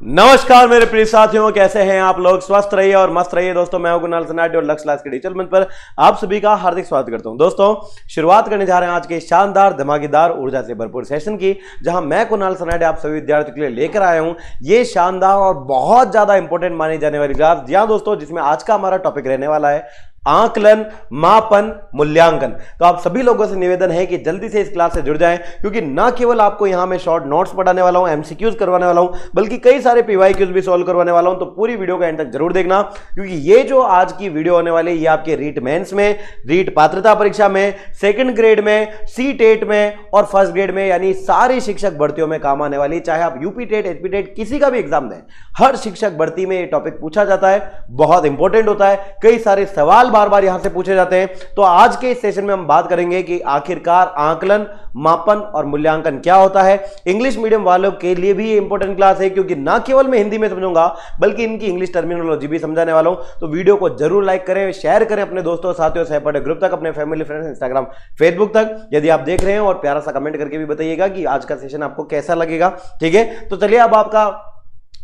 नमस्कार मेरे प्रिय साथियों, कैसे हैं आप लोग। स्वस्थ रहिए और मस्त रहिए दोस्तों। मैं हूं कुणाल सनाडे और लक्ष्य क्लास के डिजिटल मंच पर आप सभी का हार्दिक स्वागत करता हूं। दोस्तों, शुरुआत करने जा रहे हैं आज के शानदार धमाकेदार ऊर्जा से भरपूर सेशन की, जहां मैं कुणाल सनाडे आप सभी विद्यार्थियों के लिए लेकर आया हूं ये शानदार और बहुत ज्यादा इंपॉर्टेंट मानी जाने वाली क्लास। जी हां दोस्तों, जिसमें आज का हमारा टॉपिक रहने वाला है आकलन, मापन, मूल्यांकन। तो आप सभी लोगों से निवेदन है कि जल्दी से इस क्लास से जुड़ जाएं, क्योंकि ना केवल आपको यहां मैं शॉर्ट नोट्स पढ़ाने वाला हूं, एमसीक्यूज करवाने वाला हूं, बल्कि कई सारे पीवाईक्यूज भी सॉल्व करवाने वाला हूं। तो पूरी वीडियो का एंड तक जरूर देखना, क्योंकि ये जो आज की वीडियो होने वाली है ये आपके रीट मेंस में, रीट पात्रता परीक्षा में, सेकंड ग्रेड में, सी टेट में और फर्स्ट ग्रेड में, यानी सारी शिक्षक भर्तियों में काम आने वाली। चाहे आप यूपी टेट, एचपी टेट किसी का भी एग्जाम दें, हर शिक्षक भर्ती में ये टॉपिक पूछा जाता है, बहुत इंपॉर्टेंट होता है। कई सारे सवाल बार बार यहां से पूछे जाते हैं। तो आज के इस सेशन में हम बात करेंगे कि आखिरकार आकलन, मापन और मूल्यांकन क्या होता है। इंग्लिश मीडियम वालों के लिए भी ये इंपॉर्टेंट क्लास है, क्योंकि ना केवल मैं हिंदी में समझूंगा बल्कि इनकी इंग्लिश टर्मिनोलॉजी भी समझाने वाला हूं। तो वीडियो को जरूर लाइक करें, शेयर करें अपने दोस्तों, साथियों, सहपाठी ग्रुप तक, अपने फैमिली, फ्रेंड्स, इंस्टाग्राम, फेसबुक तक, यदि आप देख रहे हैं। और प्यारा सा कमेंट करके भी बताइएगा कि आज का सेशन आपको कैसा लगेगा। ठीक है, तो चलिए अब आपका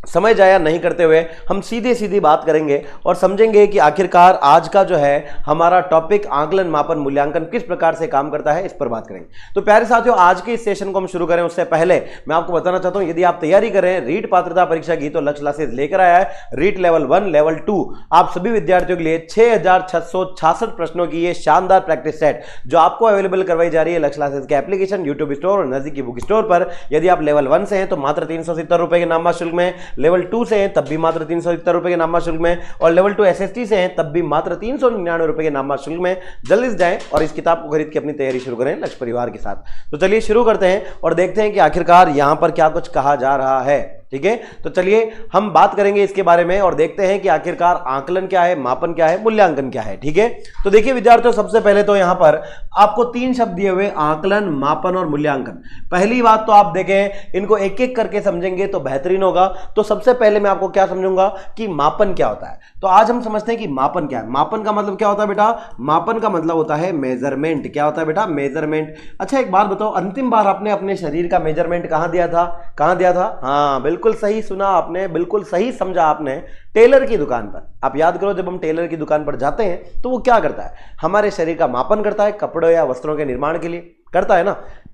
समय जाया नहीं करते हुए हम सीधे सीधी बात करेंगे और समझेंगे कि आखिरकार आज का जो है हमारा टॉपिक आकलन, मापन, मूल्यांकन किस प्रकार से काम करता है, इस पर बात करेंगे। तो प्यारे साथियों, आज के इस सेशन को हम शुरू करें उससे पहले मैं आपको बताना चाहता हूं, यदि आप तैयारी कर रहे हैं रीट पात्रता परीक्षा की, तो लक्ष्य क्लासेस लेकर आया है रीट लेवल 1, लेवल 2 आप सभी विद्यार्थियों के लिए 6666 प्रश्नों की ये शानदार प्रैक्टिस सेट जो आपको अवेलेबल करवाई जा रही है लक्ष्य क्लासेस के एप्लीकेशन, यूट्यूब स्टोर और नजदीकी बुक स्टोर पर। यदि आप लेवल 1 से हैं तो मात्र 370 रुपए के नाममात्र शुल्क में, लेवल 2 से हैं तब भी मात्र 370 रुपए के नाममात्र शुल्क में, और लेवल 2 एसएसटी से हैं तब भी मात्र 399 रुपए के नाममात्र शुल्क में। जल्दी से जाएं और इस किताब को खरीद के अपनी तैयारी शुरू करें लक्ष्य परिवार के साथ। तो चलिए शुरू करते हैं और देखते हैं कि आखिरकार यहां पर क्या कुछ कहा जा रहा है। ठीक है, तो चलिए हम बात करेंगे इसके बारे में और देखते हैं कि आखिरकार आकलन क्या है, मापन क्या है, मूल्यांकन क्या है। ठीक है, तो देखिए विद्यार्थियों, सबसे पहले तो यहां पर आपको 3 शब्द दिए हुए, आकलन, मापन और मूल्यांकन। पहली बात तो आप देखें, इनको एक एक करके समझेंगे तो बेहतरीन होगा। तो सबसे पहले मैं आपको क्या समझूंगा कि मापन क्या होता है। तो आज हम समझते हैं कि मापन क्या है। मापन का मतलब क्या होता है बेटा? मापन का मतलब होता है मेजरमेंट। क्या होता है बेटा? मेजरमेंट। अच्छा एक बात बताओ, अंतिम बार आपने अपने शरीर का मेजरमेंट कहां दिया था? कहां दिया था? हाँ, बिल्कुल सही सुना आपने, बिल्कुल सही समझा आपने, टेलर की दुकान पर। आप याद करो, जब हम टेलर की दुकान पर जाते हैं तो वो क्या करता है? हमारे शरीर का मापन करता है, कपड़ों या वस्त्रों के निर्माण के लिए करता है ना।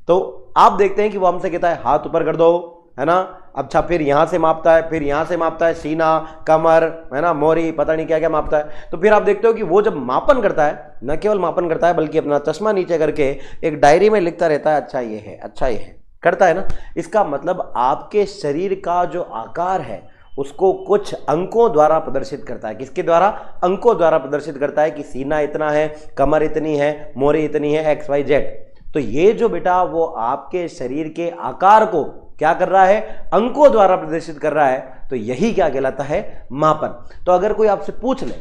तो आप देखते हैं कि वो हमसे कहता है हाथ ऊपर कर दो, है ना। अच्छा, फिर यहां से मापता है, फिर यहां से मापता है, सीना, कमर, है ना, मोरी, पता नहीं क्या क्या मापता है। तो फिर आप देखते हो कि वो जब मापन करता है, न केवल मापन करता है बल्कि अपना चश्मा नीचे करके एक डायरी में लिखता रहता है, अच्छा ये है, अच्छा ये है, करता है ना। इसका मतलब आपके शरीर का जो आकार है उसको कुछ अंकों द्वारा प्रदर्शित करता है। किसके द्वारा? अंकों द्वारा प्रदर्शित करता है कि सीना इतना है, कमर इतनी है, मोरी इतनी है, XYZ। तो ये जो बेटा वो आपके शरीर के आकार को क्या कर रहा है? अंकों द्वारा प्रदर्शित कर रहा है। तो यही क्या कहलाता है? मापन। तो अगर कोई आपसे पूछ ले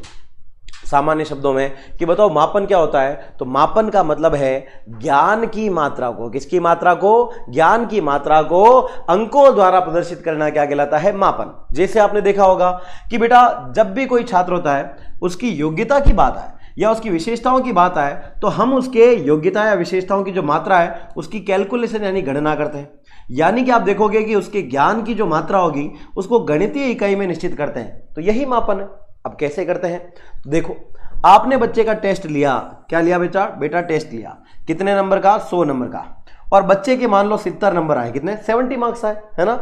सामान्य शब्दों में कि बताओ मापन क्या होता है, तो मापन का मतलब है ज्ञान की मात्रा को, किसकी मात्रा को? ज्ञान की मात्रा को अंकों द्वारा प्रदर्शित करना क्या कहलाता है? मापन। जैसे आपने देखा होगा कि बेटा जब भी कोई छात्र होता है उसकी योग्यता की बात आए या उसकी विशेषताओं की बात आए तो हम उसके योग्यता या विशेषताओं की जो मात्रा है उसकी कैलकुलेशन यानी गणना करते हैं। यानी कि आप देखोगे कि उसके ज्ञान की जो मात्रा होगी उसको गणितीय इकाई में निश्चित करते हैं। तो यही मापन है। अब कैसे करते हैं? तो देखो, आपने बच्चे का टेस्ट लिया। क्या लिया बेटा? बेटा टेस्ट लिया। कितने नंबर का? 100 नंबर का। और बच्चे के मान लो 70 नंबर आए। कितने? 70 मार्क्स आए, है ना।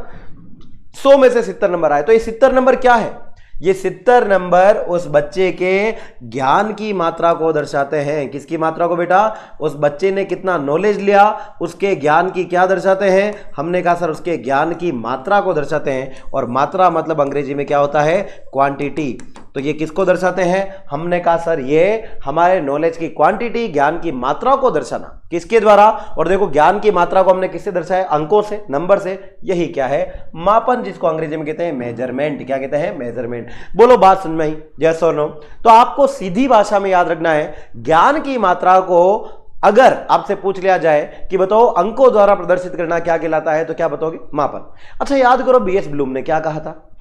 100 में से 70 नंबर आए। तो ये 70 नंबर क्या है? ये 70 नंबर उस बच्चे के ज्ञान की मात्रा को दर्शाते हैं। किसकी मात्रा को बेटा? उस बच्चे ने कितना नॉलेज लिया, उसके ज्ञान की क्या दर्शाते हैं? हमने कहा सर उसके ज्ञान की मात्रा को दर्शाते हैं। और मात्रा मतलब अंग्रेजी में क्या होता है? क्वांटिटी। तो ये किसको दर्शाते हैं? हमने कहा सर ये हमारे नॉलेज की क्वांटिटी, ज्ञान की मात्रा को दर्शाना। किसके द्वारा? और देखो ज्ञान की मात्रा को हमने किससे दर्शाया? अंकों से, नंबर से। यही क्या है? मापन, जिसको अंग्रेजी में कहते हैं मेजरमेंट। क्या कहते हैं? मेजरमेंट। बोलो बात समझ में आई? यस और नो? तो आपको सीधी भाषा में याद रखना है, ज्ञान की मात्रा को अगर आपसे पूछ लिया जाए कि बताओ अंकों द्वारा प्रदर्शित करना क्या कहलाता है, तो क्या बताओगे? मापन। अच्छा याद करो, बीएस ब्लूम ने क्या कहा था?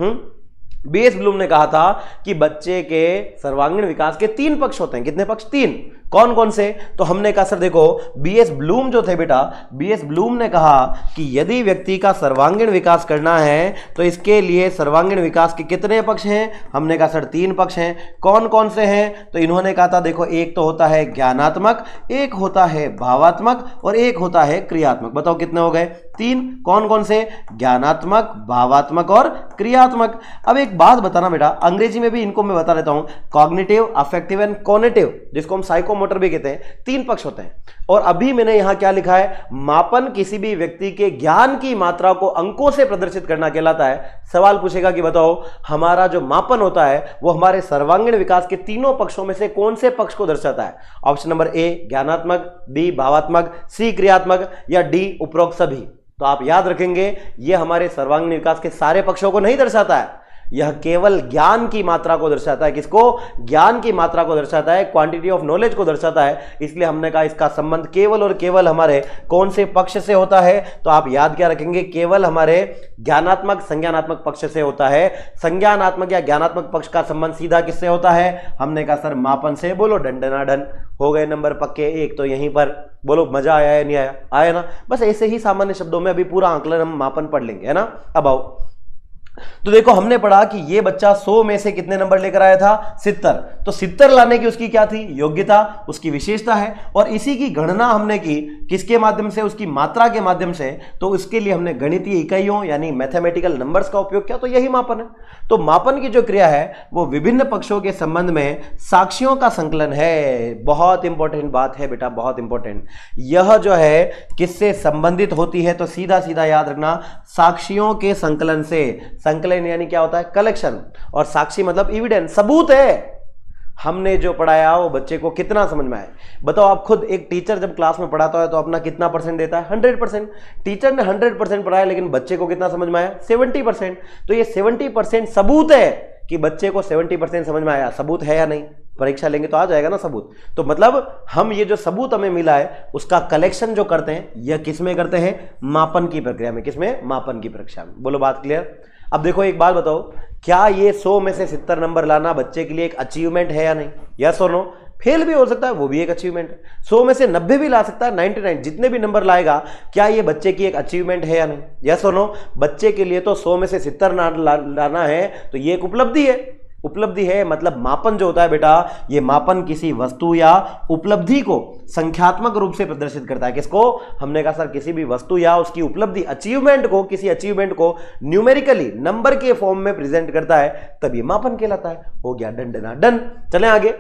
बीएस ब्लूम ने कहा था कि बच्चे के सर्वांगीण विकास के 3 पक्ष होते हैं। कितने पक्ष? 3। कौन कौन से? तो हमने कहा सर देखो बीएस ब्लूम जो थे बेटा, बीएस ब्लूम ने कहा कि यदि व्यक्ति का सर्वांगीण विकास करना है तो इसके लिए सर्वांगीण विकास के कितने पक्ष हैं? हमने कहा सर 3 पक्ष हैं। कौन कौन से हैं? तो इन्होंने कहा था देखो एक तो होता है ज्ञानात्मक, एक होता है भावात्मक और एक होता है क्रियात्मक। बताओ कितने हो गए? 3। कौन कौन से? ज्ञानात्मक, भावात्मक और क्रियात्मक। अब एक बात बताना बेटा, अंग्रेजी में भी इनको मैं बता देता हूं, कॉग्निटिव, अफेक्टिव एंड कॉग्निटिव, जिसको हम साइकोमोटर भी कहते हैं, 3 पक्ष होते हैं। और अभी मैंने यहां क्या लिखा है? मापन किसी भी व्यक्ति के ज्ञान की मात्रा को अंकों से प्रदर्शित करना कहलाता है। सवाल पूछेगा कि बताओ हमारा जो मापन होता है वो हमारे सर्वांगीण विकास के तीनों पक्षों में से कौन से पक्ष को दर्शाता है? ऑप्शन नंबर ए ज्ञानात्मक, बी भावात्मक, सी क्रियात्मक या डी उपरोक्त सभी। तो आप याद रखेंगे ये हमारे सर्वांगीण विकास के सारे पक्षों को नहीं दर्शाता है, यह केवल ज्ञान की मात्रा को दर्शाता है। किसको? ज्ञान की मात्रा को दर्शाता है, क्वांटिटी ऑफ नॉलेज को दर्शाता है। इसलिए हमने कहा इसका संबंध केवल और केवल हमारे कौन से पक्ष से होता है? तो आप याद क्या रखेंगे? केवल हमारे ज्ञानात्मक संज्ञानात्मक पक्ष से होता है। संज्ञानात्मक या ज्ञानात्मक पक्ष का संबंध सीधा किससे होता है? हमने कहा सर मापन से। बोलो डंडनाडन, हो गए नंबर पक्के। एक तो यहीं पर बोलो मजा आया या नहीं आया? आया ना? बस ऐसे ही सामान्य शब्दों में अभी पूरा आंकलन हम मापन पढ़ लेंगे, है ना? अब आओ, तो देखो हमने पढ़ा कि ये बच्चा 100 में से कितने नंबर लेकर आया था? 70। तो 70 लाने की उसकी क्या थी? योग्यता, उसकी विशेषता है। और इसी की गणना हमने की किसके माध्यम से? उसकी मात्रा के माध्यम से। तो इसके लिए हमने गणितीय इकाइयों यानी मैथमेटिकल नंबर्स का उपयोग किया। तो यही मापन है। तो मापन की जो क्रिया है वो विभिन्न पक्षों के संबंध में साक्ष्यों का संकलन है। बहुत इंपॉर्टेंट बात है बेटा, बहुत इंपॉर्टेंट। यह जो है किससे संबंधित होती है? तो सीधा सीधा याद रखना, साक्ष्यों के संकलन से। संकलन यानी क्या होता है? कलेक्शन। और साक्षी मतलब एविडेंस, सबूत है। हमने जो पढ़ाया वो बच्चे को कितना समझ में आए? बताओ आप खुद, एक टीचर जब क्लास में पढ़ाता है तो अपना कितना % देता है? 100%। टीचर ने 100% पढ़ाया लेकिन बच्चे को कितना समझ में आया? 70%। तो ये 70% सबूत है कि बच्चे को 70% समझ में आया। सबूत है या नहीं? परीक्षा लेंगे तो आ जाएगा ना सबूत। तो मतलब हम ये जो सबूत हमें मिला है उसका कलेक्शन जो करते हैं, यह किस में करते हैं? मापन की प्रक्रिया में। किसमें? मापन की प्रक्रिया में। बोलो बात क्लियर? अब देखो एक बात बताओ, क्या ये 100 में से 70 नंबर लाना बच्चे के लिए एक अचीवमेंट है या नहीं? यस और नो? फेल भी हो सकता है, वो भी एक अचीवमेंट है। 100 में से 90 भी ला सकता है, 99, जितने भी नंबर लाएगा, क्या ये बच्चे की एक अचीवमेंट है या नहीं? यस और नो? बच्चे के लिए तो 100 में से 70 लाना है तो ये एक उपलब्धि है। उपलब्धि है मतलब मापन जो होता है बेटा, ये मापन किसी वस्तु या उपलब्धि को संख्यात्मक रूप से प्रदर्शित करता है। किसको? हमने कहा सर किसी भी वस्तु या उसकी उपलब्धि, अचीवमेंट को, किसी अचीवमेंट को न्यूमेरिकली नंबर के फॉर्म में प्रेजेंट करता है, तब ये मापन कहलाता है। हो गया डन। डन। चलें आगे।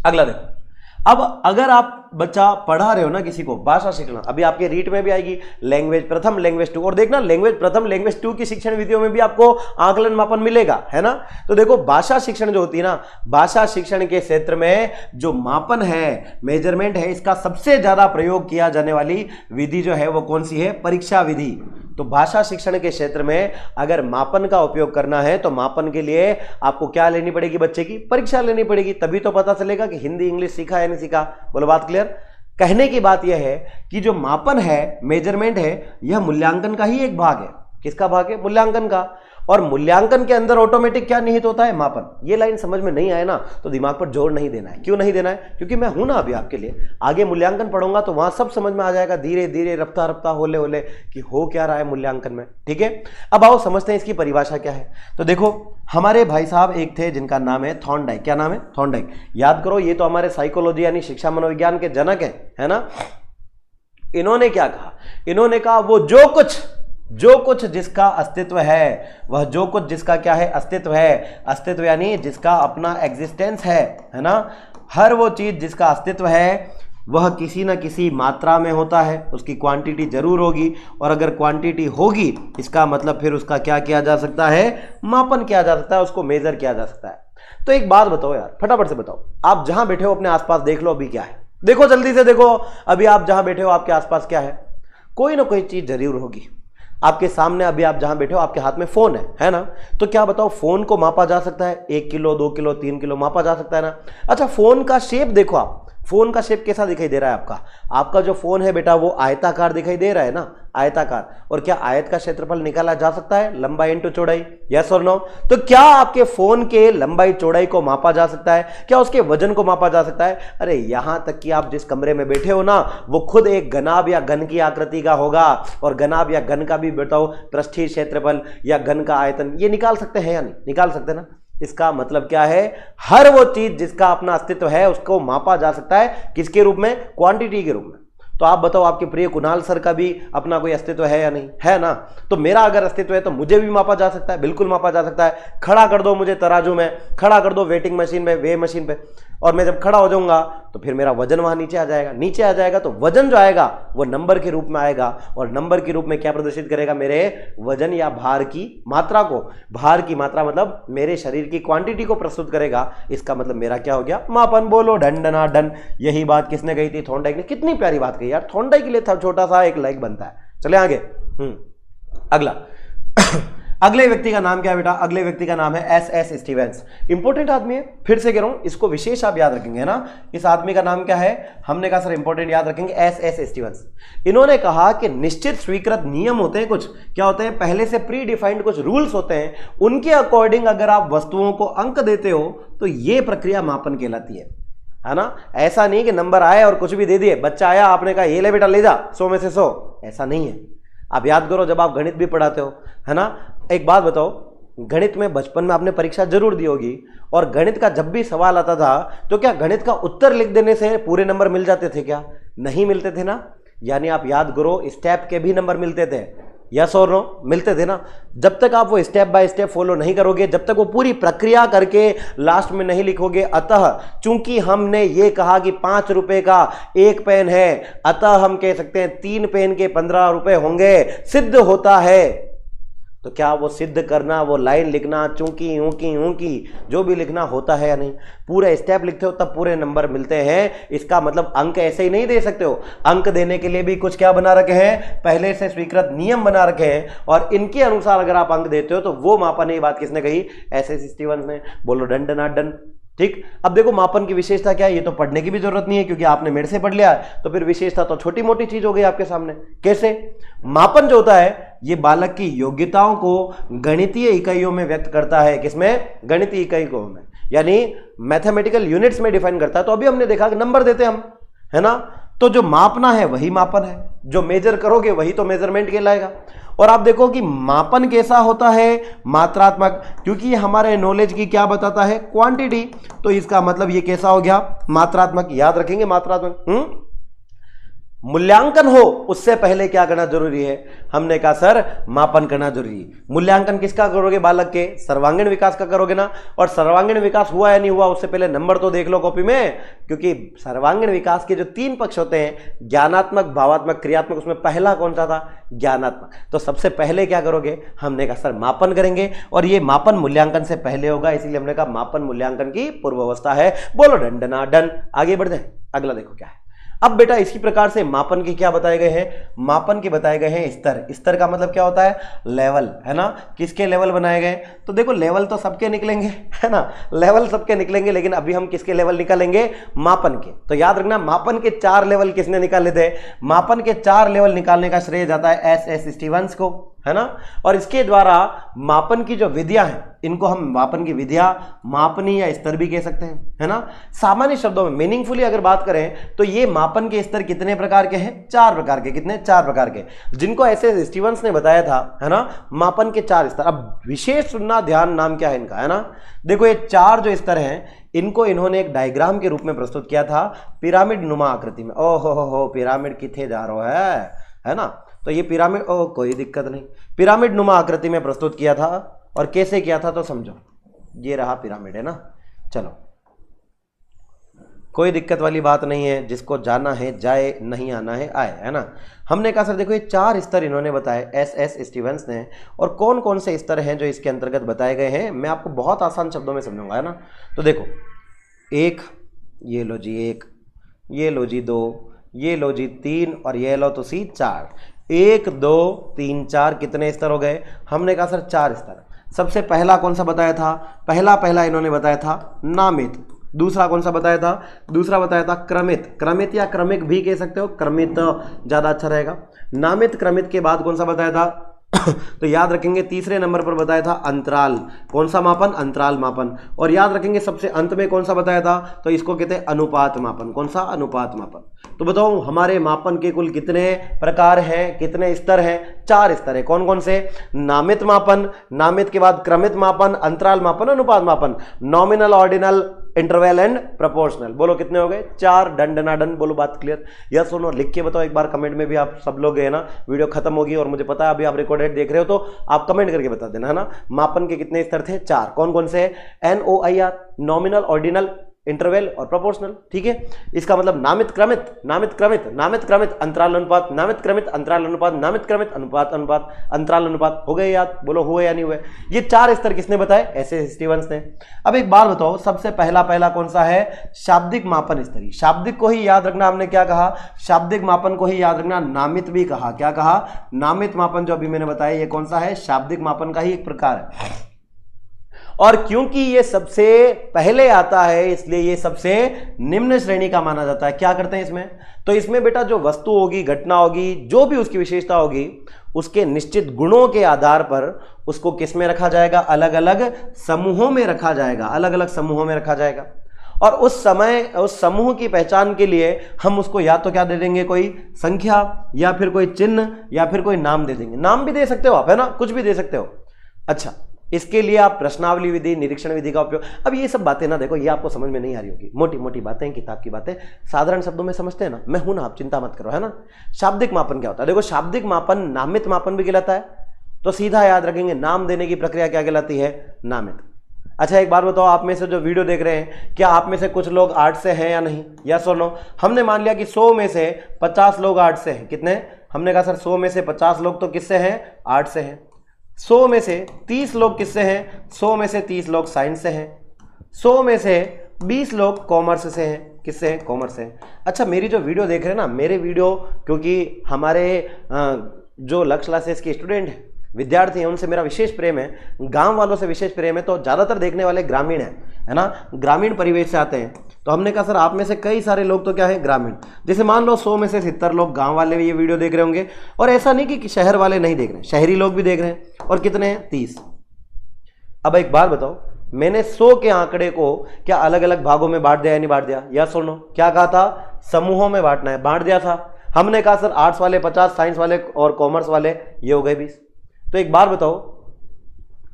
अगला देखो, अब अगर आप बच्चा पढ़ा रहे हो ना किसी को भाषा सीखना, अभी आपके रीट में भी आएगी लैंग्वेज प्रथम, लैंग्वेज 2, और देखना लैंग्वेज प्रथम, लैंग्वेज 2 की शिक्षण विधियों में भी आपको आकलन मापन मिलेगा, है ना? तो देखो भाषा शिक्षण जो होती है ना, भाषा शिक्षण के क्षेत्र में जो मापन है, मेजरमेंट है, इसका सबसे ज्यादा प्रयोग किया जाने वाली विधि जो है वो कौन सी है? परीक्षा विधि। तो भाषा शिक्षण के क्षेत्र में अगर मापन का उपयोग करना है तो मापन के लिए आपको क्या लेनी पड़ेगी? बच्चे की परीक्षा लेनी पड़ेगी, तभी तो पता चलेगा कि हिंदी इंग्लिश सीखा या नहीं सीखा। बोलो बात क्लियर? कहने की बात यह है कि जो मापन है, मेजरमेंट है, यह मूल्यांकन का ही एक भाग है। किसका भाग है? मूल्यांकन का। और मूल्यांकन के अंदर ऑटोमेटिक क्या निहित होता है? मापन। ये लाइन समझ में नहीं आए ना तो दिमाग पर जोर नहीं देना है। क्यों नहीं देना है? क्योंकि मैं हूं ना अभी आपके लिए। आगे मूल्यांकन पढ़ूंगा तो वहां सब समझ में आ जाएगा, धीरे धीरे, रफ्ता रफ्ता, होले होले, कि हो क्या रहा है मूल्यांकन में। ठीक है, अब आओ समझते हैं इसकी परिभाषा क्या है। तो देखो हमारे भाई साहब एक थे जिनका नाम है थॉर्नडाइक। क्या नाम है? थॉर्नडाइक। याद करो, ये तो हमारे साइकोलॉजी यानी शिक्षा मनोविज्ञान के जनक है ना? इन्होंने क्या कहा? इन्होंने कहा वो जो कुछ जिसका अस्तित्व है, वह जो कुछ जिसका क्या है? अस्तित्व है। अस्तित्व यानी जिसका अपना एग्जिस्टेंस है ना? हर वो चीज जिसका अस्तित्व है वह किसी न किसी मात्रा में होता है, उसकी क्वांटिटी जरूर होगी, और अगर क्वांटिटी होगी इसका मतलब फिर उसका क्या किया जा सकता है? मापन किया जा सकता है, उसको मेजर किया जा सकता है। तो एक बात बताओ यार, फटाफट से बताओ, आप जहां बैठे हो अपने आसपास देख लो अभी क्या है। देखो जल्दी से देखो, अभी आप जहां बैठे हो आपके आसपास क्या है? कोई ना कोई चीज जरूर होगी आपके सामने। अभी आप जहां बैठे हो आपके हाथ में फोन है ना? तो क्या बताओ, फोन को मापा जा सकता है? 1 किलो, 2 किलो, 3 किलो मापा जा सकता है ना? अच्छा, फोन का शेप देखो आप, फोन का शेप कैसा दिखाई दे रहा है आपका? आपका जो फोन है बेटा वो आयताकार दिखाई दे रहा है ना? आयताकार। और क्या आयत का क्षेत्रफल निकाला जा सकता है? लंबाई इंटू चौड़ाई, यस और नो? तो क्या आपके फोन के लंबाई चौड़ाई को मापा जा सकता है? क्या उसके वजन को मापा जा सकता है? अरे यहां तक कि आप जिस कमरे में बैठे हो ना, वो खुद एक घनाभ या घन की आकृति का होगा, और घनाभ या घन का भी बताओ पृष्ठीय क्षेत्रफल या घन का आयतन, ये निकाल सकते हैं या नहीं? निकाल सकते ना। इसका मतलब क्या है? हर वो चीज जिसका अपना अस्तित्व है उसको मापा जा सकता है, किसके रूप में? क्वांटिटी के रूप में। तो आप बताओ, आपके प्रिय कुणाल सर का भी अपना कोई अस्तित्व है या नहीं? है ना। तो मेरा अगर अस्तित्व है तो मुझे भी मापा जा सकता है, बिल्कुल मापा जा सकता है। खड़ा कर दो मुझे तराजू में, खड़ा कर दो वेटिंग मशीन में, वे मशीन पे, और मैं जब खड़ा हो जाऊंगा तो फिर मेरा वजन वहां नीचे आ जाएगा। नीचे आ जाएगा तो वजन जो आएगा वो नंबर के रूप में आएगा, और नंबर के रूप में क्या प्रदर्शित करेगा? मेरे वजन या भार की मात्रा को। भार की मात्रा मतलब मेरे शरीर की क्वांटिटी को प्रस्तुत करेगा। इसका मतलब मेरा क्या हो गया? मापन। बोलो डन डना डन। यही बात किसने कही थी? थॉर्नडाइक ने। कितनी प्यारी बात कही यार, थॉर्नडाइक के लिए था छोटा सा एक लाइक बनता है। चले आगे। अगला अगले व्यक्ति का नाम क्या है बेटा? अगले व्यक्ति का नाम है एस स्टीवेंस। इंपॉर्टेंट आदमी है, फिर से कह रहा हूं, इसको विशेष आप याद रखेंगे, है ना। इस आदमी का नाम क्या है? हमने कहा सर इंपॉर्टेंट याद रखेंगे, एस स्टीवेंस। इन्होंने कहा कि निश्चित स्वीकृत नियम होते हैं कुछ, क्या होते हैं? पहले से प्री डिफाइंड कुछ रूल्स होते हैं, उनके अकॉर्डिंग अगर आप वस्तुओं को अंक देते हो तो ये प्रक्रिया मापन कहलाती है ना। ऐसा नहीं कि नंबर आए और कुछ भी दे दिए। बच्चा आया, आपने कहा ये ले बेटा ले जा 100 में से 100, ऐसा नहीं है। आप याद करो, जब आप गणित भी पढ़ाते हो, है ना। एक बात बताओ, गणित में बचपन में आपने परीक्षा जरूर दी होगी, और गणित का जब भी सवाल आता था तो क्या गणित का उत्तर लिख देने से पूरे नंबर मिल जाते थे? क्या नहीं मिलते थे ना। यानी आप याद करो, स्टेप के भी नंबर मिलते थे, यस और नो? मिलते थे ना। जब तक आप वो स्टेप बाय स्टेप फॉलो नहीं करोगे, जब तक वो पूरी प्रक्रिया करके लास्ट में नहीं लिखोगे। अतः चूंकि हमने ये कहा कि 5 रुपए का एक पेन है, अतः हम कह सकते हैं 3 पेन के 15 रुपए होंगे, सिद्ध होता है। तो क्या वो सिद्ध करना, वो लाइन लिखना, चूंकि यूंकि यूंकि जो भी लिखना होता है या नहीं? पूरे स्टेप लिखते हो तब पूरे नंबर मिलते हैं। इसका मतलब अंक ऐसे ही नहीं दे सकते हो। अंक देने के लिए भी कुछ क्या बना रखे हैं? पहले से स्वीकृत नियम बना रखे हैं, और इनके अनुसार अगर आप अंक देते हो तो वो मापन। ये बात किसने कही? एस स्टीवेंस ने। बोलो डन डना डन। ठीक। अब देखो मापन की विशेषता क्या है, ये तो पढ़ने की भी जरूरत नहीं है क्योंकि आपने मेरे से पढ़ लिया, तो फिर विशेषता तो छोटी मोटी चीज हो गई आपके सामने। कैसे? मापन जो होता है ये बालक की योग्यताओं को गणितीय इकाइयों में व्यक्त करता है। किसमें? गणितीय इकाइयों में, यानी मैथमेटिकल यूनिट्स में डिफाइन करता है। तो अभी हमने देखा कि नंबर देते हम, है ना। तो जो मापना है वही मापन है, जो मेजर करोगे वही तो मेजरमेंट कहलाएगा। और आप देखो कि मापन कैसा होता है? मात्रात्मक, क्योंकि हमारे नॉलेज की क्या बताता है? क्वांटिटी। तो इसका मतलब ये कैसा हो गया? मात्रात्मक। याद रखेंगे मात्रात्मक। मूल्यांकन हो उससे पहले क्या करना जरूरी है? हमने कहा सर मापन करना जरूरी है। मूल्यांकन किसका करोगे? बालक के सर्वांगीण विकास का करोगे ना। और सर्वांगीण विकास हुआ या नहीं हुआ उससे पहले नंबर तो देख लो कॉपी में, क्योंकि सर्वांगीण विकास के जो 3 पक्ष होते हैं, ज्ञानात्मक, भावात्मक, क्रियात्मक, उसमें पहला कौन सा था? ज्ञानात्मक। तो सबसे पहले क्या करोगे? हमने कहा सर मापन करेंगे, और ये मापन मूल्यांकन से पहले होगा, इसीलिए हमने कहा मापन मूल्यांकन की पूर्व अवस्था है। बोलो डन डना डन। आगे बढ़ जाए, अगला देखो क्या है। अब बेटा इसी प्रकार से मापन के क्या बताए गए हैं? मापन के बताए गए हैं स्तर। स्तर का मतलब क्या होता है? लेवल, है ना। किसके लेवल बनाए गए? तो देखो लेवल तो सबके निकलेंगे, है ना। लेवल सबके निकलेंगे, लेकिन अभी हम किसके लेवल निकालेंगे? मापन के। तो याद रखना, मापन के 4 लेवल किसने निकाले थे? मापन के 4 लेवल निकालने का श्रेय जाता है एस स्टीवेंस को, है ना। और इसके द्वारा मापन की जो विधियां हैं, इनको हम मापन की विधियां, मापनी या स्तर भी कह सकते हैं, है ना। सामान्य शब्दों में मीनिंगफुली अगर बात करें तो ये मापन के स्तर कितने प्रकार के हैं? 4 प्रकार के। कितने? 4 प्रकार के, जिनको ऐसे स्टीवेंस ने बताया था, है ना। मापन के 4 स्तर। अब विशेष सुनना, ध्यान, नाम क्या है इनका, है ना। देखो ये 4 जो स्तर हैं, इनको इन्होंने एक डायग्राम के रूप में प्रस्तुत किया था, पिरामिड नुमा आकृति में। ओहो हो, पिरामिड किथे जा रहा है ना। तो ये पिरामिड, कोई दिक्कत नहीं, पिरामिड नुमा आकृति में प्रस्तुत किया था। और कैसे किया था तो समझो, ये रहा पिरामिड, है ना। चलो कोई दिक्कत वाली बात नहीं है, जिसको जाना है जाए, नहीं आना है आए, है ना। हमने कहा सर देखो ये 4 स्तर इन्होंने बताए एस स्टीवेंस ने, और कौन कौन से स्तर हैं जो इसके अंतर्गत बताए गए हैं, मैं आपको बहुत आसान शब्दों में समझाऊंगा, है ना। तो देखो 1, ये लो जी 1, ये लो जी 2, ये लो जी 3, और ये लो तो सी 4। 1 2 3 4 कितने स्तर हो गए? हमने कहा सर 4 स्तर। सबसे पहला कौन सा बताया था? पहला इन्होंने बताया था नामित, दूसरा कौन सा बताया था? दूसरा बताया था क्रमित, क्रमित या क्रमिक भी कह सकते हो, क्रमित ज्यादा अच्छा रहेगा। नामित, क्रमित के बाद कौन सा बताया था? तो याद रखेंगे तीसरे नंबर पर बताया था अंतराल। कौन सा मापन? अंतराल मापन। और याद रखेंगे सबसे अंत में कौन सा बताया था? तो इसको कहते हैं अनुपात मापन। कौन सा? अनुपात मापन। तो बताओ हमारे मापन के कुल कितने प्रकार हैं, कितने स्तर हैं? 4 स्तर है। कौन कौन से? नामित मापन, नामित के बाद क्रमित मापन, अंतराल मापन, अनुपात मापन। Nominal, ordinal, interval and proportional. बोलो कितने हो गए? 4। डन डना डन। बोलो बात क्लियर? यस और नो लिख के बताओ एक बार कमेंट में भी। आप सब लोग है ना, वीडियो खत्म होगी और मुझे पता है अभी आप रिकॉर्डेड देख रहे हो तो आप कमेंट करके बता देना, है ना। मापन के कितने स्तर थे? 4। कौन कौन से? NOIR, नॉमिनल, ऑर्डिनल, इंटरवल और प्रोपोर्शनल। ठीक है, इसका मतलब नामित क्रमित, नामित क्रमित, नामित क्रमित, अंतराल अनुपात, नामित क्रमित, अंतराल अनुपात, नामित क्रमित, अनुपात अनुपात, अंतराल अनुपात। हो गए याद? बोलो हुए या नहीं हुए? ये 4 स्तर किसने बताए? SS स्टीवंस ने। अब एक बात बताओ, सबसे पहला कौन सा है? शाब्दिक मापन स्तरीय। शाब्दिक को ही याद रखना, हमने क्या कहा? शाब्दिक मापन को ही याद रखना, नामित भी कहा। क्या कहा? नामित मापन जो अभी मैंने बताया, ये कौन सा है? शाब्दिक मापन का ही एक प्रकार है। और क्योंकि ये सबसे पहले आता है इसलिए ये सबसे निम्न श्रेणी का माना जाता है। क्या करते हैं इसमें? तो इसमें बेटा जो वस्तु होगी, घटना होगी, जो भी उसकी विशेषता होगी, उसके निश्चित गुणों के आधार पर उसको किस में रखा जाएगा? अलग अलग समूहों में रखा जाएगा, अलग अलग समूहों में रखा जाएगा। और उस समय उस समूह की पहचान के लिए हम उसको या तो क्या दे देंगे? कोई संख्या, या फिर कोई चिन्ह, या फिर कोई नाम दे देंगे। नाम भी दे सकते हो आप, है ना, कुछ भी दे सकते हो। अच्छा, इसके लिए आप प्रश्नावली विधि, निरीक्षण विधि का उपयोग। अब ये सब बातें ना देखो, ये आपको समझ में नहीं आ रही होगी, मोटी मोटी बातें, किताब की बातें, साधारण शब्दों में समझते हैं ना। मैं हूं ना, आप चिंता मत करो, है ना। शाब्दिक मापन क्या होता है? देखो, शाब्दिक मापन नामित मापन भी कहलाता है। तो सीधा याद रखेंगे, नाम देने की प्रक्रिया क्या कहलाती है? नामित। अच्छा, एक बात बताओ, आप में से जो वीडियो देख रहे हैं, क्या आप में से कुछ लोग आर्ट से हैं या नहीं? यस और नो? हमने मान लिया कि 100 में से 50 लोग आर्ट से हैं। कितने? हमने कहा सर 100 में से 50 लोग तो किससे हैं? आर्ट से हैं। 100 में से 30 लोग किससे हैं? 100 में से 30 लोग साइंस से हैं। 100 में से 20 लोग कॉमर्स से हैं। किससे हैं? कॉमर्स से। अच्छा, मेरी जो वीडियो देख रहे हैं ना, मेरे वीडियो, क्योंकि हमारे जो लक्ष्य क्लासेस के स्टूडेंट हैं, विद्यार्थी हैं, उनसे मेरा विशेष प्रेम है, गांव वालों से विशेष प्रेम है। तो ज़्यादातर देखने वाले ग्रामीण हैं, है ना, ग्रामीण परिवेश से आते हैं। तो हमने कहा सर आप में से कई सारे लोग तो क्या है? ग्रामीण। जैसे मान लो 100 में से 70 लोग गांव वाले भी ये वीडियो देख रहे होंगे, और ऐसा नहीं कि शहर वाले नहीं देख रहे हैं, शहरी लोग भी देख रहे हैं। और कितने हैं? 30। अब एक बात बताओ, मैंने 100 के आंकड़े को क्या अलग अलग भागों में बांट दिया या नहीं बांट दिया? या सुनो, क्या कहा था? समूहों में बांटना है, बांट दिया था। हमने कहा सर आर्ट्स वाले 50, साइंस वाले और कॉमर्स वाले ये हो गए 20। तो एक बात बताओ,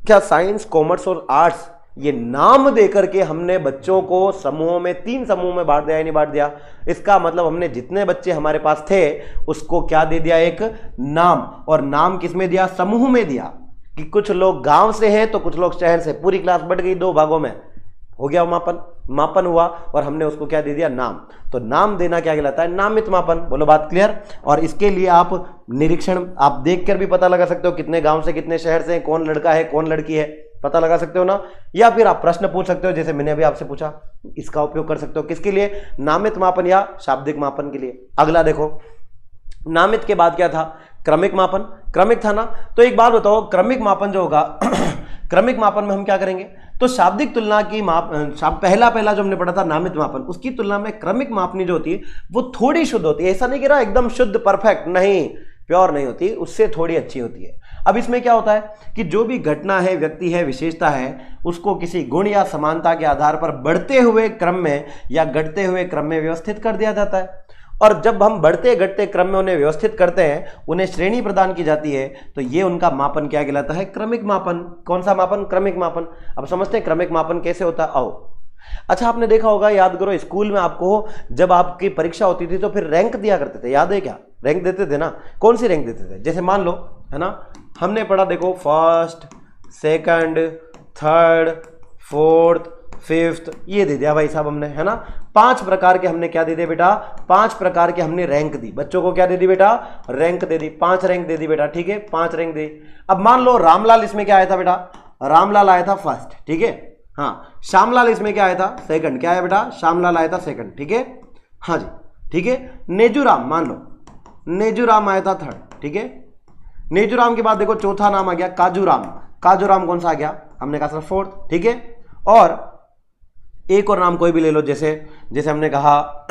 क्या साइंस, कॉमर्स और आर्ट्स ये नाम देकर के हमने बच्चों को समूहों में, 3 समूह में बांट दिया या नहीं बांट दिया? इसका मतलब हमने जितने बच्चे हमारे पास थे उसको क्या दे दिया? एक नाम। और नाम किस में दिया? समूह में दिया। कि कुछ लोग गांव से हैं तो कुछ लोग शहर से। पूरी क्लास बट गई 2 भागों में। हो गया मापन, मापन हुआ, और हमने उसको क्या दे दिया? नाम। तो नाम देना क्या कहलाता है? नामित मापन। बोलो बात क्लियर? और इसके लिए आप निरीक्षण आप देखकर भी पता लगा सकते हो, कितने गांव से कितने शहर से, कौन लड़का है कौन लड़की है, पता लगा सकते हो ना। या फिर आप प्रश्न पूछ सकते हो, जैसे मैंने अभी आपसे पूछा, इसका उपयोग कर सकते हो। किसके लिए? नामित मापन या शाब्दिक मापन के लिए। अगला देखो, नामित के बाद क्या था? क्रमिक मापन। क्रमिक था ना। तो एक बात बताओ, क्रमिक मापन जो होगा क्रमिक मापन में हम क्या करेंगे? तो शाब्दिक तुलना की पहला जो हमने पढ़ा था नामित मापन, उसकी तुलना में क्रमिक मापनी जो होती है वो थोड़ी शुद्ध होती है। ऐसा नहीं कि ना एकदम शुद्ध परफेक्ट, नहीं, प्योर नहीं होती, उससे थोड़ी अच्छी होती है। अब इसमें क्या होता है कि जो भी घटना है, व्यक्ति है, विशेषता है, उसको किसी गुण या समानता के आधार पर बढ़ते हुए क्रम में या घटते हुए क्रम में व्यवस्थित कर दिया जाता है। और जब हम बढ़ते घटते क्रम में उन्हें व्यवस्थित करते हैं, उन्हें श्रेणी प्रदान की जाती है, तो ये उनका मापन क्या कहलाता है? क्रमिक मापन। कौन सा मापन? क्रमिक मापन। अब समझते हैं क्रमिक मापन कैसे होता है। आओ, अच्छा आपने देखा होगा, याद करो, स्कूल में आपको जब आपकी परीक्षा होती थी तो फिर रैंक दिया करते थे, याद है क्या? रैंक देते थे ना। कौन सी रैंक देते थे? जैसे मान लो, है ना, हमने पढ़ा, देखो, first, second, third, fourth, fifth, ये दे दिया भाई साहब हमने, है ना। 5 प्रकार के हमने क्या दे दिए बेटा? 5 प्रकार के हमने रैंक दी बच्चों को। क्या दे दी बेटा? रैंक दे दी। 5 रैंक दे दी बेटा, ठीक है, 5 रैंक दी। अब मान लो रामलाल इसमें क्या आया था बेटा? रामलाल आया था फर्स्ट, ठीक है। हाँ, श्यामलाल इसमें क्या आया था? सेकंड। क्या आया बेटा? श्यामलाल आया था सेकंड, ठीक है। हाँ जी, ठीक है। नेजूराम, मान लो नेजूराम आया था थर्ड, ठीक है। नेजूराम के बाद देखो चौथा नाम आ गया काजूराम। काजूराम कौन सा आ गया? हमने कहा सर फोर्थ, ठीक है। और एक और नाम कोई भी ले लो, जैसे जैसे हमने कहा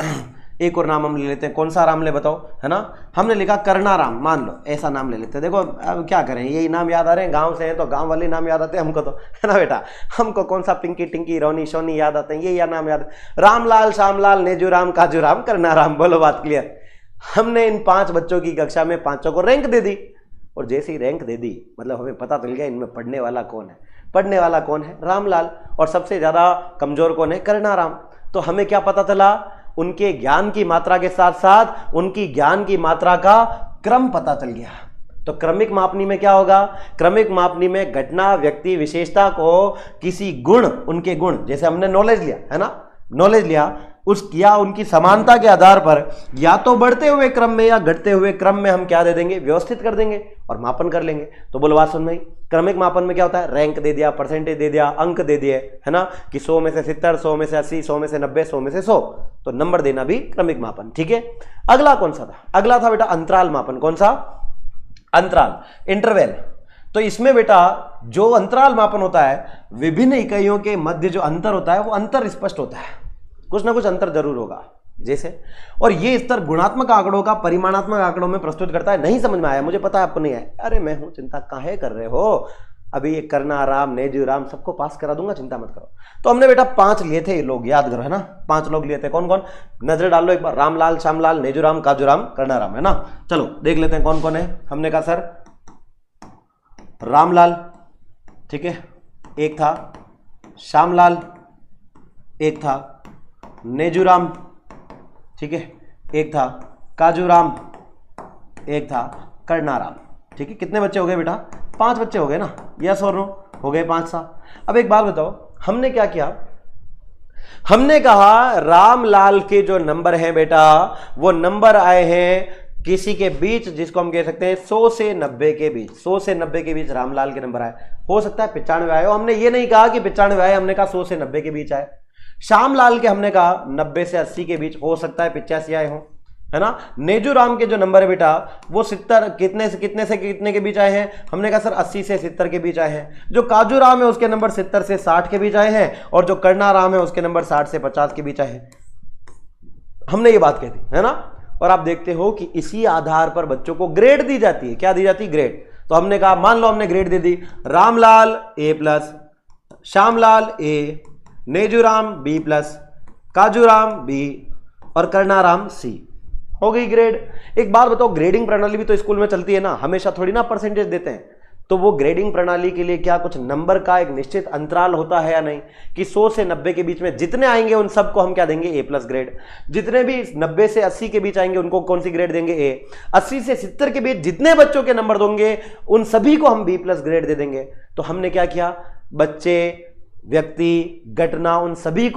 एक और नाम हम ले लेते हैं, कौन सा राम ले बताओ, है ना। हमने लिखा करनाराम, मान लो ऐसा नाम ले लेते हैं। देखो अब क्या करें, यही नाम याद आ रहे हैं, गांव से हैं तो गांव वाले नाम याद आते हैं हमको, तो है ना बेटा। हमको कौन सा पिंकी टिंकी रोनी शोनी याद आते हैं, ये या नाम याद। रामलाल, श्यामलाल, नेजूराम, काजूराम, करनाराम। बोलो बात क्लियर। हमने इन 5 बच्चों की कक्षा में 5 को रैंक दे दी, और जैसे ही रैंक दे दी मतलब हमें पता चल गया इनमें पढ़ने वाला कौन है। पढ़ने वाला कौन है? रामलाल। और सबसे ज्यादा कमजोर कौन है? करनाराम। तो हमें क्या पता चला? उनके ज्ञान की मात्रा के साथ साथ उनकी ज्ञान की मात्रा का क्रम पता चल गया। तो क्रमिक मापनी में क्या होगा? क्रमिक मापनी में घटना, व्यक्ति, विशेषता को किसी गुण, उनके गुण, जैसे हमने नॉलेज लिया है ना, नॉलेज लिया, उस या उनकी समानता के आधार पर या तो बढ़ते हुए क्रम में या घटते हुए क्रम में हम क्या दे देंगे? व्यवस्थित कर देंगे और मापन कर लेंगे। तो बोलो बात सुन भाई, क्रमिक मापन में क्या होता है? रैंक दे दिया, परसेंटेज दे दिया, अंक दे दिए, है ना, कि 100 में से 70, 100 में से 80, 100 में से 90, 100 में से 100, तो नंबर देना भी क्रमिक मापन। ठीक है। अगला कौन सा था? अगला था बेटा अंतराल मापन। कौन सा? अंतराल, इंटरवल। तो इसमें बेटा जो अंतराल मापन होता है, विभिन्न इकाइयों के मध्य जो अंतर होता है वो अंतर स्पष्ट होता है, कुछ ना कुछ अंतर जरूर होगा जैसे। और ये स्तर गुणात्मक आंकड़ों का परिमाणात्मक आंकड़ों में प्रस्तुत करता है। नहीं समझ में आया? मुझे पता है आपको नहीं आया। अरे मैं हूं, चिंता काहे कर रहे हो? अभी ये करनाराम, नेजूराम सबको पास करा दूंगा, चिंता मत करो। तो हमने बेटा 5 लिए थे, लोग याद करो, है ना। 5 लोग लिए थे। कौन कौन? नजर डाल लो एक बार। रामलाल, श्यामलाल, नेजूराम, काजूराम, करनाराम, है ना। चलो देख लेते हैं कौन कौन है। हमने कहा सर रामलाल, ठीक है, एक था श्यामलाल, एक था नेजूराम, ठीक है, एक था काजूराम, एक था करनाराम। ठीक है, कितने बच्चे हो गए बेटा? 5 बच्चे हो गए ना। यस और नो? हो गए 5 सा। अब एक बात बताओ, हमने क्या किया? हमने कहा रामलाल के जो नंबर हैं बेटा, वो नंबर आए हैं किसी के बीच, जिसको हम कह सकते हैं 100 से 90 के बीच। 100 से 90 के बीच रामलाल के नंबर आए। हो सकता है 95 आए हो। हमने ये नहीं कहा कि 95 आए, हमने कहा 100 से 90 के बीच आए। श्यामलाल के हमने कहा 90 से 80 के बीच, हो सकता है 85 आए हो, है ना। नेजूराम के जो नंबर है बेटा वो 70 कितने से कितने के बीच आए हैं? हमने कहा सर 80 से 70 के बीच आए हैं। जो काजूराम है उसके नंबर 70 से 60 के बीच आए हैं, और जो करनाराम है उसके नंबर 60 से 50 के बीच आए हैं। हमने ये बात कही थी, है ना। और आप देखते हो कि इसी आधार पर बच्चों को ग्रेड दी जाती है। क्या दी जाती है? ग्रेड। तो हमने कहा मान लो हमने grade they the, Ramlal A+, Shyamlal A, नेजूराम B+, काजूराम B और करनाराम C। हो गई ग्रेड। एक बात बताओ, ग्रेडिंग प्रणाली भी तो स्कूल में चलती है ना, हमेशा थोड़ी ना परसेंटेज देते हैं। तो वो ग्रेडिंग प्रणाली के लिए क्या कुछ नंबर का एक निश्चित अंतराल होता है या नहीं, कि 100 से 90 के बीच में जितने आएंगे उन सबको हम क्या देंगे? A+ grade. जितने भी 90 से 80 के बीच आएंगे उनको कौन सी ग्रेड देंगे? A। 80 से 70 के बीच जितने बच्चों के नंबर दोगे उन सभी को हम B+ ग्रेड दे देंगे। तो हमने क्या किया? बच्चे, व्यक्ति, घटना, उन सभी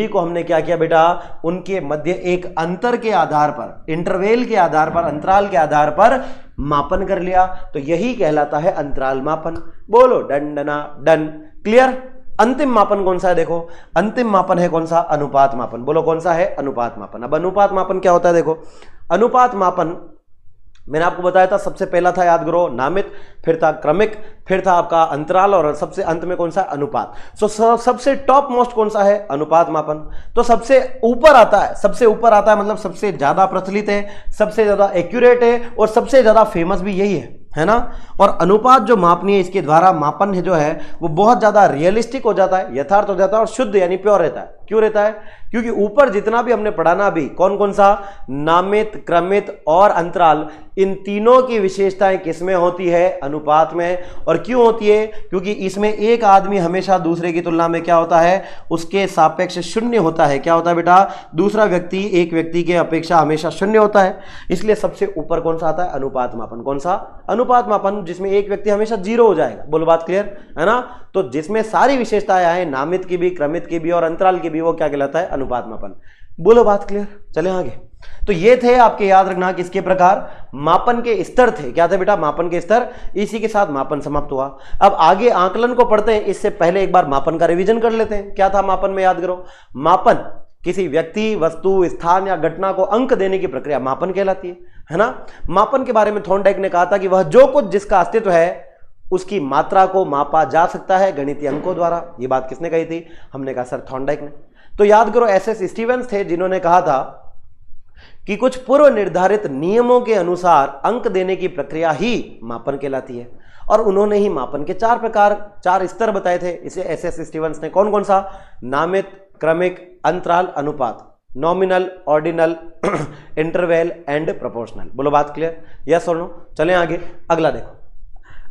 को हमने क्या किया बेटा? उनके मध्य एक अंतर के आधार पर, इंटरवल के आधार पर, अंतराल के आधार पर मापन कर लिया। तो यही कहलाता है अंतराल मापन। बोलो डन डना डन। क्लियर? अंतिम मापन कौन सा है? देखो अंतिम मापन है कौन सा? अनुपात मापन। बोलो कौन सा है? अनुपात मापन। अब अनुपात मापन क्या होता है? देखो अनुपात मापन मैंने आपको बताया था, सबसे पहला था, याद करो, नामित, फिर था क्रमिक, फिर था आपका अंतराल, और सबसे अंत में कौन सा? अनुपात। सबसे टॉप मोस्ट कौन सा है? अनुपात मापन। तो सबसे ऊपर आता है, सबसे ऊपर आता है मतलब सबसे ज्यादा प्रचलित है, सबसे ज्यादा एक्यूरेट है, और सबसे ज्यादा फेमस भी यही है ना। और अनुपात जो मापनी है, इसके द्वारा मापन है जो है वो बहुत ज्यादा रियलिस्टिक हो जाता है, यथार्थ हो जाता है, और शुद्ध यानी प्योर रहता है। क्यों रहता है? क्योंकि ऊपर जितना भी हमने पढ़ा ना अभी, कौन कौन सा? नामित, क्रमित और अंतराल, इन तीनों की विशेषताएं किसमें होती है? अनुपात में। और क्यों होती है? क्योंकि इसमें एक आदमी हमेशा दूसरे की तुलना में क्या होता है? उसके सापेक्ष शून्य होता है। क्या होता है बेटा? दूसरा व्यक्ति एक व्यक्ति के अपेक्षा हमेशा शून्य होता है। इसलिए सबसे ऊपर कौन सा आता है? अनुपात मापन। कौन सा? अनुपात मापन, जिसमें एक व्यक्ति हमेशा 0 हो जाएगा। बोलो बात क्लियर है ना। तो जिसमें सारी विशेषताएं आए, नामित की भी, क्रमित की भी और अंतराल की भी, वो क्या कहलाता है? अनुपात मापन। बोलो बात क्लियर। चले आगे। तो ये थे आपके, याद रखना किसके प्रकार? मापन के स्तर थे। क्या थे बेटा? मापन के स्तर। इसी के साथ मापन समाप्त हुआ। अब आगे आकलन को पढ़ते हैं, इससे पहले एक बार मापन का रिवीजन कर लेते हैं। क्या था मापन में? याद करो, मापन किसी व्यक्ति, वस्तु, स्थान या घटना को अंक देने की प्रक्रिया मापन कहलाती है ना। मापन के बारे में थॉर्नडाइक ने कहा था कि वह जो कुछ जिसका अस्तित्व है उसकी मात्रा को मापा जा सकता है गणितीय अंकों द्वारा। ये बात किसने कही थी? हमने कहा सर थॉर्नडाइक ने। तो याद करो एसएस स्टीवेंस थे जिन्होंने कहा था कि कुछ पूर्व निर्धारित नियमों के अनुसार अंक देने की प्रक्रिया ही मापन कहलाती है, और उन्होंने ही मापन के 4 प्रकार 4 स्तर बताए थे। इसे एसएस स्टीवेंस ने कौन कौन सा? नामित, क्रमिक, अंतराल, अनुपात, nominal, ordinal, interval and proportional. बोलो बात क्लियर? यस और नो? चलें आगे, अगला देखो।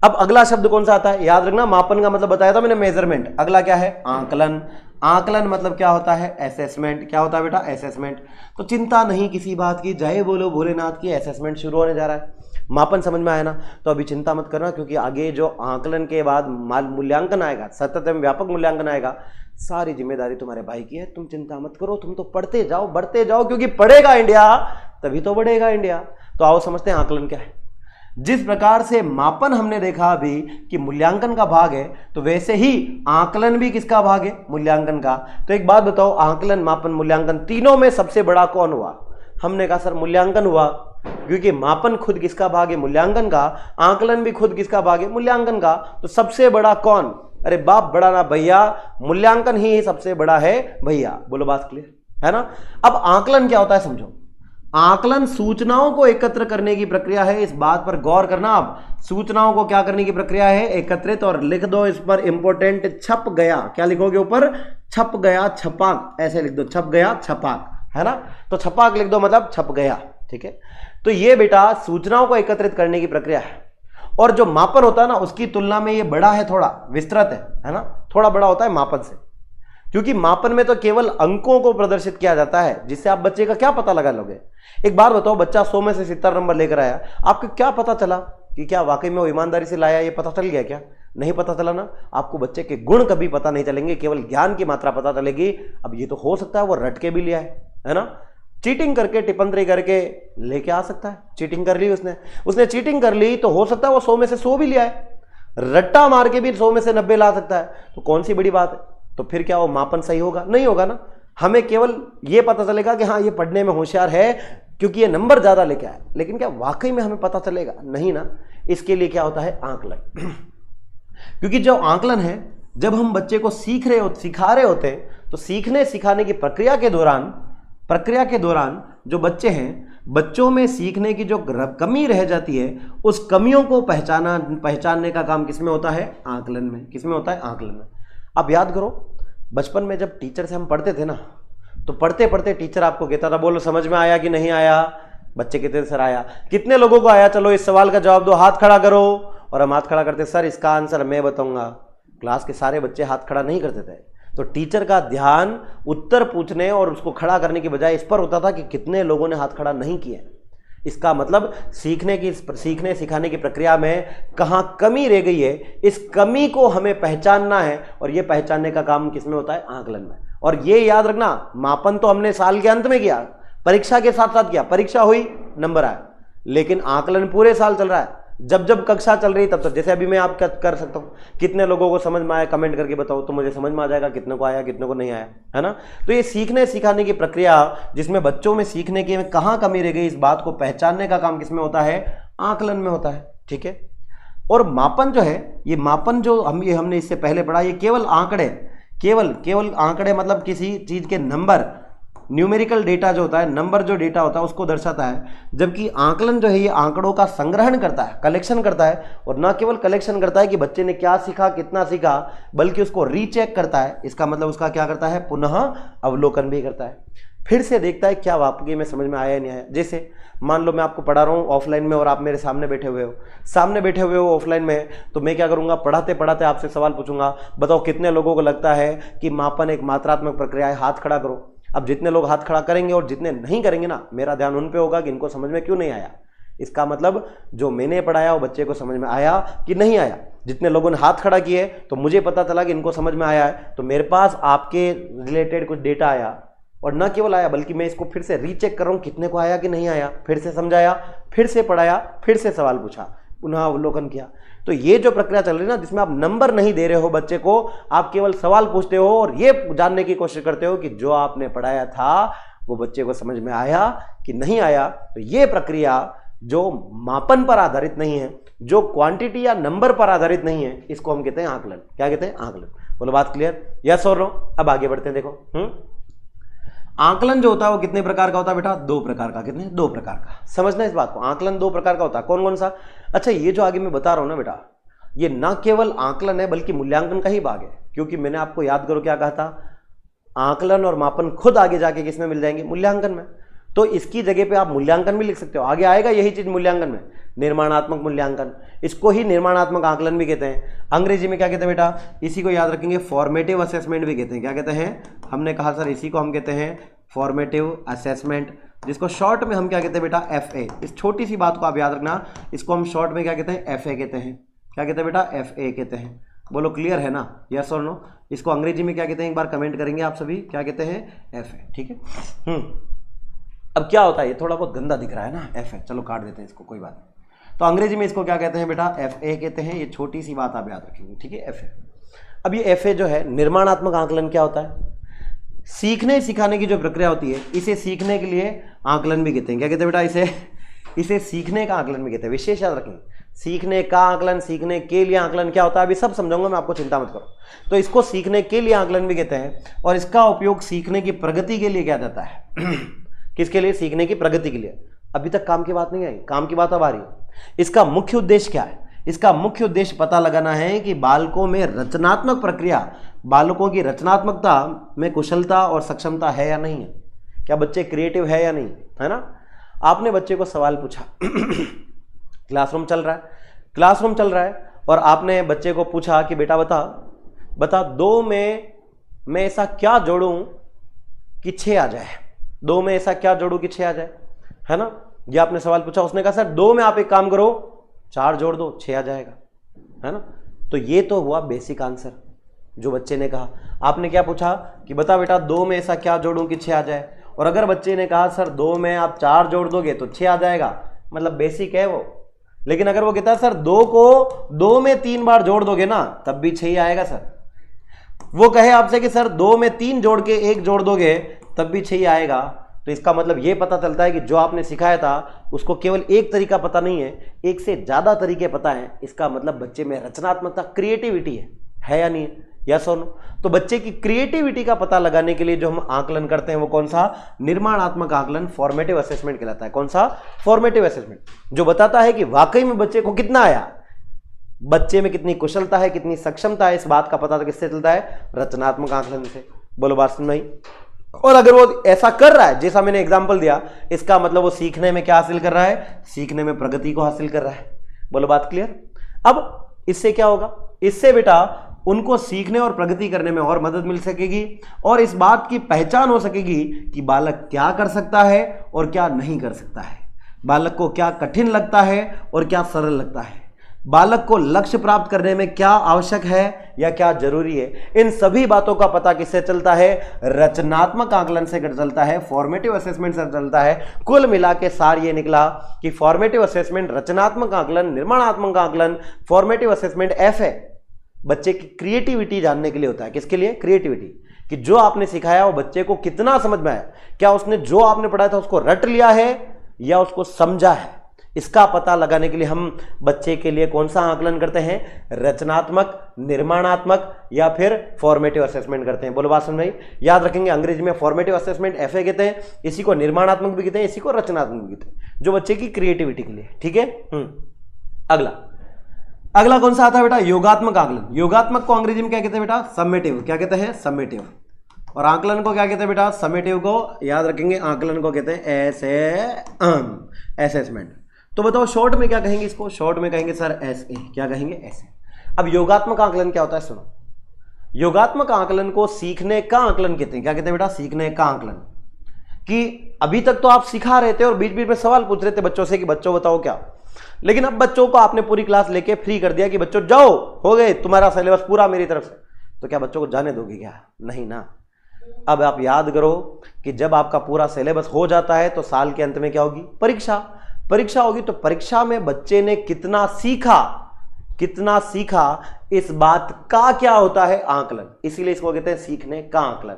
अब अगला शब्द कौन सा आता है? याद रखना, मापन का मतलब बताया था मैंने मेजरमेंट। अगला क्या है? आकलन। आकलन मतलब क्या होता है? असेसमेंट। क्या होता है बेटा? असेसमेंट। तो चिंता नहीं किसी बात की, जय बोलो भोलेनाथ की, असेसमेंट शुरू होने जा रहा है। मापन समझ में आया ना? तो अभी चिंता मत करना, क्योंकि आगे जो आकलन के बाद मूल्यांकन आएगा, सतत एवं व्यापक मूल्यांकन आएगा, सारी जिम्मेदारी तुम्हारे भाई की है। तुम चिंता मत करो, तुम तो पढ़ते जाओ, बढ़ते जाओ, क्योंकि पढ़ेगा इंडिया तभी तो बढ़ेगा इंडिया। तो आओ समझते हैं आकलन क्या है। जिस प्रकार से मापन हमने देखा अभी कि मूल्यांकन का भाग है, तो वैसे ही आकलन भी किसका भाग है? मूल्यांकन का। तो एक बात बताओ, आकलन, मापन, मूल्यांकन तीनों में सबसे बड़ा कौन हुआ? हमने कहा सर मूल्यांकन हुआ, क्योंकि मापन खुद किसका भाग है? मूल्यांकन का। आकलन भी खुद किसका भाग है? मूल्यांकन का। तो सबसे बड़ा कौन? अरे बाप बड़ा ना भैया, मूल्यांकन ही सबसे बड़ा है भैया। बोलो बात क्लियर है ना? अब आकलन क्या होता है समझो। आकलन सूचनाओं को एकत्र करने की प्रक्रिया है। इस बात पर गौर करना। आप सूचनाओं को क्या करने की प्रक्रिया है? एकत्रित। और लिख दो इस पर इंपोर्टेंट, छप गया। क्या लिखोगे ऊपर? छप गया, छपाक, ऐसे लिख दो, छप गया, छपाक, है ना? तो छपाक लिख दो, मतलब छप गया। ठीक है, तो ये बेटा सूचनाओं को एकत्रित करने की प्रक्रिया है। और जो मापन होता है ना, उसकी तुलना में ये बड़ा है, थोड़ा विस्तृत है ना? थोड़ा बड़ा होता है मापन से, क्योंकि मापन में तो केवल अंकों को प्रदर्शित किया जाता है, जिससे आप बच्चे का क्या पता लगा लोगे। एक बार बताओ, बच्चा 100 में से 70 नंबर लेकर आया, आपको क्या पता चला कि क्या वाकई में वो ईमानदारी से लाया? ये पता चल गया क्या? नहीं पता चला ना। आपको बच्चे के गुण कभी पता नहीं चलेंगे, केवल ज्ञान की मात्रा पता चलेगी। अब ये तो हो सकता है वो रट के भी लिया है ना? चीटिंग करके, टिपंतरी करके लेके आ सकता है। चीटिंग कर ली उसने चीटिंग कर ली, तो हो सकता है वो 100 में से 100 भी लिया है। रट्टा मार के भी 100 में से 90 ला सकता है। तो कौन सी बड़ी बात है? तो फिर क्या वो मापन सही होगा? नहीं होगा ना। हमें केवल ये पता चलेगा कि हाँ ये पढ़ने में होशियार है क्योंकि ये नंबर ज्यादा लेके आया, लेकिन क्या वाकई में हमें पता चलेगा? नहीं ना। इसके लिए क्या होता है? आकलन। क्योंकि जो आकलन है, जब हम बच्चे को सिखा रहे होते हैं, तो सीखने सिखाने की प्रक्रिया के दौरान जो बच्चे हैं, बच्चों में सीखने की जो कमी रह जाती है, उस कमियों को पहचानने का काम किसमें होता है? आकलन में। किसमें होता है? आकलन में। अब याद करो, बचपन में जब टीचर से हम पढ़ते थे ना, तो पढ़ते पढ़ते टीचर आपको कहता था, बोलो समझ में आया कि नहीं आया? बच्चे कहते थे सर आया। कितने लोगों को आया? चलो इस सवाल का जवाब दो, हाथ खड़ा करो। और हम हाथ खड़ा करते, सर इसका आंसर मैं बताऊंगा। क्लास के सारे बच्चे हाथ खड़ा नहीं करते थे। तो टीचर का ध्यान उत्तर पूछने और उसको खड़ा करने की बजाय इस पर होता था कि कितने लोगों ने हाथ खड़ा नहीं किए। इसका मतलब सीखने सिखाने की प्रक्रिया में कहाँ कमी रह गई है, इस कमी को हमें पहचानना है। और ये पहचानने का काम किसमें होता है? आकलन में। और ये याद रखना, मापन तो हमने साल के अंत में किया, परीक्षा के साथ साथ किया। परीक्षा हुई, नंबर आया, लेकिन आकलन पूरे साल चल रहा है। जब जब कक्षा चल रही तब तक, जैसे अभी मैं आप कर सकता हूँ, कितने लोगों को समझ में आया कमेंट करके बताओ, तो मुझे समझ में आ जाएगा कितने को आया कितने को नहीं आया, है ना? तो ये सीखने सिखाने की प्रक्रिया, जिसमें बच्चों में सीखने की कहाँ कमी रह गई, इस बात को पहचानने का काम किसमें होता है? आकलन में होता है। ठीक है, और मापन जो है, ये मापन जो हमने इससे पहले पढ़ा, ये केवल आंकड़े, केवल आंकड़े मतलब किसी चीज के नंबर, न्यूमेरिकल डेटा जो होता है, नंबर जो डेटा होता है उसको दर्शाता है। जबकि आकलन जो है ये आंकड़ों का संग्रहण करता है, कलेक्शन करता है। और ना केवल कलेक्शन करता है कि बच्चे ने क्या सीखा, कितना सीखा, बल्कि उसको रीचेक करता है। इसका मतलब उसका क्या करता है? पुनः अवलोकन भी करता है। फिर से देखता है क्या वाकई में समझ में आया या नहीं आया। जैसे मान लो मैं आपको पढ़ा रहा हूँ ऑफलाइन में और आप मेरे सामने बैठे हुए हो ऑफलाइन में, तो मैं क्या करूँगा? पढ़ाते पढ़ाते आपसे सवाल पूछूंगा, बताओ कितने लोगों को लगता है कि मापन एक मात्रात्मक प्रक्रिया है? हाथ खड़ा करो। अब जितने लोग हाथ खड़ा करेंगे और जितने नहीं करेंगे ना, मेरा ध्यान उन पे होगा कि इनको समझ में क्यों नहीं आया। इसका मतलब जो मैंने पढ़ाया वो बच्चे को समझ में आया कि नहीं आया। जितने लोगों ने हाथ खड़ा किए तो मुझे पता चला कि इनको समझ में आया है, तो मेरे पास आपके रिलेटेड कुछ डेटा आया। और न केवल आया, बल्कि मैं इसको फिर से रीचेक कर रहा हूँ कितने को आया कि नहीं आया। फिर से समझाया, फिर से पढ़ाया, फिर से सवाल पूछा, पुनः अवलोकन किया। तो ये जो प्रक्रिया चल रही है ना, जिसमें आप नंबर नहीं दे रहे हो बच्चे को, आप केवल सवाल पूछते हो और ये जानने की कोशिश करते हो कि जो आपने पढ़ाया था वो बच्चे को समझ में आया कि नहीं आया। तो ये प्रक्रिया जो मापन पर आधारित नहीं है, जो क्वांटिटी या नंबर पर आधारित नहीं है इसको हम कहते हैं आकलन। क्या कहते हैं? आकलन। बोलो बात क्लियर? यस और नो? अब आगे बढ़ते हैं। देखो आकलन जो होता है वो कितने प्रकार का होता है बेटा? 2 प्रकार का। कितने? 2 प्रकार का। समझना इस बात को, आकलन 2 प्रकार का होता है। कौन कौन सा? अच्छा, ये जो आगे मैं बता रहा हूं ना बेटा, ये ना केवल आकलन है बल्कि मूल्यांकन का ही भाग है, क्योंकि मैंने आपको याद करो क्या कहा था, आकलन और मापन खुद आगे जाके किसमें मिल जाएंगे? मूल्यांकन में। तो इसकी जगह पे आप मूल्यांकन भी लिख सकते हो, आगे आएगा यही चीज मूल्यांकन में, निर्माणात्मक मूल्यांकन। इसको ही निर्माणात्मक आकलन भी कहते हैं। अंग्रेजी में क्या कहते हैं बेटा? इसी को याद रखेंगे, फॉर्मेटिव असेसमेंट भी कहते हैं। क्या कहते हैं? हमने कहा सर इसी को हम कहते हैं फॉर्मेटिव असेसमेंट, जिसको शॉर्ट में हम क्या कहते हैं बेटा? FA। इस छोटी सी बात को आप याद रखना, इसको हम शॉर्ट में क्या कहते हैं? FA कहते हैं। क्या कहते हैं बेटा? FA कहते हैं। बोलो क्लियर है ना? यस और नो? इसको अंग्रेजी में क्या कहते हैं? एक बार कमेंट करेंगे आप सभी, क्या कहते हैं? FA। ठीक है। अब क्या होता है, ये थोड़ा बहुत गंदा दिख रहा है ना, FA, चलो काट देते हैं इसको, कोई बात नहीं। तो अंग्रेजी में इसको क्या कहते हैं बेटा? FA कहते हैं। ये छोटी सी बात आप याद रखेंगे, ठीक है? FA। अब ये FA जो है निर्माणात्मक आकलन क्या होता है? सीखने सिखाने की जो प्रक्रिया होती है, इसे सीखने के लिए आकलन भी कहते हैं। क्या कहते हैं बेटा? इसे सीखने का आकलन भी कहते हैं। विशेष याद रखेंगे, सीखने का आकलन, सीखने के लिए आकलन क्या होता है, अभी सब समझाऊंगा मैं आपको, चिंता मत करो। तो इसको सीखने के लिए आकलन भी कहते हैं, और इसका उपयोग सीखने की प्रगति के लिए किया जाता है। किसके लिए? सीखने की प्रगति के लिए। अभी तक काम की बात नहीं आई, काम की बात अब आ रही है। इसका मुख्य उद्देश्य क्या है? इसका मुख्य उद्देश्य पता लगाना है कि बालकों में रचनात्मक प्रक्रिया, बालकों की रचनात्मकता में कुशलता और सक्षमता है या नहीं है। क्या बच्चे क्रिएटिव है या नहीं है ना? आपने बच्चे को सवाल पूछा, क्लासरूम चल रहा है और आपने बच्चे को पूछा कि बेटा बता 2 में मैं ऐसा क्या जोड़ूं कि 6 आ जाए। 2 में ऐसा क्या जोड़ूं कि 6 आ जाए, है ना? ये आपने सवाल पूछा। उसने कहा सर 2 में आप एक काम करो, 4 जोड़ दो, 6 आ जाएगा, है ना? तो ये तो हुआ बेसिक आंसर जो बच्चे ने कहा। आपने क्या पूछा कि बता बेटा 2 में ऐसा क्या जोड़ूं कि 6 आ जाए, और अगर बच्चे ने कहा सर 2 में आप 4 जोड़ दोगे तो 6 आ जाएगा, मतलब बेसिक है वो। लेकिन अगर वो कहता है सर 2 को 2 में 3 बार जोड़ दोगे ना तब भी 6 ही आएगा सर, वो कहे आपसे कि सर 2 में 3 जोड़ के 1 जोड़ दोगे तब भी 6 ही आएगा, तो इसका मतलब ये पता चलता है कि जो आपने सिखाया था उसको केवल एक तरीका पता नहीं है, एक से ज्यादा तरीके पता है। इसका मतलब बच्चे में रचनात्मकता, क्रिएटिविटी है या नहीं है? यस और नो? तो बच्चे की क्रिएटिविटी का पता लगाने के लिए जो हम आकलन करते हैं वो कौन सा? निर्माणात्मक आकलन, फॉर्मेटिव असेसमेंट कहलाता है। कौन सा? फॉर्मेटिव असेसमेंट, जो बताता है कि वाकई में बच्चे को कितना आया, बच्चे में कितनी कुशलता है, कितनी सक्षमता है। इस बात का पता तो किससे चलता है? रचनात्मक आकलन से। बोलो बात सुन भाई। और अगर वो ऐसा कर रहा है जैसा मैंने एग्जांपल दिया, इसका मतलब वो सीखने में क्या हासिल कर रहा है? सीखने में प्रगति को हासिल कर रहा है। बोलो बात क्लियर? अब इससे क्या होगा? इससे बेटा उनको सीखने और प्रगति करने में और मदद मिल सकेगी, और इस बात की पहचान हो सकेगी कि बालक क्या कर सकता है और क्या नहीं कर सकता है, बालक को क्या कठिन लगता है और क्या सरल लगता है, बालक को लक्ष्य प्राप्त करने में क्या आवश्यक है या क्या जरूरी है। इन सभी बातों का पता किससे चलता है? रचनात्मक आकलन से चलता है, फॉर्मेटिव असेसमेंट से चलता है। कुल मिला के सार ये निकला कि फॉर्मेटिव असेसमेंट, रचनात्मक आकलन, निर्माणात्मक आकलन, फॉर्मेटिव असेसमेंट FA बच्चे की क्रिएटिविटी जानने के लिए होता है। किसके लिए? क्रिएटिविटी, कि जो आपने सिखाया वो बच्चे को कितना समझ में आया, क्या उसने जो आपने पढ़ाया था उसको रट लिया है या उसको समझा है। इसका पता लगाने के लिए हम बच्चे के लिए कौन सा आकलन करते हैं? रचनात्मक, निर्माणात्मक या फिर फॉर्मेटिव असेसमेंट करते हैं। बोलो बात सुन भाई, याद रखेंगे अंग्रेजी में फॉर्मेटिव असेसमेंट FA कहते हैं, इसी को निर्माणात्मक भी कहते हैं, इसी को रचनात्मक भी कहते हैं, जो बच्चे की क्रिएटिविटी के लिए। ठीक है। अगला कौन सा आता है बेटा? योगात्मक आकलन। योगात्मक को अंग्रेजी में क्या कहते हैं बेटा? समेटिव। क्या कहते हैं? समेटिव। और आकलन को क्या कहते हैं बेटा? समेटिव को याद रखेंगे, आकलन को कहते हैं असेसमेंट। तो बताओ शॉर्ट में क्या कहेंगे इसको? शॉर्ट में कहेंगे सर SA। क्या कहेंगे? SA। अब योगात्मक आकलन क्या होता है सुनो। योगात्मक आकलन को सीखने का आकलन कहते हैं। क्या कहते हैं बेटा? सीखने का आकलन। कि अभी तक तो आप सिखा रहे थे और बीच बीच में सवाल पूछ रहे थे बच्चों से कि बच्चों बताओ क्या, लेकिन अब बच्चों को आपने पूरी क्लास लेके फ्री कर दिया कि बच्चों जाओ, हो गए तुम्हारा सिलेबस पूरा मेरी तरफ से, तो क्या बच्चों को जाने दोगे क्या? नहीं ना। अब आप याद करो कि जब आपका पूरा सिलेबस हो जाता है तो साल के अंत में क्या होगी? परीक्षा। परीक्षा होगी, तो परीक्षा में बच्चे ने कितना सीखा इस बात का क्या होता है? आकलन। इसीलिए इसको कहते हैं सीखने का आकलन।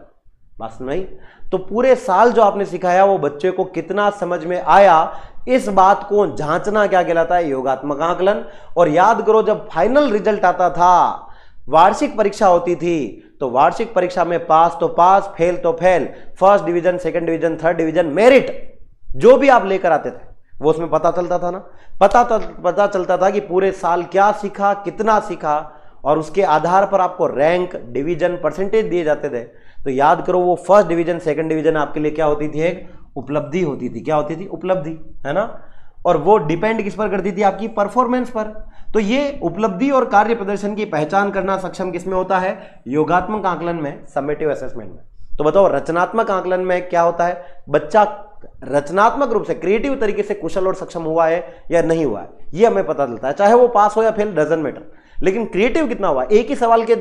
बस नहीं तो पूरे साल जो आपने सिखाया वो बच्चे को कितना समझ में आया, इस बात को जांचना क्या कहलाता है? योगात्मक आकलन। और याद करो, जब फाइनल रिजल्ट आता था, वार्षिक परीक्षा होती थी, तो वार्षिक परीक्षा में पास तो पास, फेल तो fail, first division, second division, third division, merit जो भी आप लेकर आते थे वो उसमें पता चलता था ना। पता चलता था कि पूरे साल क्या सीखा, कितना सीखा, और उसके आधार पर आपको रैंक, डिवीजन, परसेंटेज दिए जाते थे। तो याद करो, वो फर्स्ट डिवीजन, सेकंड डिवीजन आपके लिए क्या होती थी? एक उपलब्धि होती थी। क्या होती थी? उपलब्धि, है ना। और वो डिपेंड किस पर करती थी? आपकी परफॉर्मेंस पर। तो ये उपलब्धि और कार्य प्रदर्शन की पहचान करना सक्षम किसमें होता है? योगात्मक आकलन में, समेटिव असेसमेंट में। तो बताओ, रचनात्मक आकलन में क्या होता है? बच्चा रचनात्मक रूप से, क्रिएटिव तरीके से कुशल और सक्षम हुआ है या नहीं हुआ है, ये हमें पता चलता है। चाहे वो पास हो या फेल, डजंट मैटर, लेकिन क्रिएटिव कितना हुआ, एक ही सवाल के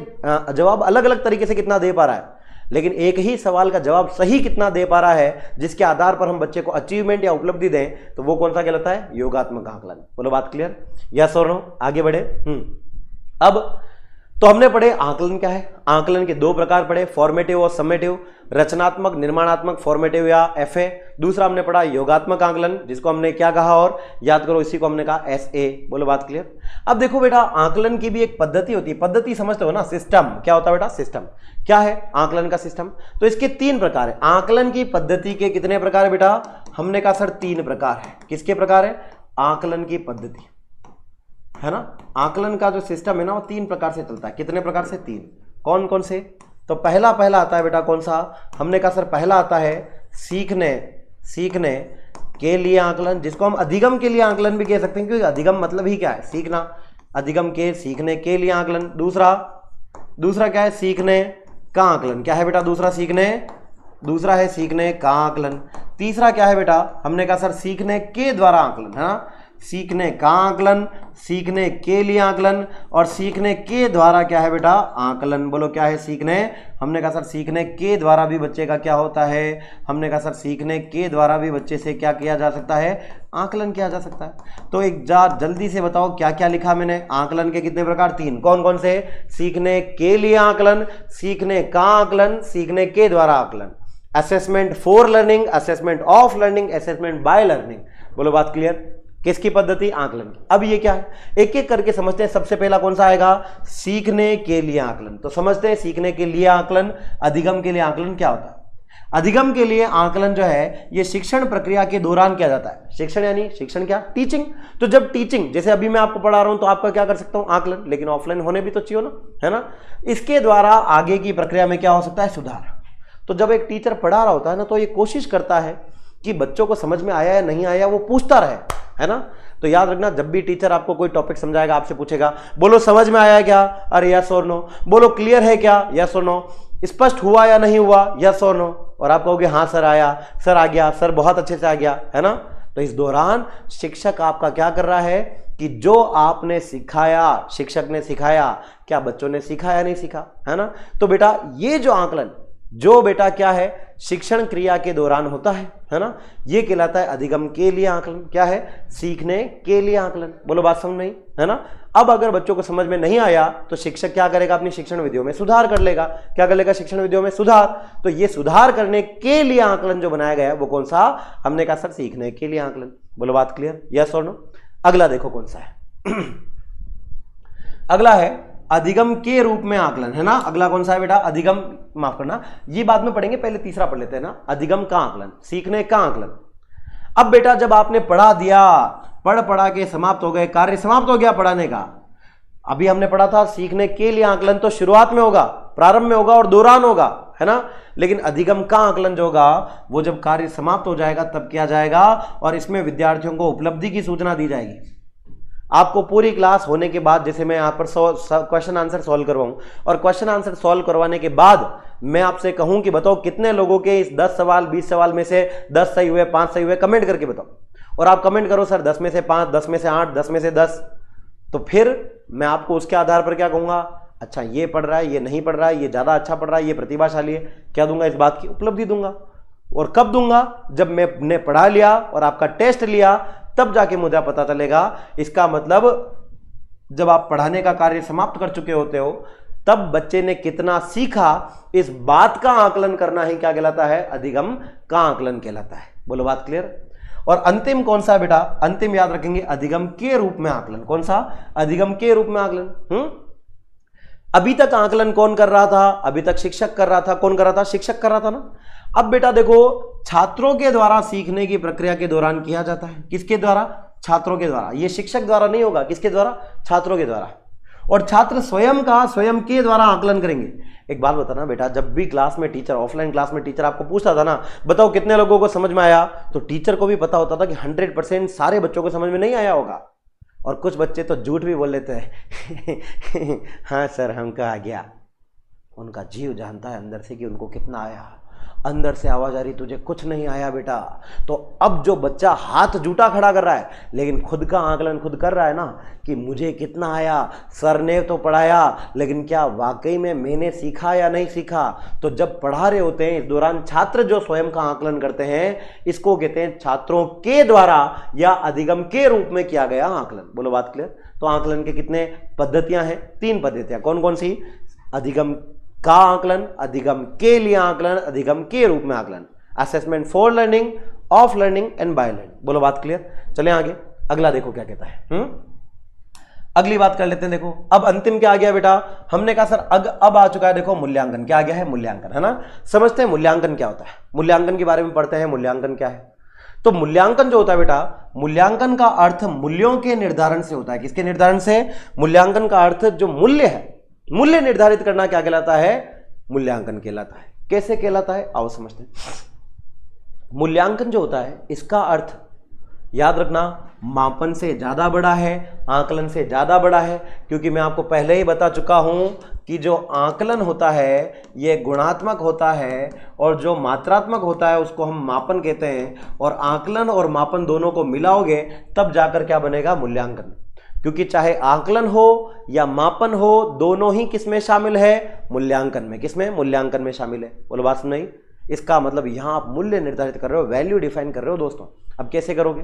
जवाब अलग अलग तरीके से कितना दे पा रहा है, लेकिन एक ही सवाल का जवाब सही कितना दे पा रहा है, जिसके आधार पर हम बच्चे को अचीवमेंट या उपलब्धि दें, तो वो कौन सा कहलाता है? योगात्मक आकलन। बोलो, बात क्लियर? यस और नो? आगे बढ़े। अब तो हमने पढ़े आकलन क्या है। आकलन के दो प्रकार पढ़े, फॉर्मेटिव और समेटिव। रचनात्मक, निर्माणात्मक, फॉर्मेटिव या FA। दूसरा हमने पढ़ा योगात्मक आकलन, जिसको हमने क्या कहा, और याद करो, इसी को हमने कहा SA। बोलो, बात क्लियर? अब देखो बेटा, आकलन की भी एक पद्धति होती है। पद्धति समझते हो ना? सिस्टम क्या होता है बेटा? सिस्टम क्या है आकलन का सिस्टम? तो इसके 3 प्रकार है। आकलन की पद्धति के कितने प्रकार है बेटा? हमने कहा सर 3 प्रकार है। किसके प्रकार है? आकलन की पद्धति, है ना। आकलन का जो सिस्टम है ना, वो 3 प्रकार से चलता है। कितने प्रकार से? 3। कौन कौन से? तो पहला आता है बेटा, कौन सा? हमने कहा सर पहला आता है सीखने के लिए आकलन, जिसको हम अधिगम के लिए आकलन भी कह सकते हैं, क्योंकि अधिगम मतलब ही क्या है? सीखना। अधिगम के सीखने के लिए आकलन। दूसरा क्या है? सीखने का आकलन। क्या है बेटा? दूसरा है सीखने का आकलन। तीसरा क्या है बेटा? हमने कहा सर सीखने के द्वारा आकलन, है ना। सीखने का आकलन, सीखने के लिए आकलन, और सीखने के द्वारा क्या है बेटा? आकलन। बोलो, क्या है? सीखने। हमने कहा सर सीखने के द्वारा भी बच्चे का क्या होता है? हमने कहा सर सीखने के द्वारा भी बच्चे से क्या किया जा सकता है? आकलन किया जा सकता है। तो एक जल्दी से बताओ क्या क्या लिखा मैंने। आकलन के कितने प्रकार? 3। कौन कौन से? सीखने के लिए आकलन, सीखने का आकलन, सीखने के द्वारा आकलन। Assessment for learning, assessment of learning, assessment by learning. बोलो, बात क्लियर? किसकी पद्धति? आकलन की। अब ये क्या है, एक एक करके समझते हैं। सबसे पहला कौन सा आएगा? सीखने के लिए आकलन। तो समझते हैं सीखने के लिए आकलन, अधिगम के लिए आकलन क्या होता है। अधिगम के लिए आकलन जो है, ये शिक्षण प्रक्रिया के दौरान किया जाता है। शिक्षण यानी शिक्षण क्या? टीचिंग। तो जब टीचिंग, जैसे अभी मैं आपको पढ़ा रहा हूं, तो आपका क्या कर सकता हूं? आकलन। लेकिन ऑफलाइन होने भी तो चाहिए ना, है ना। इसके द्वारा आगे की प्रक्रिया में क्या हो सकता है? सुधार। तो जब एक टीचर पढ़ा रहा होता है ना, तो ये कोशिश करता है कि बच्चों को समझ में आया या नहीं आया, वो पूछता रहे, है ना। तो याद रखना, जब भी टीचर आपको कोई टॉपिक समझाएगा, आपसे पूछेगा, बोलो समझ में आया क्या? अरे यस और नो। बोलो क्लियर है क्या? यस और नो। स्पष्ट हुआ या नहीं हुआ? यस और नो। और आप कहोगे हाँ सर आया, सर आ गया, सर बहुत अच्छे से आ गया, है ना। तो इस दौरान शिक्षक आपका क्या कर रहा है कि जो आपने सिखाया, शिक्षक ने सिखाया, क्या बच्चों ने सीखा या नहीं सीखा, है ना। तो बेटा ये जो आकलन, जो बेटा क्या है, शिक्षण क्रिया के दौरान होता है ना, ये कहलाता है अधिगम के लिए आकलन। क्या है? सीखने के लिए आकलन। बोलो, बात समझ नहीं, है ना। अब अगर बच्चों को समझ में नहीं आया, तो शिक्षक क्या करेगा? अपनी शिक्षण विधियों में सुधार कर लेगा। क्या कर लेगा? शिक्षण विधियों में सुधार। तो ये सुधार करने के लिए आकलन जो बनाया गया है, वो कौन सा? हमने कहा सर सीखने के लिए आकलन। बोलो, बात क्लियर? यस और नो। अगला देखो कौन सा है। अगला है अधिगम के रूप में आकलन, है ना। अगला कौन सा है बेटा? अधिगम, माफ करना, ये बाद में पढ़ेंगे, पहले तीसरा पढ़ लेते हैं ना। अधिगम का आकलन, सीखने का आकलन। अब बेटा जब आपने पढ़ा दिया, पढ़ा के समाप्त हो गए, कार्य समाप्त हो गया पढ़ाने का। अभी हमने पढ़ा था सीखने के लिए आकलन तो शुरुआत में होगा, प्रारंभ में होगा और दौरान होगा, है ना। लेकिन अधिगम का आकलन जो होगा, वो जब कार्य समाप्त हो जाएगा तब किया जाएगा, और इसमें विद्यार्थियों को उपलब्धि की सूचना दी जाएगी। आपको पूरी क्लास होने के बाद, जैसे मैं यहाँ पर क्वेश्चन आंसर सॉल्व करवाऊं, और क्वेश्चन आंसर सॉल्व करवाने के बाद मैं आपसे कहूं कि बताओ कितने लोगों के इस 10 सवाल 20 सवाल में से 10 सही हुए, 5 सही हुए, कमेंट करके बताओ। और आप कमेंट करो सर 10 में से 5, 10 में से 8, 10 में से 10, तो फिर मैं आपको उसके आधार पर क्या कहूंगा? अच्छा ये पढ़ रहा है, ये नहीं पढ़ रहा है, ये ज्यादा अच्छा पढ़ रहा है, ये प्रतिभाशाली है, क्या दूंगा? इस बात की उपलब्धि दूंगा। और कब दूंगा? जब मैंने पढ़ा लिया और आपका टेस्ट लिया, तब जाके मुझे पता चलेगा। इसका मतलब जब आप पढ़ाने का कार्य समाप्त कर चुके होते हो, तब बच्चे ने कितना सीखा, इस बात का आकलन करना ही क्या कहलाता है? अधिगम का आकलन कहलाता है। बोलो, बात क्लियर? और अंतिम कौन सा बेटा, अंतिम याद रखेंगे अधिगम के रूप में आकलन। कौन सा, अधिगम के रूप में आकलन। अभी तक आकलन कौन कर रहा था, अभी तक शिक्षक कर रहा था। कौन कर रहा था, शिक्षक कर रहा था ना। अब बेटा देखो, छात्रों के द्वारा सीखने की प्रक्रिया के दौरान किया जाता है। किसके द्वारा, छात्रों के द्वारा। ये शिक्षक द्वारा नहीं होगा, किसके द्वारा, छात्रों के द्वारा। और छात्र स्वयं का, स्वयं के द्वारा आकलन करेंगे। एक बात बताना बेटा, जब भी क्लास में टीचर, ऑफलाइन क्लास में टीचर आपको पूछता था ना, बताओ कितने लोगों को समझ में आया, तो टीचर को भी पता होता था कि 100% सारे बच्चों को समझ में नहीं आया होगा। और कुछ बच्चे तो झूठ भी बोल लेते हैं हाँ सर हमको आ गया। उनका जीव जानता है अंदर से कि उनको कितना आया। अंदर से आवाज आ रही तुझे कुछ नहीं आया बेटा। तो अब जो बच्चा हाथ जूटा खड़ा कर रहा है लेकिन खुद का आकलन खुद कर रहा है ना कि मुझे कितना आया, सर ने तो पढ़ाया लेकिन क्या वाकई में मैंने सीखा या नहीं सीखा। तो जब पढ़ा रहे होते हैं इस दौरान छात्र जो स्वयं का आकलन करते हैं, इसको कहते हैं छात्रों के द्वारा या अधिगम के रूप में किया गया आकलन। बोलो बात क्लियर। तो आकलन के कितने पद्धतियां हैं, 3 पद्धतियां। कौन कौन सी, अधिगम का आकलन, अधिगम के लिए आकलन, अधिगम के रूप में आकलन। Assessment for learning, of learning and by learning. बोलो बात क्लियर। चले आगे, अगला देखो क्या कहता है। अगली बात कर लेते हैं। देखो अब अंतिम क्या आ गया बेटा, हमने कहा सर अब आ चुका है। देखो मूल्यांकन क्या आ गया है, मूल्यांकन, है ना। समझते हैं मूल्यांकन क्या होता है, मूल्यांकन के बारे में पढ़ते हैं। मूल्यांकन क्या है, तो मूल्यांकन जो होता है बेटा, मूल्यांकन का अर्थ मूल्यों के निर्धारण से होता है। किसके निर्धारण से, मूल्यांकन का अर्थ जो मूल्य है, मूल्य निर्धारित करना क्या कहलाता है, मूल्यांकन कहलाता है। कैसे कहलाता है, आओ समझते हैं। मूल्यांकन जो होता है इसका अर्थ याद रखना, मापन से ज्यादा बड़ा है, आकलन से ज्यादा बड़ा है। क्योंकि मैं आपको पहले ही बता चुका हूं कि जो आकलन होता है ये गुणात्मक होता है और जो मात्रात्मक होता है उसको हम मापन कहते हैं। और आकलन और मापन दोनों को मिलाओगे तब जाकर क्या बनेगा, मूल्यांकन। क्योंकि चाहे आकलन हो या मापन हो, दोनों ही किसमें शामिल है, मूल्यांकन में। किसमें, मूल्यांकन में शामिल है। बोलो बात सुन नहीं। इसका मतलब यहां आप मूल्य निर्धारित कर रहे हो, वैल्यू डिफाइन कर रहे हो दोस्तों। अब कैसे करोगे,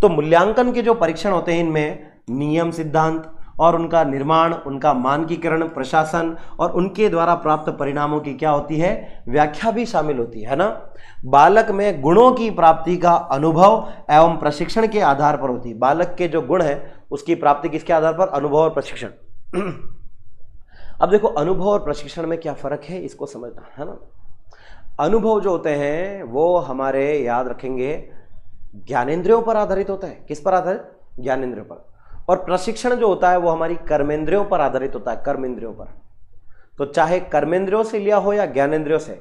तो मूल्यांकन के जो परीक्षण होते हैं इनमें नियम, सिद्धांत और उनका निर्माण, उनका मानकीकरण, प्रशासन और उनके द्वारा प्राप्त परिणामों की क्या होती है, व्याख्या भी शामिल होती है ना। बालक में गुणों की प्राप्ति का अनुभव एवं प्रशिक्षण के आधार पर होती है। बालक के जो गुण है उसकी प्राप्ति किसके आधार पर, अनुभव और प्रशिक्षण। अब देखो अनुभव और प्रशिक्षण में क्या फर्क है इसको समझना है ना। अनुभव जो होते हैं वो हमारे, याद रखेंगे, ज्ञानेंद्रियों पर आधारित होता है। किस पर आधारित, ज्ञानेंद्रियों पर। और प्रशिक्षण जो होता है वो हमारी कर्मेंद्रियों पर आधारित होता है, कर्मेंद्रियों पर। तो चाहे कर्मेंद्रियों से लिया हो या ज्ञानेंद्रियों से,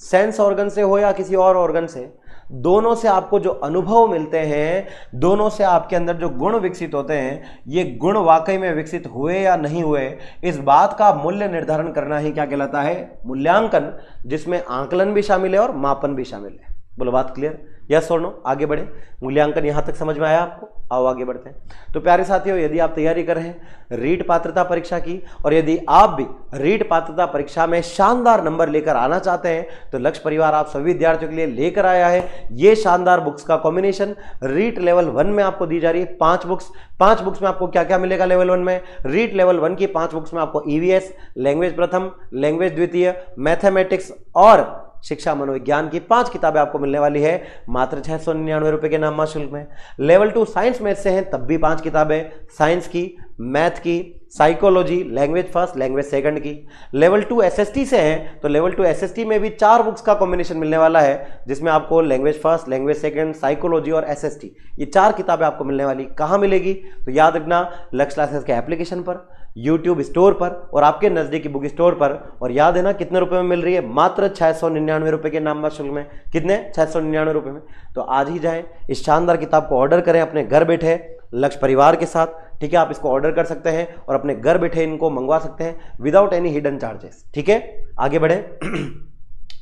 सेंस ऑर्गन से हो या किसी और ऑर्गन से, दोनों से आपको जो अनुभव मिलते हैं, दोनों से आपके अंदर जो गुण विकसित होते हैं, ये गुण वाकई में विकसित हुए या नहीं हुए, इस बात का मूल्य निर्धारण करना ही क्या कहलाता है, मूल्यांकन, जिसमें आकलन भी शामिल है और मापन भी शामिल है। बोलो बात क्लियर, यस और नो। आगे बढ़े, मूल्यांकन यहां तक समझ में आया आपको, आओ आगे बढ़ते हैं। तो प्यारे साथियों, यदि आप तैयारी कर रहे हैं रीट पात्रता परीक्षा की, और यदि आप भी रीट पात्रता परीक्षा में शानदार नंबर लेकर आना चाहते हैं, तो लक्ष्य परिवार आप सभी विद्यार्थियों के लिए लेकर आया है ये शानदार बुक्स का कॉम्बिनेशन। रीट लेवल 1 में आपको दी जा रही है 5 बुक्स। 5 बुक्स में आपको क्या क्या मिलेगा लेवल 1 में, रीट लेवल 1 की 5 बुक्स में आपको ईवीएस, लैंग्वेज प्रथम, लैंग्वेज द्वितीय, मैथमेटिक्स और शिक्षा मनोविज्ञान की 5 किताबें आपको मिलने वाली है मात्र 699 रुपए के नाम शुल्क में। लेवल 2 साइंस मैथ से हैं तब भी 5 किताबें, साइंस की, मैथ की, psychology, language first, language second की। लेवल 2 एसएसटी से हैं तो लेवल 2 एसएसटी में भी 4 बुक्स का कॉम्बिनेशन मिलने वाला है, जिसमें आपको language first, language second, psychology और एसएसटी, ये 4 किताबें आपको मिलने वाली। कहाँ मिलेगी, तो याद रखना लक्ष्य क्लासेस के एप्लीकेशन पर, यूट्यूब स्टोर पर और आपके नजदीकी बुक स्टोर पर। और याद है ना कितने रुपए में मिल रही है, मात्र 699 रुपए के नाम शुल्क में। कितने, 699 रुपए में। तो आज ही जाएं, इस शानदार किताब को ऑर्डर करें अपने घर बैठे लक्ष्य परिवार के साथ। ठीक है, आप इसको ऑर्डर कर सकते हैं और अपने घर बैठे इनको मंगवा सकते हैं विदाउट एनी हिडन चार्जेस। ठीक है, आगे बढ़े।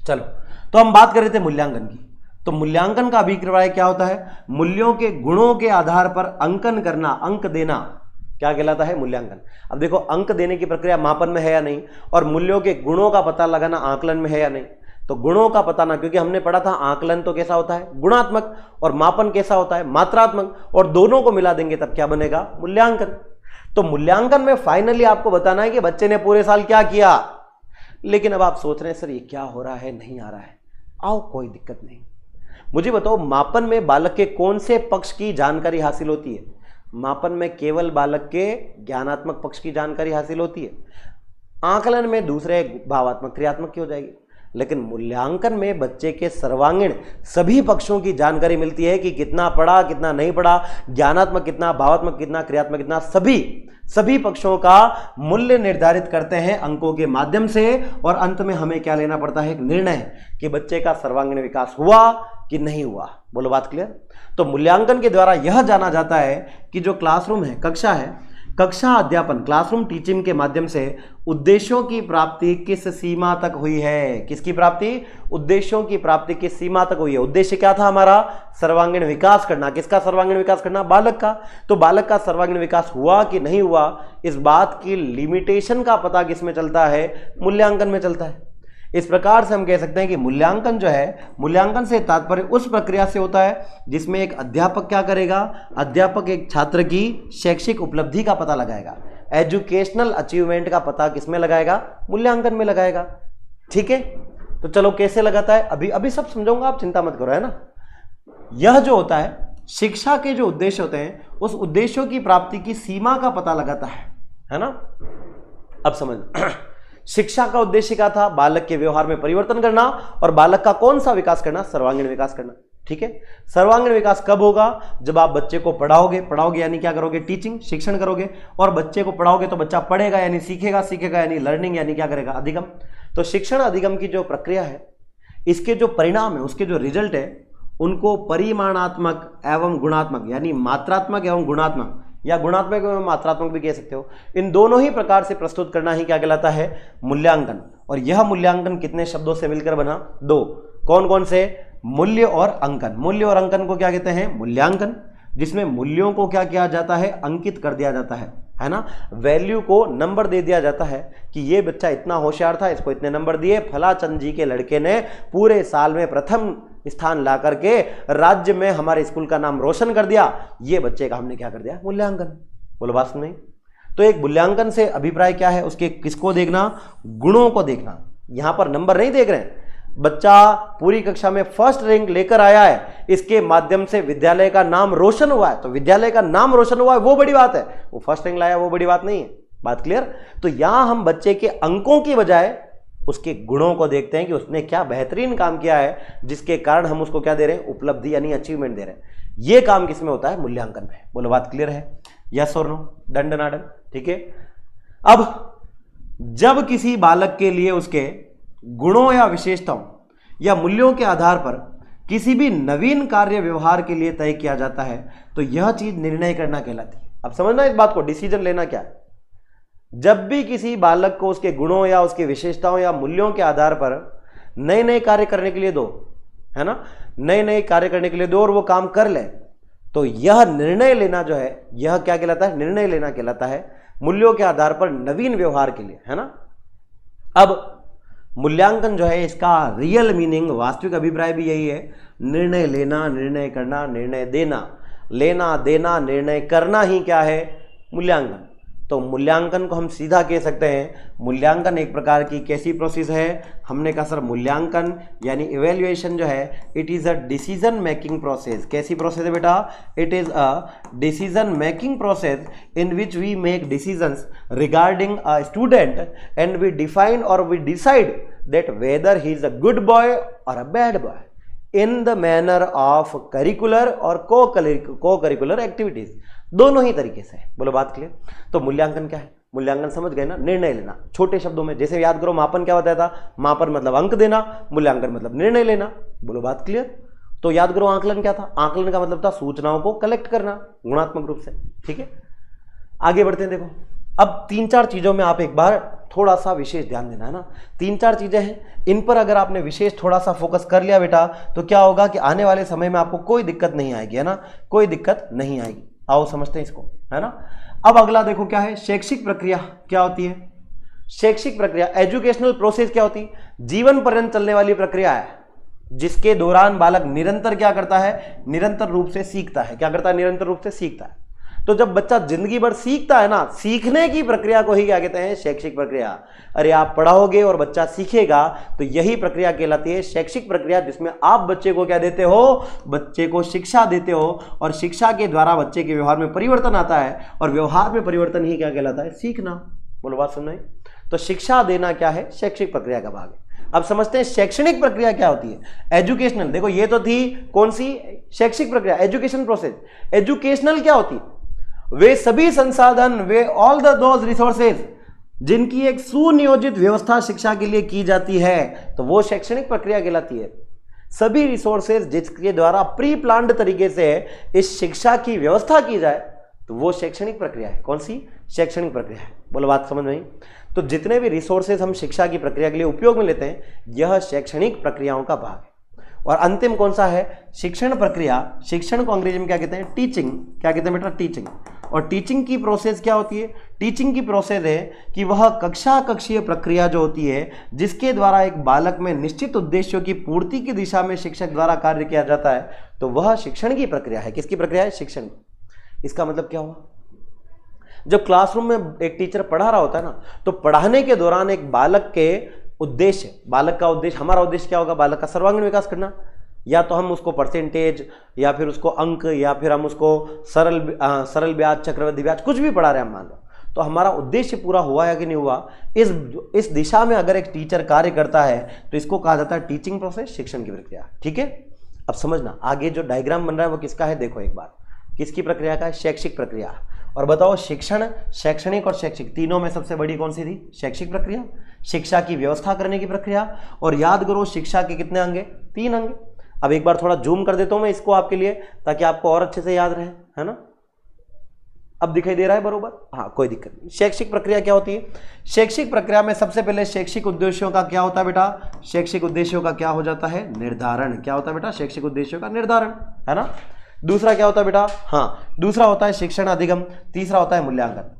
चलो, तो हम बात कर रहे थे मूल्यांकन की। तो मूल्यांकन का अभिप्राय क्या होता है, मूल्यों के गुणों के आधार पर अंकन करना, अंक देना, क्या कहलाता है, मूल्यांकन। अब देखो अंक देने की प्रक्रिया मापन में है या नहीं, और मूल्यों के गुणों का पता लगाना आकलन में है या नहीं। तो गुणों का पता ना, क्योंकि हमने पढ़ा था आकलन तो कैसा होता है, गुणात्मक, और मापन कैसा होता है, मात्रात्मक, और दोनों को मिला देंगे तब क्या बनेगा, मूल्यांकन। तो मूल्यांकन में फाइनली आपको बताना है कि बच्चे ने पूरे साल क्या किया। लेकिन अब आप सोच रहे हैं सर ये क्या हो रहा है, नहीं आ रहा है। आओ, कोई दिक्कत नहीं, मुझे बताओ, मापन में बालक के कौन से पक्ष की जानकारी हासिल होती है? मापन में केवल बालक के ज्ञानात्मक पक्ष की जानकारी हासिल होती है। आकलन में दूसरे भावात्मक क्रियात्मक की हो जाएगी। लेकिन मूल्यांकन में बच्चे के सर्वांगीण सभी पक्षों की जानकारी मिलती है कि कितना पढ़ा, कितना नहीं पढ़ा, ज्ञानात्मक कितना, भावात्मक कितना, क्रियात्मक कितना, सभी पक्षों का मूल्य निर्धारित करते हैं अंकों के माध्यम से। और अंत में हमें क्या लेना पड़ता है? एक निर्णय कि बच्चे का सर्वांगीण विकास हुआ कि नहीं हुआ। बोलो बात क्लियर? तो मूल्यांकन के द्वारा यह जाना जाता है कि जो क्लासरूम है, कक्षा है, कक्षा अध्यापन, क्लासरूम टीचिंग के माध्यम से उद्देश्यों की प्राप्ति किस सीमा तक हुई है। किसकी प्राप्ति? उद्देश्यों की प्राप्ति किस सीमा तक हुई है। उद्देश्य क्या था हमारा? सर्वांगीण विकास करना। किसका सर्वांगीण विकास करना? बालक का। तो बालक का सर्वांगीण विकास हुआ कि नहीं हुआ, इस बात की लिमिटेशन का पता किसमें चलता है? मूल्यांकन में चलता है। इस प्रकार से हम कह सकते हैं कि मूल्यांकन जो है, मूल्यांकन से तात्पर्य उस प्रक्रिया से होता है जिसमें एक अध्यापक क्या करेगा? अध्यापक एक छात्र की शैक्षिक उपलब्धि का पता लगाएगा, एजुकेशनल अचीवमेंट का पता किसमें लगाएगा? मूल्यांकन में लगाएगा। ठीक है, तो चलो कैसे लगाता है अभी सब समझाऊंगा, आप चिंता मत करो, है ना। यह जो होता है, शिक्षा के जो उद्देश्य होते हैं, उस उद्देश्यों की प्राप्ति की सीमा का पता लगाता है ना। अब समझ, शिक्षा का उद्देश्य क्या था? बालक के व्यवहार में परिवर्तन करना और बालक का कौन सा विकास करना? सर्वांगीण विकास करना। ठीक है, सर्वांगीण विकास कब होगा? जब आप बच्चे को पढ़ाओगे यानी क्या करोगे? टीचिंग, शिक्षण करोगे। और बच्चे को पढ़ाओगे तो बच्चा पढ़ेगा यानी सीखेगा यानी लर्निंग, यानी क्या करेगा? अधिगम। तो शिक्षण अधिगम की जो प्रक्रिया है, इसके जो परिणाम है, उसके जो रिजल्ट है, उनको परिमाणात्मक एवं गुणात्मक, यानी मात्रात्मक एवं गुणात्मक, या गुणात्मक एवं मात्रात्मक भी कह सकते हो, इन दोनों ही प्रकार से प्रस्तुत करना ही क्या कहलाता है? मूल्यांकन। और यह मूल्यांकन कितने शब्दों से मिलकर बना? 2। कौन कौन से? मूल्य और अंकन। मूल्य और अंकन को क्या कहते हैं? मूल्यांकन। जिसमें मूल्यों को क्या किया जाता है? अंकित कर दिया जाता है ना। वैल्यू को नंबर दे दिया जाता है कि ये बच्चा इतना होशियार था, इसको इतने नंबर दिए, फलाचंद जी के लड़के ने पूरे साल में प्रथम स्थान ला करके राज्य में हमारे स्कूल का नाम रोशन कर दिया। ये बच्चे का हमने क्या कर दिया? मूल्यांकन। बोलो बात सुन नहीं? तो एक मूल्यांकन से अभिप्राय क्या है? उसके किसको देखना? गुणों को देखना। यहां पर नंबर नहीं देख रहे हैं। बच्चा पूरी कक्षा में फर्स्ट रैंक लेकर आया है, इसके माध्यम से विद्यालय का नाम रोशन हुआ है, तो विद्यालय का नाम रोशन हुआ है वो बड़ी बात है। वो फर्स्ट रैंक लाया वो बड़ी बात नहीं है। बात क्लियर? तो यहां हम बच्चे के अंकों की बजाय उसके गुणों को देखते हैं कि उसने क्या बेहतरीन काम किया है, जिसके कारण हम उसको क्या दे रहे हैं? उपलब्धि यानी अचीवमेंट दे रहे हैं। ये काम किसमें होता है? मूल्यांकन में। बोलो बात क्लियर है? यस और नो? Done done done? ठीक है। अब जब किसी बालक के लिए उसके गुणों या विशेषताओं या मूल्यों के आधार पर किसी भी नवीन कार्य व्यवहार के लिए तय किया जाता है, तो यह चीज निर्णय करना कहलाती है। अब समझना इस बात को, डिसीजन लेना क्या है। जब भी किसी बालक को उसके गुणों या उसकी विशेषताओं या मूल्यों के आधार पर नए नए कार्य करने के लिए दो, है ना, नए नए कार्य करने के लिए दो और वो काम कर ले, तो यह निर्णय लेना जो है, यह क्या कहलाता है? निर्णय लेना कहलाता है, मूल्यों के आधार पर नवीन व्यवहार के लिए, है ना। अब मूल्यांकन जो है, इसका रियल मीनिंग, वास्तविक अभिप्राय भी यही है, निर्णय लेना, निर्णय करना, निर्णय देना, लेना देना, निर्णय करना ही क्या है? मूल्यांकन। तो मूल्यांकन को हम सीधा कह सकते हैं, मूल्यांकन एक प्रकार की कैसी प्रोसेस है? हमने कहा सर मूल्यांकन यानी इवेल्युएशन जो है, it is a decision making process. कैसी प्रोसेस है बेटा? It is a decision making process in which we make decisions regarding a student and we define और we decide that whether he is a good boy और a bad boy in the manner of curricular और को curricular activities, दोनों ही तरीके से। बोलो बात clear? तो मूल्यांकन क्या है? मूल्यांकन समझ गए ना? निर्णय लेना। छोटे शब्दों में जैसे याद करो, मापन क्या बताया था? मापन मतलब अंक देना, मूल्यांकन मतलब निर्णय लेना। बोलो बात क्लियर? तो याद करो, आकलन क्या था? आकलन का मतलब था सूचनाओं को कलेक्ट करना गुणात्मक रूप से। ठीक है, आगे बढ़ते हैं। देखो, अब 3-4 चीजों में आप एक बार थोड़ा सा विशेष ध्यान देना, है ना। 3-4 चीजें हैं, इन पर अगर आपने विशेष थोड़ा सा फोकस कर लिया बेटा, तो क्या होगा कि आने वाले समय में आपको कोई दिक्कत नहीं आएगी, है ना, कोई दिक्कत नहीं आएगी। आओ समझते हैं इसको, है ना। अब अगला देखो क्या है? शैक्षिक प्रक्रिया क्या होती है? शैक्षिक प्रक्रिया, एजुकेशनल प्रोसेस क्या होती है? जीवन पर्यंत चलने वाली प्रक्रिया है, जिसके दौरान बालक निरंतर क्या करता है? निरंतर रूप से सीखता है। क्या करता है? निरंतर रूप से सीखता है। तो जब बच्चा जिंदगी भर सीखता है ना, सीखने की प्रक्रिया को ही क्या कहते हैं? शैक्षिक प्रक्रिया। अरे आप पढ़ाओगे और बच्चा सीखेगा तो यही प्रक्रिया कहलाती है शैक्षिक प्रक्रिया, जिसमें आप बच्चे को क्या देते हो? बच्चे को शिक्षा देते हो और शिक्षा के द्वारा बच्चे के व्यवहार में परिवर्तन आता है और व्यवहार में परिवर्तन ही क्या कहलाता है? सीखना। बोलो बात सुन रहे? तो शिक्षा देना क्या है? शैक्षिक प्रक्रिया का भाग है। अब समझते हैं शैक्षणिक प्रक्रिया क्या होती है। एजुकेशनल, देखो ये तो थी कौन सी? शैक्षिक प्रक्रिया, एजुकेशन प्रोसेस। एजुकेशनल क्या होती है? वे सभी संसाधन, वे ऑल दोज रिसोर्सेज जिनकी एक सुनियोजित व्यवस्था शिक्षा के लिए की जाती है, तो वो शैक्षणिक प्रक्रिया कहलाती है। सभी रिसोर्सेज जिसके द्वारा प्री प्लान्ड तरीके से इस शिक्षा की व्यवस्था की जाए तो वो शैक्षणिक प्रक्रिया है। कौन सी? शैक्षणिक प्रक्रिया है। बोलो बात समझ में आई? तो जितने भी रिसोर्सेज हम शिक्षा की प्रक्रिया के लिए उपयोग में लेते हैं, यह शैक्षणिक प्रक्रियाओं का भाग है। और अंतिम कौन सा है? शिक्षण प्रक्रिया। शिक्षण को अंग्रेजी में क्या कहते हैं? टीचिंग। क्या कहते हैं बेटा? टीचिंग। और टीचिंग की प्रोसेस क्या होती है? टीचिंग की प्रोसेस है कि वह कक्षा कक्षीय प्रक्रिया जो होती है, जिसके द्वारा एक बालक में निश्चित उद्देश्यों की पूर्ति की दिशा में शिक्षक द्वारा कार्य किया जाता है, तो वह शिक्षण की प्रक्रिया है। किसकी प्रक्रिया है? शिक्षण। इसका मतलब क्या हुआ? जब क्लासरूम में एक टीचर पढ़ा रहा होता है ना, तो पढ़ाने के दौरान एक बालक के उद्देश्य, बालक का उद्देश्य, हमारा उद्देश्य क्या होगा? बालक का सर्वांगीण विकास करना। या तो हम उसको परसेंटेज, या फिर उसको अंक, या फिर हम उसको सरल ब्याज, चक्रवृद्धि ब्याज, कुछ भी पढ़ा रहे हैं हम, मान लो, तो हमारा उद्देश्य पूरा हुआ या कि नहीं हुआ, इस दिशा में अगर एक टीचर कार्य करता है तो इसको कहा जाता है टीचिंग प्रोसेस, शिक्षण की प्रक्रिया। ठीक है, अब समझना आगे जो डायग्राम बन रहा है वो किसका है? देखो एक बार, किसकी प्रक्रिया का है? शैक्षिक प्रक्रिया। और बताओ शिक्षण, शैक्षणिक और शैक्षिक तीनों में सबसे बड़ी कौन सी थी? शैक्षिक प्रक्रिया। शिक्षा की व्यवस्था करने की प्रक्रिया। और याद करो शिक्षा के कितने अंग? 3 अंग। अब एक बार थोड़ा जूम कर देता हूं मैं इसको आपके लिए, ताकि आपको और अच्छे से याद रहे, है ना? अब दिखाई दे रहा है बरोबर? हाँ, कोई दिक्कत नहीं। शैक्षिक प्रक्रिया क्या होती है? शैक्षिक प्रक्रिया में सबसे पहले शैक्षिक उद्देश्यों का क्या होता है बेटा? शैक्षिक उद्देश्यों का क्या हो जाता है? निर्धारण। क्या होता है बेटा? शैक्षिक उद्देश्यों का निर्धारण, है ना? दूसरा क्या होता है बेटा? हाँ, दूसरा होता है शिक्षण अधिगम। तीसरा होता है मूल्यांकन।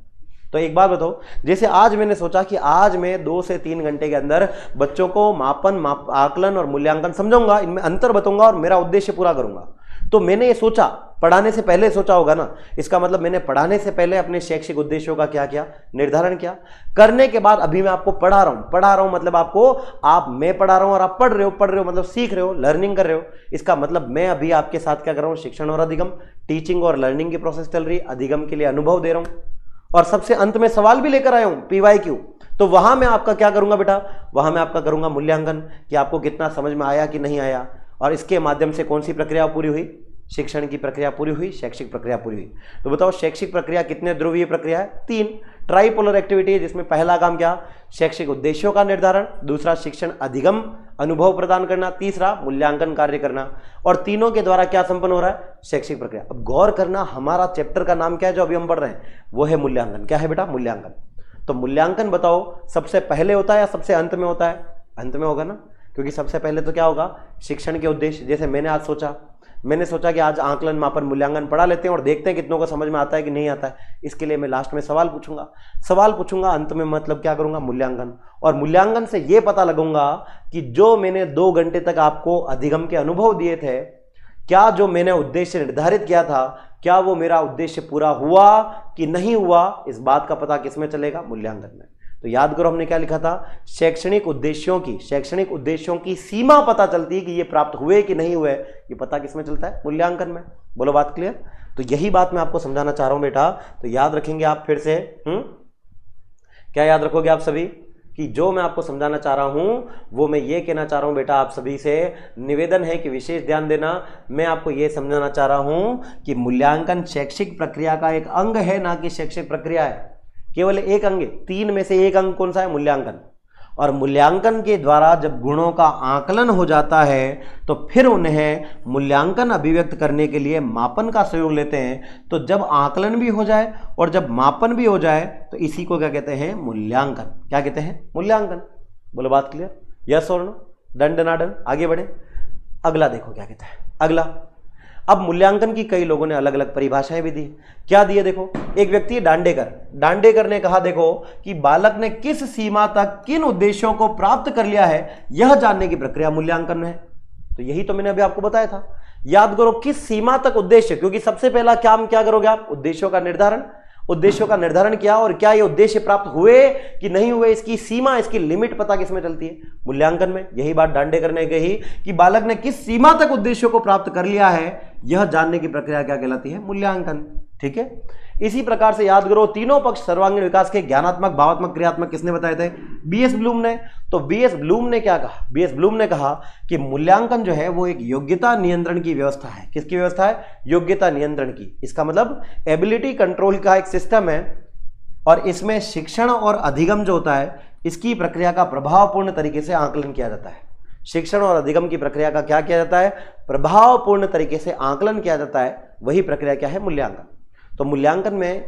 तो एक बात बताओ, जैसे आज मैंने सोचा कि आज मैं 2 से 3 घंटे के अंदर बच्चों को मापन, आकलन और मूल्यांकन समझाऊंगा, इनमें अंतर बताऊंगा और मेरा उद्देश्य पूरा करूंगा। तो मैंने ये सोचा, पढ़ाने से पहले सोचा होगा ना, इसका मतलब मैंने पढ़ाने से पहले अपने शैक्षिक उद्देश्यों का क्या किया? निर्धारण किया। करने के बाद अभी मैं आपको पढ़ा रहा हूं मतलब आपको, मैं पढ़ा रहा हूं और आप पढ़ रहे हो मतलब सीख रहे हो, लर्निंग कर रहे हो। इसका मतलब मैं अभी आपके साथ क्या कर रहा हूं? शिक्षण और अधिगम, टीचिंग और लर्निंग की प्रोसेस चल रही है, अधिगम के लिए अनुभव दे रहा हूं, और सबसे अंत में सवाल भी लेकर आया हूं, PYQ। तो वहां मैं आपका क्या करूंगा बेटा? वहां मैं आपका करूंगा मूल्यांकन, कि आपको कितना समझ में आया कि नहीं आया, और इसके माध्यम से कौन सी प्रक्रिया पूरी हुई? शिक्षण की प्रक्रिया पूरी हुई, शैक्षिक प्रक्रिया पूरी हुई। तो बताओ शैक्षिक प्रक्रिया कितने ध्रुवीय प्रक्रिया है? 3 ट्राइपोलर एक्टिविटी है, जिसमें पहला काम क्या? शैक्षिक उद्देश्यों का निर्धारण, दूसरा शिक्षण अधिगम, अनुभव प्रदान करना, तीसरा मूल्यांकन कार्य करना, और तीनों के द्वारा क्या संपन्न हो रहा है? शैक्षिक प्रक्रिया। अब गौर करना, हमारा चैप्टर का नाम क्या है जो अभी हम पढ़ रहे हैं? वो है मूल्यांकन। क्या है बेटा? मूल्यांकन। तो मूल्यांकन बताओ सबसे पहले होता है या सबसे अंत में होता है? अंत में होगा ना, क्योंकि सबसे पहले तो क्या होगा? शिक्षण के उद्देश्य। जैसे मैंने सोचा कि आज आकलन, मापन, मूल्यांकन पढ़ा लेते हैं और देखते हैं कितनों को समझ में आता है कि नहीं आता है। इसके लिए मैं लास्ट में सवाल पूछूंगा, अंत में मतलब क्या करूंगा? मूल्यांकन। और मूल्यांकन से यह पता लगूंगा कि जो मैंने 2 घंटे तक आपको अधिगम के अनुभव दिए थे, क्या जो मैंने उद्देश्य निर्धारित किया था, क्या वो मेरा उद्देश्य पूरा हुआ कि नहीं हुआ? इस बात का पता किसमें चलेगा? मूल्यांकन में। तो याद करो हमने क्या लिखा था? शैक्षणिक उद्देश्यों की सीमा पता चलती है कि ये प्राप्त हुए कि नहीं हुए, ये पता किसमें चलता है? मूल्यांकन में। बोलो बात क्लियर? तो यही बात मैं आपको समझाना चाह रहा हूं बेटा। तो याद रखेंगे आप फिर से, क्या याद रखोगे आप सभी? कि जो मैं आपको समझाना चाह रहा हूं वो मैं ये कहना चाह रहा हूं बेटा, आप सभी से निवेदन है कि विशेष ध्यान देना। मैं आपको ये समझाना चाह रहा हूं कि मूल्यांकन शैक्षिक प्रक्रिया का एक अंग है, ना कि शैक्षिक प्रक्रिया है। केवल एक अंग है, 3 में से एक अंग कौन सा है? मूल्यांकन। और मूल्यांकन के द्वारा जब गुणों का आकलन हो जाता है तो फिर उन्हें मूल्यांकन अभिव्यक्त करने के लिए मापन का सहयोग लेते हैं। तो जब आकलन भी हो जाए और जब मापन भी हो जाए तो इसी को क्या कहते हैं? मूल्यांकन। क्या कहते हैं? मूल्यांकन। बोलो बात क्लियर? यस और नो? डन डना डन? आगे बढ़े। अगला देखो क्या कहता है। अगला, अब मूल्यांकन की कई लोगों ने अलग अलग परिभाषाएं भी दी। क्या दिए देखो? एक व्यक्ति डांडेकर ने कहा देखो कि बालक ने किस सीमा तक किन उद्देश्यों को प्राप्त कर लिया है, यह जानने की प्रक्रिया मूल्यांकन है। तो यही तो मैंने अभी आपको बताया था याद करो किस सीमा तक उद्देश्य, क्योंकि सबसे पहला काम क्या करोगे आप, उद्देश्यों का निर्धारण। उद्देश्यों का निर्धारण किया और क्या ये उद्देश्य प्राप्त हुए कि नहीं हुए, इसकी सीमा, इसकी लिमिट पता किसमें चलती है, मूल्यांकन में। यही बात दांडेकर ने कही कि बालक ने किस सीमा तक उद्देश्यों को प्राप्त कर लिया है, यह जानने की प्रक्रिया क्या कहलाती है, मूल्यांकन। ठीक है, इसी प्रकार से याद करो तीनों पक्ष सर्वांगीण विकास के ज्ञानात्मक, भावात्मक, क्रियात्मक किसने बताए थे, बीएस ब्लूम ने। तो बीएस ब्लूम ने क्या कहा, बीएस ब्लूम ने कहा कि मूल्यांकन जो है वो एक योग्यता नियंत्रण की व्यवस्था है। किसकी व्यवस्था है, योग्यता नियंत्रण की। इसका मतलब एबिलिटी कंट्रोल का एक सिस्टम है और इसमें शिक्षण और अधिगम जो होता है इसकी प्रक्रिया का प्रभावपूर्ण तरीके से आकलन किया जाता है। शिक्षण और अधिगम की प्रक्रिया का क्या किया जाता है, प्रभावपूर्ण तरीके से आकलन किया जाता है। वही प्रक्रिया क्या है, मूल्यांकन। तो मूल्यांकन में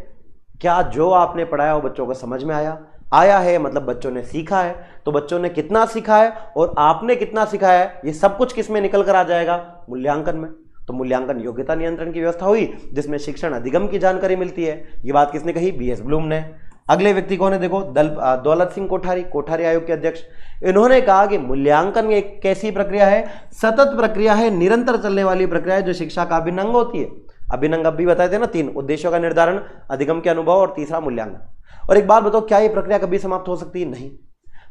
क्या जो आपने पढ़ाया वो बच्चों को समझ में आया है, मतलब बच्चों ने सीखा है। तो बच्चों ने कितना सीखा है और आपने कितना सिखाया है, ये सब कुछ किस में निकल कर आ जाएगा, मूल्यांकन में। तो मूल्यांकन योग्यता नियंत्रण की व्यवस्था हुई जिसमें शिक्षण अधिगम की जानकारी मिलती है। ये बात किसने कही, बीएस ब्लूम ने। अगले व्यक्ति कौन है, देखो दौलत सिंह कोठारी, कोठारी आयोग के अध्यक्ष। इन्होंने कहा कि मूल्यांकन एक कैसी प्रक्रिया है, सतत प्रक्रिया है, निरंतर चलने वाली प्रक्रिया है जो शिक्षा का अभिन्न अंग होती है। अभिन्न अंग अब भी बताए थे ना, 3, उद्देश्यों का निर्धारण, अधिगम के अनुभव और तीसरा मूल्यांकन। और एक बात बताओ, क्या ये प्रक्रिया कभी समाप्त हो सकती है, नहीं।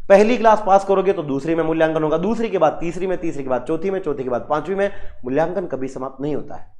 पहली क्लास पास करोगे तो दूसरी में मूल्यांकन होगा, दूसरी के बाद तीसरी में, तीसरी के बाद चौथी में, चौथी के बाद पांचवी में। मूल्यांकन कभी समाप्त नहीं होता है।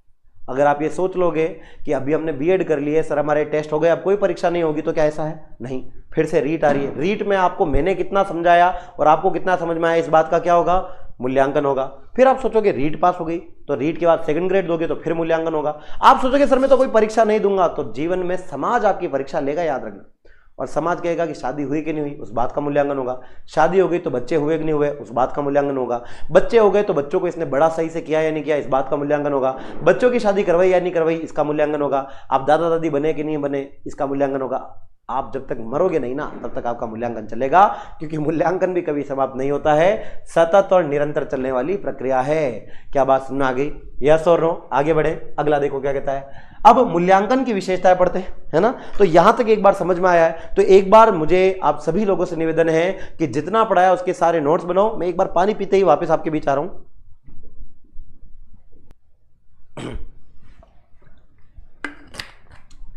अगर आप ये सोच लोगे कि अभी हमने बीएड कर लिए सर, हमारे टेस्ट हो गए, अब कोई परीक्षा नहीं होगी, तो क्या ऐसा है, नहीं। फिर से रीट आ रही है, रीट में आपको मैंने कितना समझाया और आपको कितना समझ में आया, इस बात का क्या होगा, मूल्यांकन होगा। फिर आप सोचोगे रीट पास हो गई तो रीट के बाद सेकंड ग्रेड दोगे तो फिर मूल्यांकन होगा। आप सोचोगे सर मैं तो कोई परीक्षा नहीं दूंगा, तो जीवन में समाज आपकी परीक्षा लेगा, याद रखना। और समाज कहेगा कि शादी हुई कि नहीं हुई, उस बात का मूल्यांकन होगा। शादी हो गई तो बच्चे हुए कि नहीं हुए, उस बात का मूल्यांकन होगा। बच्चे हो गए तो बच्चों को इसने बड़ा सही से किया या नहीं किया, इस बात का मूल्यांकन होगा। बच्चों की शादी करवाई या नहीं करवाई, इसका मूल्यांकन होगा। आप दादा दादी बने कि नहीं बने, इसका मूल्यांकन होगा। आप जब तक मरोगे नहीं ना तब तक आपका मूल्यांकन चलेगा, क्योंकि मूल्यांकन भी कभी समाप्त नहीं होता है, सतत और निरंतर चलने वाली प्रक्रिया है। क्या बात सुनना आ गई, यस और नो। आगे बढ़े, अगला देखो क्या कहता है। अब मूल्यांकन की विशेषताएं पढ़ते हैं, है ना। तो यहां तक एक बार समझ में आया है तो एक बार मुझे आप सभी लोगों से निवेदन है कि जितना पढ़ाया उसके सारे नोट्स बनाओ। मैं एक बार पानी पीते ही वापस आपके बीच आ रहा हूं।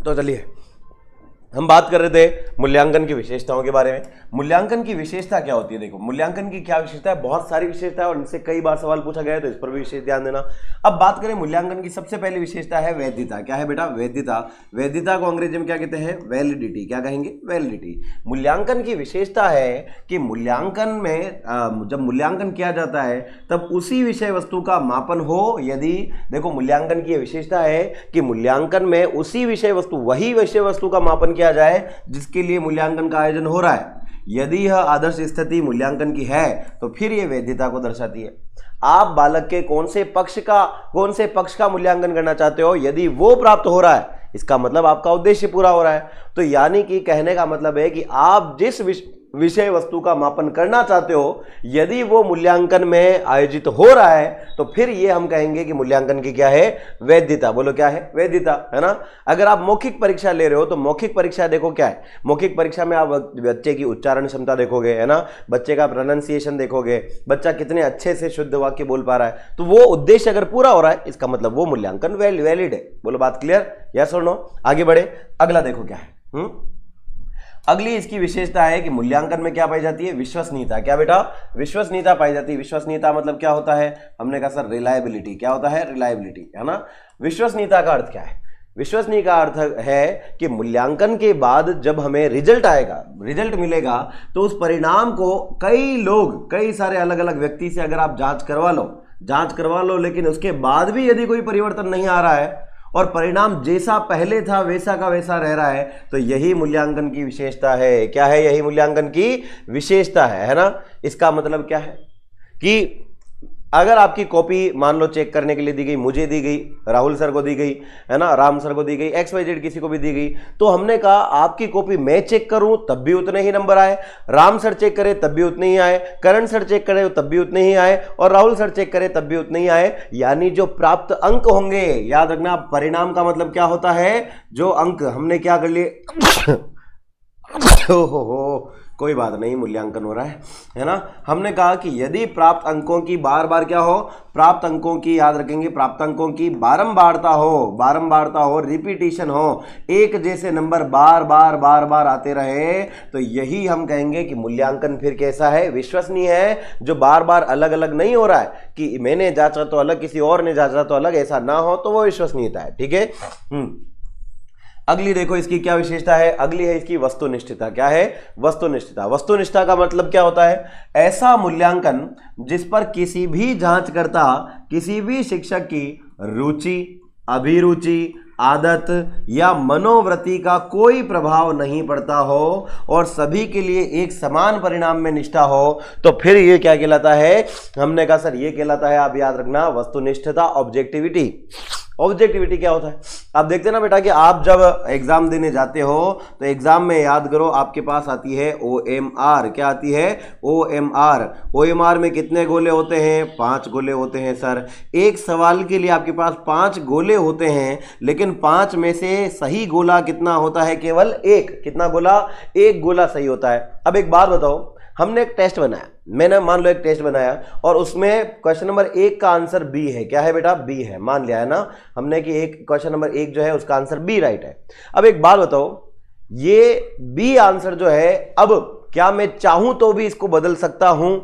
तो चलिए, हम बात कर रहे थे मूल्यांकन की विशेषताओं के बारे में। मूल्यांकन की विशेषता क्या होती है, देखो मूल्यांकन की क्या विशेषता है, बहुत सारी विशेषता है और इनसे कई बार सवाल पूछा गया है, तो इस पर भी विशेष ध्यान देना। अब बात करें मूल्यांकन की, सबसे पहली विशेषता है वैधता। क्या है बेटा, वैधता। वैधता को अंग्रेजी में क्या कहते हैं, वैलिडिटी। क्या कहेंगे, वैलिडिटी। मूल्यांकन की विशेषता है कि मूल्यांकन में जब मूल्यांकन किया जाता है तब उसी विषय वस्तु का मापन हो, यदि देखो मूल्यांकन की विशेषता है कि मूल्यांकन में उसी विषय वस्तु, वही विषय वस्तु का मापन किया जाए जिसके लिए मूल्यांकन का आयोजन हो रहा है। यदि यह आदर्श स्थिति मूल्यांकन की है तो फिर यह वैधता को दर्शाती है। आप बालक के कौन से पक्ष का मूल्यांकन करना चाहते हो, यदि वो प्राप्त हो रहा है इसका मतलब आपका उद्देश्य पूरा हो रहा है। तो यानी कि कहने का मतलब है कि आप जिस विषय वस्तु का मापन करना चाहते हो, यदि वो मूल्यांकन में आयोजित हो रहा है तो फिर ये हम कहेंगे कि मूल्यांकन की क्या है, वैधता। बोलो क्या है, वैधता, है ना। अगर आप मौखिक परीक्षा ले रहे हो तो मौखिक परीक्षा देखो क्या है, मौखिक परीक्षा में आप बच्चे की उच्चारण क्षमता देखोगे, है ना, बच्चे का प्रोनाउंसिएशन देखोगे, बच्चा कितने अच्छे से शुद्ध वाक्य बोल पा रहा है। तो वो उद्देश्य अगर पूरा हो रहा है इसका मतलब वो मूल्यांकन वैलिड है। बोलो बात क्लियर, यस और नो। आगे बढ़े, अगला देखो क्या है। अगली इसकी विशेषता है कि मूल्यांकन में क्या पाई जाती है, विश्वसनीयता। क्या बेटा, विश्वसनीयता पाई जाती है। विश्वसनीयता मतलब क्या होता है, हमने कहा सर रिलायबिलिटी। क्या होता है, रिलायबिलिटी, है ना। विश्वसनीयता का अर्थ क्या है, विश्वसनीय का अर्थ है कि मूल्यांकन के बाद जब हमें रिजल्ट आएगा, रिजल्ट मिलेगा, तो उस परिणाम को कई लोग, कई सारे अलग अलग व्यक्ति से अगर आप जांच करवा लो, लेकिन उसके बाद भी यदि कोई परिवर्तन नहीं आ रहा है और परिणाम जैसा पहले था वैसा का वैसा रह रहा है, तो यही मूल्यांकन की विशेषता है। क्या है, यही मूल्यांकन की विशेषता है ना। इसका मतलब क्या है कि अगर आपकी कॉपी मान लो चेक करने के लिए दी गई, मुझे दी गई, राहुल सर को दी गई, है ना, राम सर को दी गई, XYZ किसी को भी दी गई, तो हमने कहा आपकी कॉपी मैं चेक करूं तब भी उतने ही नंबर आए, राम सर चेक करे तब भी उतने ही आए, करण सर चेक करे तब भी उतने ही आए, और राहुल सर चेक करे तब भी उतने ही आए। यानी जो प्राप्त अंक होंगे, याद रखना परिणाम का मतलब क्या होता है, जो अंक हमने क्या कर लिए हो, कोई बात नहीं, मूल्यांकन हो रहा है ना। हमने कहा कि यदि प्राप्त अंकों की बार बार क्या हो, प्राप्त अंकों की, याद रखेंगे, प्राप्त अंकों की बारंबारता हो, रिपीटिशन हो, एक जैसे नंबर बार बार आते रहे, तो यही हम कहेंगे कि मूल्यांकन फिर कैसा है, विश्वसनीय है। जो बार बार अलग अलग नहीं हो रहा है कि मैंने जांचा तो अलग, किसी और ने जांचा तो अलग, ऐसा ना हो तो वो विश्वसनीयता है। ठीक है। अगली देखो इसकी क्या विशेषता है, अगली है इसकी वस्तुनिष्ठता। क्या है? वस्तुनिष्ठता। वस्तुनिष्ठता का मतलब क्या होता है? ऐसा मूल्यांकन जिस पर किसी भी जांचकर्ता, किसी भी शिक्षक की रुचि, अभिरुचि, आदत या मनोवृत्ति का कोई प्रभाव नहीं पड़ता हो और सभी के लिए एक समान परिणाम में निष्ठा हो, तो फिर ये क्या कहलाता है? हमने कहा सर ये कहलाता है, आप याद रखना, वस्तुनिष्ठता, ऑब्जेक्टिविटी। ऑब्जेक्टिविटी क्या होता है? आप देखते ना बेटा कि आप जब एग्जाम देने जाते हो तो एग्जाम में याद करो आपके पास आती है OMR। क्या आती है? OMR। OMR में कितने गोले होते हैं? 5 गोले होते हैं सर। एक सवाल के लिए आपके पास 5 गोले होते हैं, लेकिन 5 में से सही गोला कितना होता है? केवल एक। कितना गोला? एक गोला सही होता है। अब एक बात बताओ, हमने एक टेस्ट बनाया, मैंने मान लो एक टेस्ट बनाया और उसमें क्वेश्चन नंबर 1 का आंसर बी है। क्या है बेटा? बी है। मान लिया है ना हमने कि एक क्वेश्चन नंबर 1 जो है उसका आंसर बी राइट है। अब एक बात बताओ, ये बी आंसर जो है, अब क्या मैं चाहूं तो भी इसको बदल सकता हूं?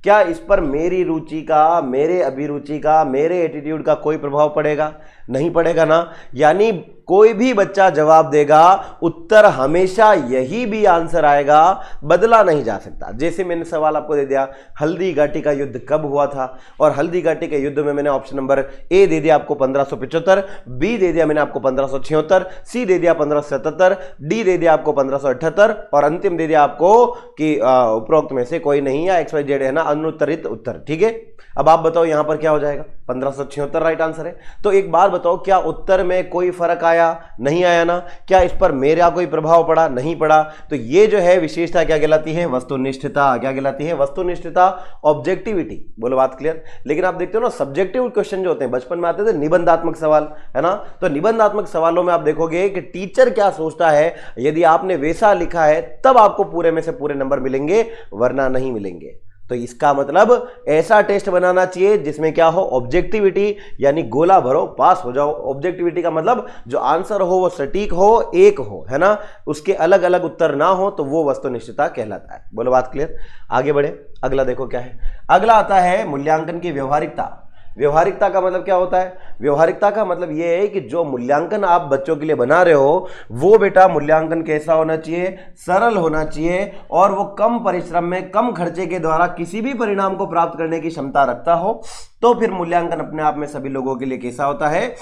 क्या इस पर मेरी रुचि का, मेरे अभिरुचि का, मेरे एटीट्यूड का कोई प्रभाव पड़ेगा? नहीं पड़ेगा ना। यानी कोई भी बच्चा जवाब देगा, उत्तर हमेशा यही भी आंसर आएगा, बदला नहीं जा सकता। जैसे मैंने सवाल आपको दे दिया, हल्दी घाटी का युद्ध कब हुआ था, और हल्दी घाटी के युद्ध में मैंने ऑप्शन नंबर ए दे दिया आपको 1575, बी दे दिया मैंने आपको 1576, सी दे दिया 1577, डी दे दिया आपको 1578 और अंतिम दे दिया आपको कि उपरोक्त में से कोई नहीं, या XYZ है ना, अनुत्तरित उत्तर। ठीक है। अब आप बताओ यहां पर क्या हो जाएगा? 1576 राइट आंसर है। तो एक बार बताओ, क्या उत्तर में कोई फर्क आया? नहीं आया ना। क्या इस पर मेरा कोई प्रभाव पड़ा? नहीं पड़ा। तो ये जो है विशेषता क्या कहलाती है? वस्तुनिष्ठता। क्या कहलाती है? वस्तुनिष्ठता, ऑब्जेक्टिविटी। बोलो बात क्लियर। लेकिन आप देखते हो ना, सब्जेक्टिव क्वेश्चन जो होते हैं, बचपन में आते थे निबंधात्मक सवाल, है ना, तो निबंधात्मक सवालों में आप देखोगे कि टीचर क्या सोचता है, यदि आपने वैसा लिखा है तब आपको पूरे में से पूरे नंबर मिलेंगे, वरना नहीं मिलेंगे। तो इसका मतलब ऐसा टेस्ट बनाना चाहिए जिसमें क्या हो? ऑब्जेक्टिविटी, यानी गोला भरो पास हो जाओ। ऑब्जेक्टिविटी का मतलब जो आंसर हो वो सटीक हो, एक हो, है ना, उसके अलग अलग उत्तर ना हो, तो वो वस्तुनिष्ठता कहलाता है। बोलो बात क्लियर। आगे बढ़े, अगला देखो क्या है। अगला आता है मूल्यांकन की व्यवहारिकता। व्यवहारिकता का मतलब क्या होता है? व्यवहारिकता का मतलब यह है कि जो मूल्यांकन आप बच्चों के लिए बना रहे हो, वो बेटा मूल्यांकन कैसा होना चाहिए? सरल होना चाहिए, और वो कम परिश्रम में, कम खर्चे के द्वारा किसी भी परिणाम को प्राप्त करने की क्षमता रखता हो। तो फिर मूल्यांकन अपने आप में सभी लोगों के लिए कैसा होता है?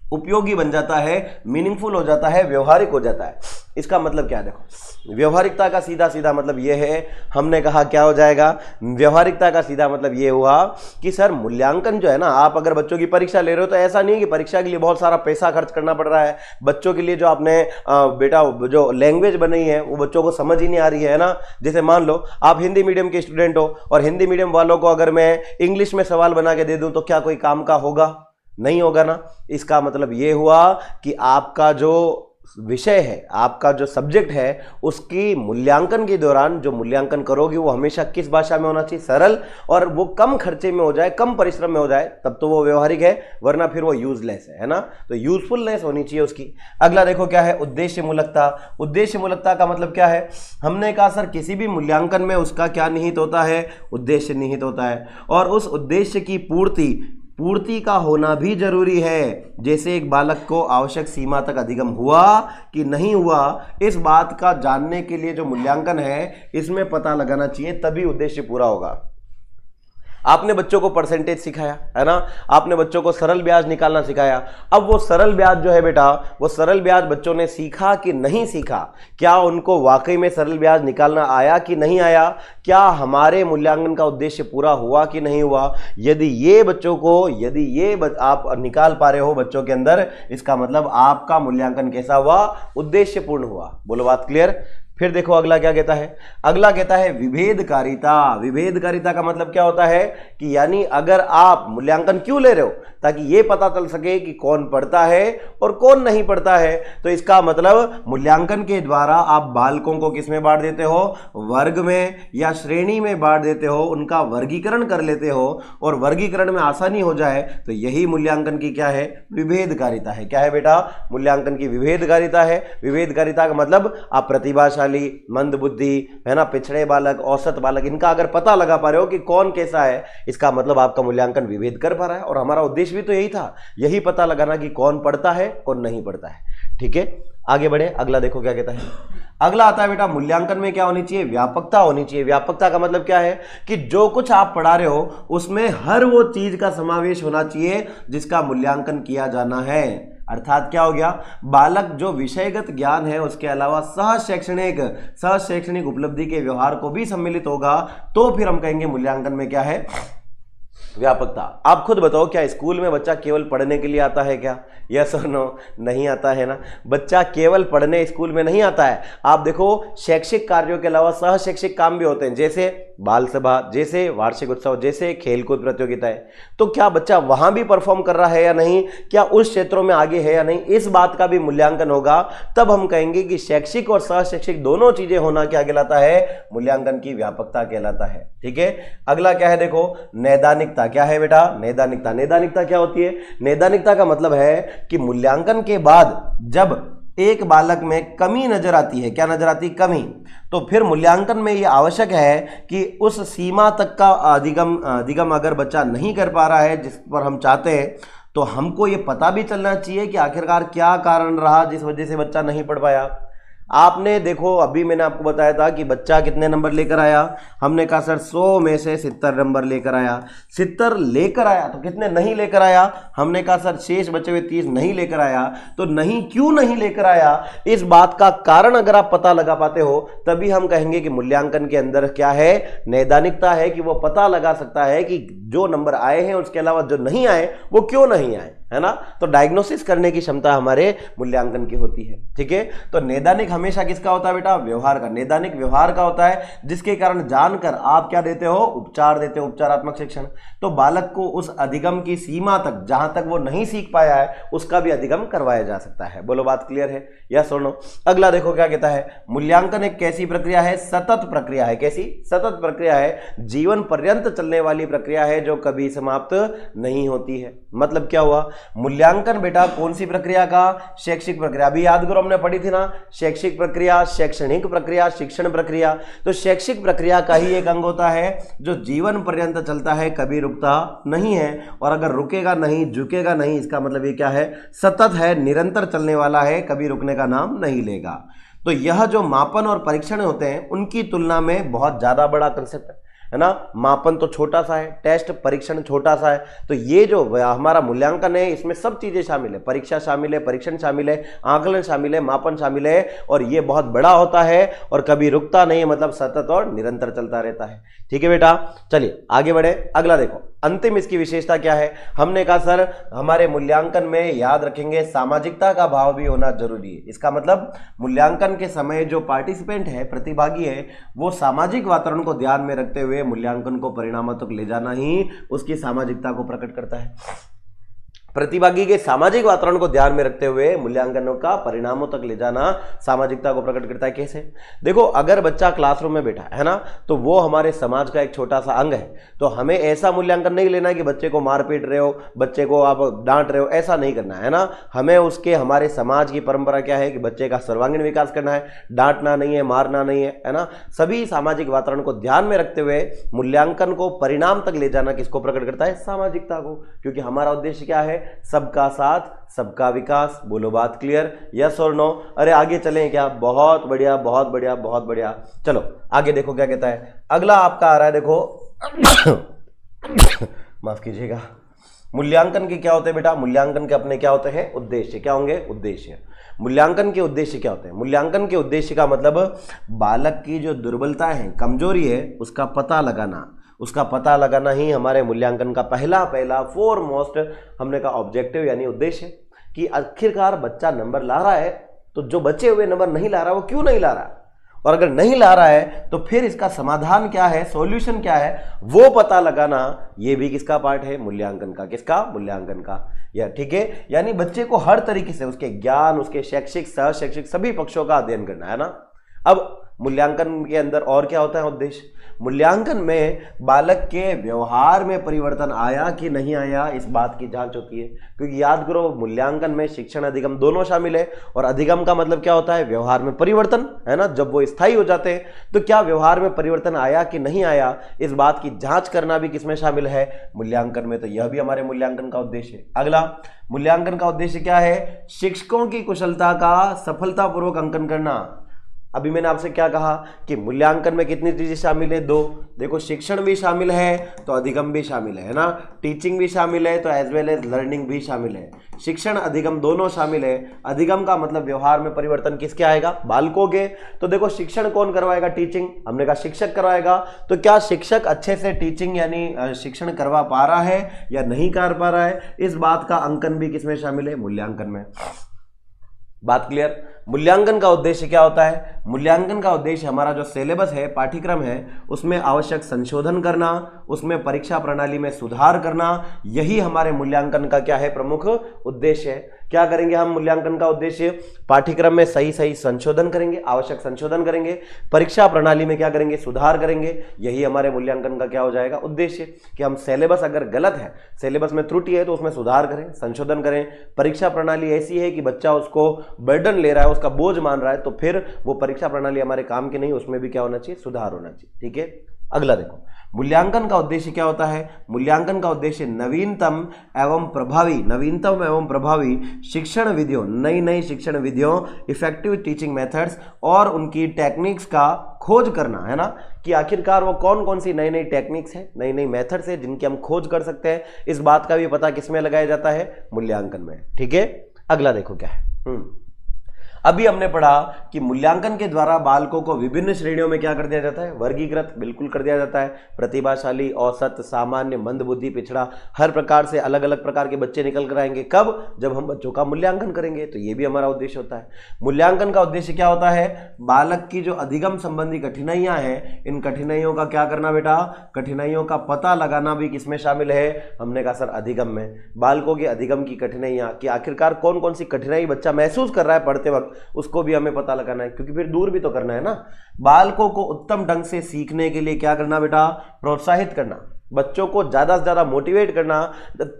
उपयोगी बन जाता है, मीनिंगफुल हो जाता है, व्यवहारिक हो जाता है। इसका मतलब क्या है? देखो, व्यवहारिकता का सीधा सीधा मतलब यह है, हमने कहा क्या हो जाएगा? व्यवहारिकता का सीधा मतलब यह हुआ कि सर मूल्यांकन जो है ना, आप अगर बच्चों की परीक्षा ले रहे हो तो ऐसा नहीं कि परीक्षा के लिए बहुत सारा पैसा खर्च करना पड़ रहा है। बच्चों के लिए जो आपने बेटा जो लैंग्वेज बनाई है वो बच्चों को समझ ही नहीं आ रही है ना। जैसे मान लो आप हिंदी मीडियम के स्टूडेंट हो और हिंदी मीडियम वालों को अगर मैं इंग्लिश में सवाल बना के दे दूं तो क्या कोई काम का होगा? नहीं होगा ना। इसका मतलब यह हुआ कि आपका जो विषय है, आपका जो सब्जेक्ट है, उसकी मूल्यांकन के दौरान जो मूल्यांकन करोगे वो हमेशा किस भाषा में होना चाहिए? सरल, और वो कम खर्चे में हो जाए, कम परिश्रम में हो जाए, तब तो वो व्यवहारिक है, वरना फिर वो यूजलेस है ना। तो यूजफुलनेस होनी चाहिए उसकी। अगला देखो क्या है? उद्देश्यमूलकता। उद्देश्यमूलकता का मतलब क्या है? हमने कहा सर किसी भी मूल्यांकन में उसका क्या निहित होता है? उद्देश्य निहित होता है, और उस उद्देश्य की पूर्ति का होना भी जरूरी है। जैसे एक बालक को आवश्यक सीमा तक अधिगम हुआ कि नहीं हुआ, इस बात का जानने के लिए जो मूल्यांकन है, इसमें पता लगाना चाहिए, तभी उद्देश्य पूरा होगा। आपने बच्चों को परसेंटेज सिखाया, है ना, आपने बच्चों को सरल ब्याज निकालना सिखाया। अब वो सरल ब्याज जो है बेटा, वो सरल ब्याज बच्चों ने सीखा कि नहीं सीखा? क्या उनको वाकई में सरल ब्याज निकालना आया कि नहीं आया? क्या हमारे मूल्यांकन का उद्देश्य पूरा हुआ कि नहीं हुआ? यदि ये बच्चों को, आप निकाल पा रहे हो बच्चों के अंदर, इसका मतलब आपका मूल्यांकन कैसा हुआ? उद्देश्यपूर्ण हुआ। बोलो बात क्लियर। फिर देखो अगला क्या कहता है, अगला कहता है विभेदकारिता। विभेदकारिता का मतलब क्या होता है कि यानी अगर आप मूल्यांकन क्यों ले रहे हो, ताकि ये पता चल सके कि कौन पढ़ता है और कौन नहीं पढ़ता है। तो इसका मतलब मूल्यांकन के द्वारा आप बालकों को किस में बांट देते हो, वर्ग में या श्रेणी में बांट देते हो, उनका वर्गीकरण कर लेते हो और वर्गीकरण में आसानी हो जाए। तो यही मूल्यांकन की क्या है, विभेदकारिता है। क्या है बेटा, मूल्यांकन की विभेदकारिता है। विभेदकारिता का मतलब आप प्रतिभाशाली, मंदबुद्धि, है ना, पिछड़े बालक, औसत बालक, इनका अगर पता लगा पा रहे हो कि कौन कैसा है, इसका मतलब आपका मूल्यांकन विभेद कर पा रहा है। और हमारा उद्देश्य भी तो यही था, यही पता लगाना कि कौन पढ़ता है कौन नहीं पढ़ता है। ठीक है, आगे बढ़े, अगला देखो क्या कहता है। अगला आता है बेटा, मूल्यांकन में क्या होनी चाहिए, व्यापकता होनी चाहिए। व्यापकता का मतलब क्या है कि जो कुछ आप पढ़ा रहे हो उसमें हर वो चीज का समावेश होना चाहिए जिसका मूल्यांकन किया जाना है। अर्थात क्या हो गया, बालक जो विषयगत ज्ञान है उसके अलावा सह शैक्षणिक उपलब्धि के व्यवहार को भी सम्मिलित होगा, तो फिर हम कहेंगे मूल्यांकन में क्या है, व्यापकता। आप खुद बताओ, क्या स्कूल में बच्चा केवल पढ़ने के लिए आता है क्या? यस और नो? नहीं आता है ना। बच्चा केवल पढ़ने स्कूल में नहीं आता है। आप देखो, शैक्षिक कार्यों के अलावा सह शैक्षिक काम भी होते हैं, जैसे बाल सभा, जैसे वार्षिक उत्सव, जैसे खेलकूद प्रतियोगिताएं। तो क्या बच्चा वहां भी परफॉर्म कर रहा है या नहीं, क्या उस क्षेत्रों में आगे है या नहीं, इस बात का भी मूल्यांकन होगा। तब हम कहेंगे कि शैक्षिक और सह शैक्षिक दोनों चीजें होना क्या कहलाता है, मूल्यांकन की व्यापकता कहलाता है। ठीक है, अगला क्या है देखो, नैदानिकता। क्या है बेटा, नैदानिकता। नैदानिकता क्या होती है, नैदानिकता का मतलब है कि मूल्यांकन के बाद जब एक बालक में कमी नजर आती है, क्या नजर आती है, कमी, तो फिर मूल्यांकन में यह आवश्यक है कि उस सीमा तक का अधिगम अगर बच्चा नहीं कर पा रहा है जिस पर हम चाहते हैं, तो हमको ये पता भी चलना चाहिए कि आखिरकार क्या कारण रहा जिस वजह से बच्चा नहीं पढ़ पाया। आपने देखो, अभी मैंने आपको बताया था कि बच्चा कितने नंबर लेकर आया, हमने कहा सर 100 में से 70 नंबर लेकर आया। 70 लेकर आया तो कितने नहीं लेकर आया, हमने कहा सर शेष बचे हुए 30 नहीं लेकर आया। तो नहीं क्यों नहीं लेकर आया, इस बात का कारण अगर आप पता लगा पाते हो, तभी हम कहेंगे कि मूल्यांकन के अंदर क्या है, नैदानिकता है, कि वो पता लगा सकता है कि जो नंबर आए हैं उसके अलावा जो नहीं आए वो क्यों नहीं आए, है ना। तो डायग्नोसिस करने की क्षमता हमारे मूल्यांकन की होती है। ठीक है, तो नैदानिक हमेशा किसका होता है बेटा, व्यवहार का। नैदानिक व्यवहार का होता है, जिसके कारण जानकर आप क्या देते हो, उपचार देते हो, उपचारात्मक शिक्षण। तो बालक को उस अधिगम की सीमा तक, जहां तक वो नहीं सीख पाया है, उसका भी अधिगम करवाया जा सकता है। बोलो बात क्लियर है, यस और नो? अगला देखो क्या कहता है, मूल्यांकन एक कैसी प्रक्रिया है, सतत प्रक्रिया है। कैसी? सतत प्रक्रिया है, जीवन पर्यंत चलने वाली प्रक्रिया है जो कभी समाप्त नहीं होती है। मतलब क्या हुआ, मूल्यांकन बेटा कौन सी प्रक्रिया का, शैक्षिक प्रक्रिया। अभी याद करो, हमने पढ़ी थी ना, शैक्षिक प्रक्रिया, शैक्षणिक प्रक्रिया, शिक्षण प्रक्रिया। तो शैक्षिक प्रक्रिया का ही एक अंग होता है जो जीवन पर्यंत चलता है, कभी रुकता नहीं है। और अगर रुकेगा नहीं, झुकेगा नहीं, इसका मतलब ये क्या है, सतत है, निरंतर चलने वाला है, कभी रुकने का नाम नहीं लेगा। तो यह जो मापन और परीक्षण होते हैं उनकी तुलना में बहुत ज्यादा बड़ा कंसेप्ट है ना। मापन तो छोटा सा है, टेस्ट परीक्षण छोटा सा है। तो ये जो हमारा मूल्यांकन है, इसमें सब चीजें शामिल है, परीक्षा शामिल है, परीक्षण शामिल है, आकलन शामिल है, मापन शामिल है, और ये बहुत बड़ा होता है और कभी रुकता नहीं है, मतलब सतत और निरंतर चलता रहता है। ठीक है बेटा, चलिए आगे बढ़े। अगला देखो, अंतिम इसकी विशेषता क्या है। हमने कहा सर हमारे मूल्यांकन में याद रखेंगे सामाजिकता का भाव भी होना जरूरी है। इसका मतलब मूल्यांकन के समय जो पार्टिसिपेंट है, प्रतिभागी है, वो सामाजिक वातावरण को ध्यान में रखते हुए मूल्यांकन को परिणामों तक ले जाना ही उसकी सामाजिकता को प्रकट करता है। प्रतिभागी के सामाजिक वातावरण को ध्यान में रखते हुए मूल्यांकनों का परिणामों तक ले जाना सामाजिकता को प्रकट करता है। कैसे? देखो, अगर बच्चा क्लासरूम में बैठा है ना, तो वो हमारे समाज का एक छोटा सा अंग है। तो हमें ऐसा मूल्यांकन नहीं लेना कि बच्चे को मार पीट रहे हो, बच्चे को आप डांट रहे हो, ऐसा नहीं करना है ना। हमें उसके, हमारे समाज की परंपरा क्या है कि बच्चे का सर्वांगीण विकास करना है, डांटना नहीं है, मारना नहीं है ना। सभी सामाजिक वातावरण को ध्यान में रखते हुए मूल्यांकन को परिणाम तक ले जाना किसको प्रकट करता है, सामाजिकता को। क्योंकि हमारा उद्देश्य क्या है, सबका साथ सबका विकास। बोलो बात क्लियर, यस और नो? अरे आगे चलें क्या? बहुत बढ़िया, बहुत बढ़िया, बहुत बढ़िया। चलो आगे देखो क्या कहता है। अगला आपका आ रहा है, देखो माफ कीजिएगा, मूल्यांकन के क्या होते हैं बेटा, मूल्यांकन के अपने क्या होते हैं, उद्देश्य। क्या होंगे? उद्देश्य। मूल्यांकन के उद्देश्य क्या होते हैं? मूल्यांकन के उद्देश्य का मतलब बालक की जो दुर्बलताएं हैं, कमजोरी है, उसका पता लगाना। उसका पता लगाना ही हमारे मूल्यांकन का पहला फोरमोस्ट हमने कहा ऑब्जेक्टिव यानी उद्देश्य, कि आखिरकार बच्चा नंबर ला रहा है, तो जो बचे हुए नंबर नहीं ला रहा वो क्यों नहीं ला रहा, और अगर नहीं ला रहा है तो फिर इसका समाधान क्या है, सॉल्यूशन क्या है, वो पता लगाना, ये भी किसका पार्ट है, मूल्यांकन का। किसका, मूल्यांकन का। या ठीक है, यानी बच्चे को हर तरीके से उसके ज्ञान, उसके शैक्षिक, सहशैक्षिक सभी पक्षों का अध्ययन करना है ना। अब मूल्यांकन के अंदर और क्या होता है उद्देश्य, मूल्यांकन में बालक के व्यवहार में परिवर्तन आया कि नहीं आया, इस बात की जांच होती है। क्योंकि याद करो, मूल्यांकन में शिक्षण अधिगम दोनों शामिल है, और अधिगम का मतलब क्या होता है, व्यवहार में परिवर्तन, है ना। जब वो स्थायी हो जाते हैं तो क्या व्यवहार में परिवर्तन आया कि नहीं आया, इस बात की जांच करना भी किसमें शामिल है, मूल्यांकन में। तो यह भी हमारे मूल्यांकन का उद्देश्य है। अगला, मूल्यांकन का उद्देश्य क्या है, शिक्षकों की कुशलता का सफलतापूर्वक अंकन करना। अभी मैंने आपसे क्या कहा कि मूल्यांकन में कितनी चीजें शामिल है, 2। देखो, शिक्षण भी शामिल है तो अधिगम भी शामिल है ना, टीचिंग भी शामिल है तो एज वेल एज लर्निंग भी शामिल है। शिक्षण अधिगम दोनों शामिल है। अधिगम का मतलब व्यवहार में परिवर्तन किसके आएगा, बालकों के। तो देखो, शिक्षण कौन करवाएगा, टीचिंग, हमने कहा शिक्षक करवाएगा। तो क्या शिक्षक अच्छे से टीचिंग यानी शिक्षण करवा पा रहा है या नहीं कर पा रहा है, इस बात का अंकन भी किसमें शामिल है, मूल्यांकन में। बात क्लियर। मूल्यांकन का उद्देश्य क्या होता है, मूल्यांकन का उद्देश्य हमारा जो सिलेबस है, पाठ्यक्रम है, उसमें आवश्यक संशोधन करना, उसमें परीक्षा प्रणाली में सुधार करना, यही हमारे मूल्यांकन का क्या है, प्रमुख उद्देश्य है। क्या करेंगे हम, मूल्यांकन का उद्देश्य पाठ्यक्रम में सही सही संशोधन करेंगे, आवश्यक संशोधन करेंगे, परीक्षा प्रणाली में क्या करेंगे, सुधार करेंगे। यही हमारे मूल्यांकन का क्या हो जाएगा, उद्देश्य, कि हम सिलेबस अगर गलत है, सिलेबस में त्रुटि है तो उसमें सुधार करें, संशोधन करें। परीक्षा प्रणाली ऐसी है कि बच्चा उसको बर्डन ले रहा है, उसका बोझ मान रहा है, तो फिर वो परीक्षा प्रणाली हमारे काम की नहीं, उसमें भी क्या होना चाहिए, सुधार होना चाहिए। ठीक है। अगला देखो, मूल्यांकन का उद्देश्य क्या होता है, मूल्यांकन का उद्देश्य नवीनतम एवं प्रभावी शिक्षण विधियों, नई नई शिक्षण विधियों, इफेक्टिव टीचिंग मेथड्स और उनकी टेक्निक्स का खोज करना, है ना, कि आखिरकार वो कौन कौन सी नई नई टेक्निक्स है, नई नई मेथड्स है जिनकी हम खोज कर सकते हैं। इस बात का भी पता किसमें लगाया जाता है, मूल्यांकन में। ठीक है। अगला देखो क्या है, अभी हमने पढ़ा कि मूल्यांकन के द्वारा बालकों को विभिन्न श्रेणियों में क्या कर दिया जाता है, वर्गीकृत बिल्कुल कर दिया जाता है। प्रतिभाशाली, औसत, सामान्य, मंदबुद्धि, पिछड़ा, हर प्रकार से अलग अलग प्रकार के बच्चे निकल कर आएंगे। कब, जब हम बच्चों का मूल्यांकन करेंगे। तो ये भी हमारा उद्देश्य होता है। मूल्यांकन का उद्देश्य क्या होता है, बालक की जो अधिगम संबंधी कठिनाइयां हैं, इन कठिनाइयों का क्या करना बेटा, कठिनाइयों का पता लगाना भी किसमें शामिल है, हमने कहा सर अधिगम में। बालकों के अधिगम की कठिनाइयां, कि आखिरकार कौन कौन सी कठिनाई बच्चा महसूस कर रहा है पढ़ते वक्त, उसको भी हमें पता लगाना है, क्योंकि फिर दूर भी तो करना है ना। बालकों को उत्तम ढंग से सीखने के लिए क्या करना बेटा, प्रोत्साहित करना, बच्चों को ज्यादा से ज्यादा मोटिवेट करना,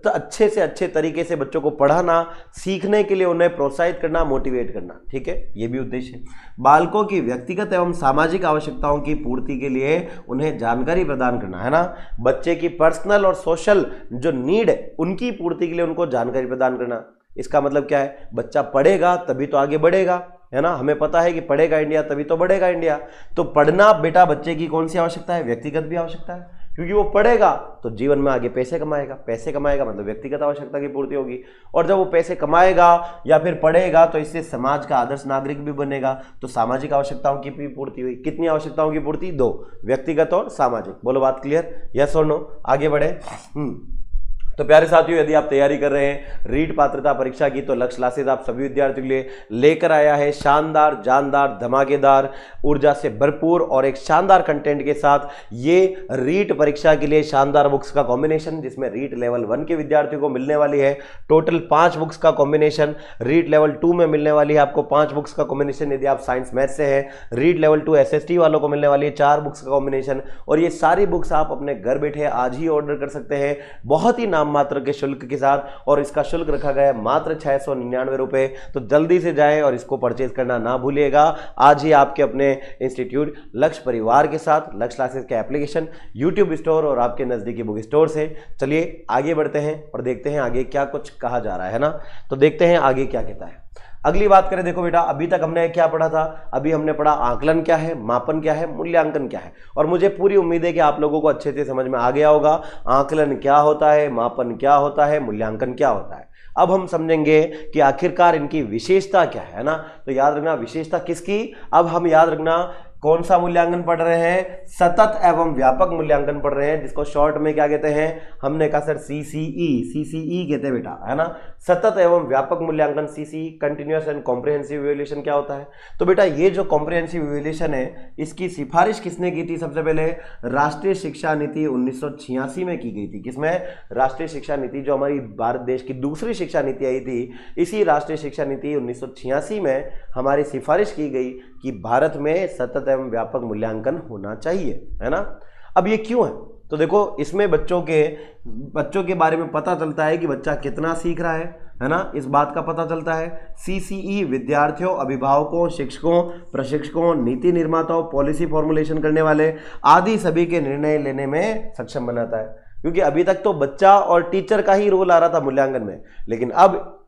अच्छे से अच्छे तरीके से बच्चों को पढ़ाना, सीखने के लिए उन्हें प्रोत्साहित करना, मोटिवेट करना। ठीक है, ये भी उद्देश्य है। बालकों की व्यक्तिगत एवं सामाजिक आवश्यकताओं की पूर्ति के लिए उन्हें जानकारी प्रदान करना, है ना। बच्चे की पर्सनल और सोशल जो नीड है, उनकी पूर्ति के लिए उनको जानकारी प्रदान करना। इसका मतलब क्या है, बच्चा पढ़ेगा तभी तो आगे बढ़ेगा, है ना। हमें पता है कि पढ़ेगा इंडिया तभी तो बढ़ेगा इंडिया। तो पढ़ना बेटा बच्चे की कौन सी आवश्यकता है, व्यक्तिगत भी आवश्यकता है, क्योंकि वो पढ़ेगा तो जीवन में आगे पैसे कमाएगा, पैसे कमाएगा मतलब व्यक्तिगत आवश्यकता की पूर्ति होगी, और जब वो पैसे कमाएगा या फिर पढ़ेगा तो इससे समाज का आदर्श नागरिक भी बनेगा, तो सामाजिक आवश्यकताओं की भी पूर्ति हुई। कितनी आवश्यकताओं की पूर्ति, 2, व्यक्तिगत और सामाजिक। बोलो बात क्लियर, यस और नो, आगे बढ़े। तो प्यारे साथियों, यदि आप तैयारी कर रहे हैं रीट पात्रता परीक्षा की, तो लक्ष्य क्लासेस आप सभी विद्यार्थियों के लिए लेकर आया है शानदार, जानदार, धमाकेदार, ऊर्जा से भरपूर और एक शानदार कंटेंट के साथ ये रीट परीक्षा के लिए शानदार बुक्स का कॉम्बिनेशन, जिसमें रीट लेवल 1 के विद्यार्थियों को मिलने वाली है टोटल 5 बुक्स का कॉम्बिनेशन। रीट लेवल 2 में मिलने वाली है आपको 5 बुक्स का कॉम्बिनेशन यदि आप साइंस मैथ से है। रीट लेवल 2 SST वालों को मिलने वाली है 4 बुक्स का कॉम्बिनेशन, और ये सारी बुक्स आप अपने घर बैठे आज ही ऑर्डर कर सकते हैं बहुत ही मात्र के शुल्क के साथ, और इसका शुल्क रखा गया है मात्र 699 रुपए। तो जल्दी से जाएं और इसको परचेज करना ना भूलिएगा। आज ही आपके अपने इंस्टीट्यूट लक्ष्य परिवार के साथ लक्ष्य क्लासेस के एप्लीकेशन, यूट्यूब स्टोर और आपके नजदीकी बुक स्टोर से। चलिए आगे बढ़ते हैं और देखते हैं आगे क्या कुछ कहा जा रहा है ना। तो देखते हैं आगे क्या कहता है। अगली बात करें, देखो बेटा, अभी तक हमने क्या पढ़ा था, अभी हमने पढ़ा आकलन क्या है, मापन क्या है, मूल्यांकन क्या है, और मुझे पूरी उम्मीद है कि आप लोगों को अच्छे से समझ में आ गया होगा आकलन क्या होता है, मापन क्या होता है, मूल्यांकन क्या होता है। अब हम समझेंगे कि आखिरकार इनकी विशेषता क्या है ना। तो याद रखना विशेषता किसकी, अब हम याद रखना कौन सा मूल्यांकन पढ़ रहे हैं? सतत एवं व्यापक मूल्यांकन पढ़ रहे हैं, जिसको शॉर्ट में क्या कहते हैं? हमने कहा सर सीसीई कहते हैं बेटा, है ना। सतत एवं व्यापक मूल्यांकन CCE, continuous and comprehensive evaluation क्या होता है? तो बेटा ये जो कॉम्प्रिहेंसिव इवैल्यूएशन है, इसकी सिफारिश किसने की थी? सबसे पहले राष्ट्रीय शिक्षा नीति 1986 में की गई थी। किसमें? राष्ट्रीय शिक्षा नीति, जो हमारी भारत देश की दूसरी शिक्षा नीति आई थी, इसी राष्ट्रीय शिक्षा नीति 1986 में हमारी सिफारिश की गई कि भारत में सतत एवं व्यापक मूल्यांकन होना चाहिए, है ना। अब ये क्यों है? तो देखो, इसमें बच्चों के बारे में पता चलता है कि बच्चा कितना सीख रहा है ना, इस बात का पता चलता है। सीसीई विद्यार्थियों, अभिभावकों, शिक्षकों, प्रशिक्षकों, नीति निर्माताओं, पॉलिसी फॉर्मुलेशन करने वाले आदि सभी के निर्णय लेने में सक्षम बनाता है। क्योंकि अभी तक तो बच्चा और टीचर का ही रोल आ रहा था मूल्यांकन में, लेकिन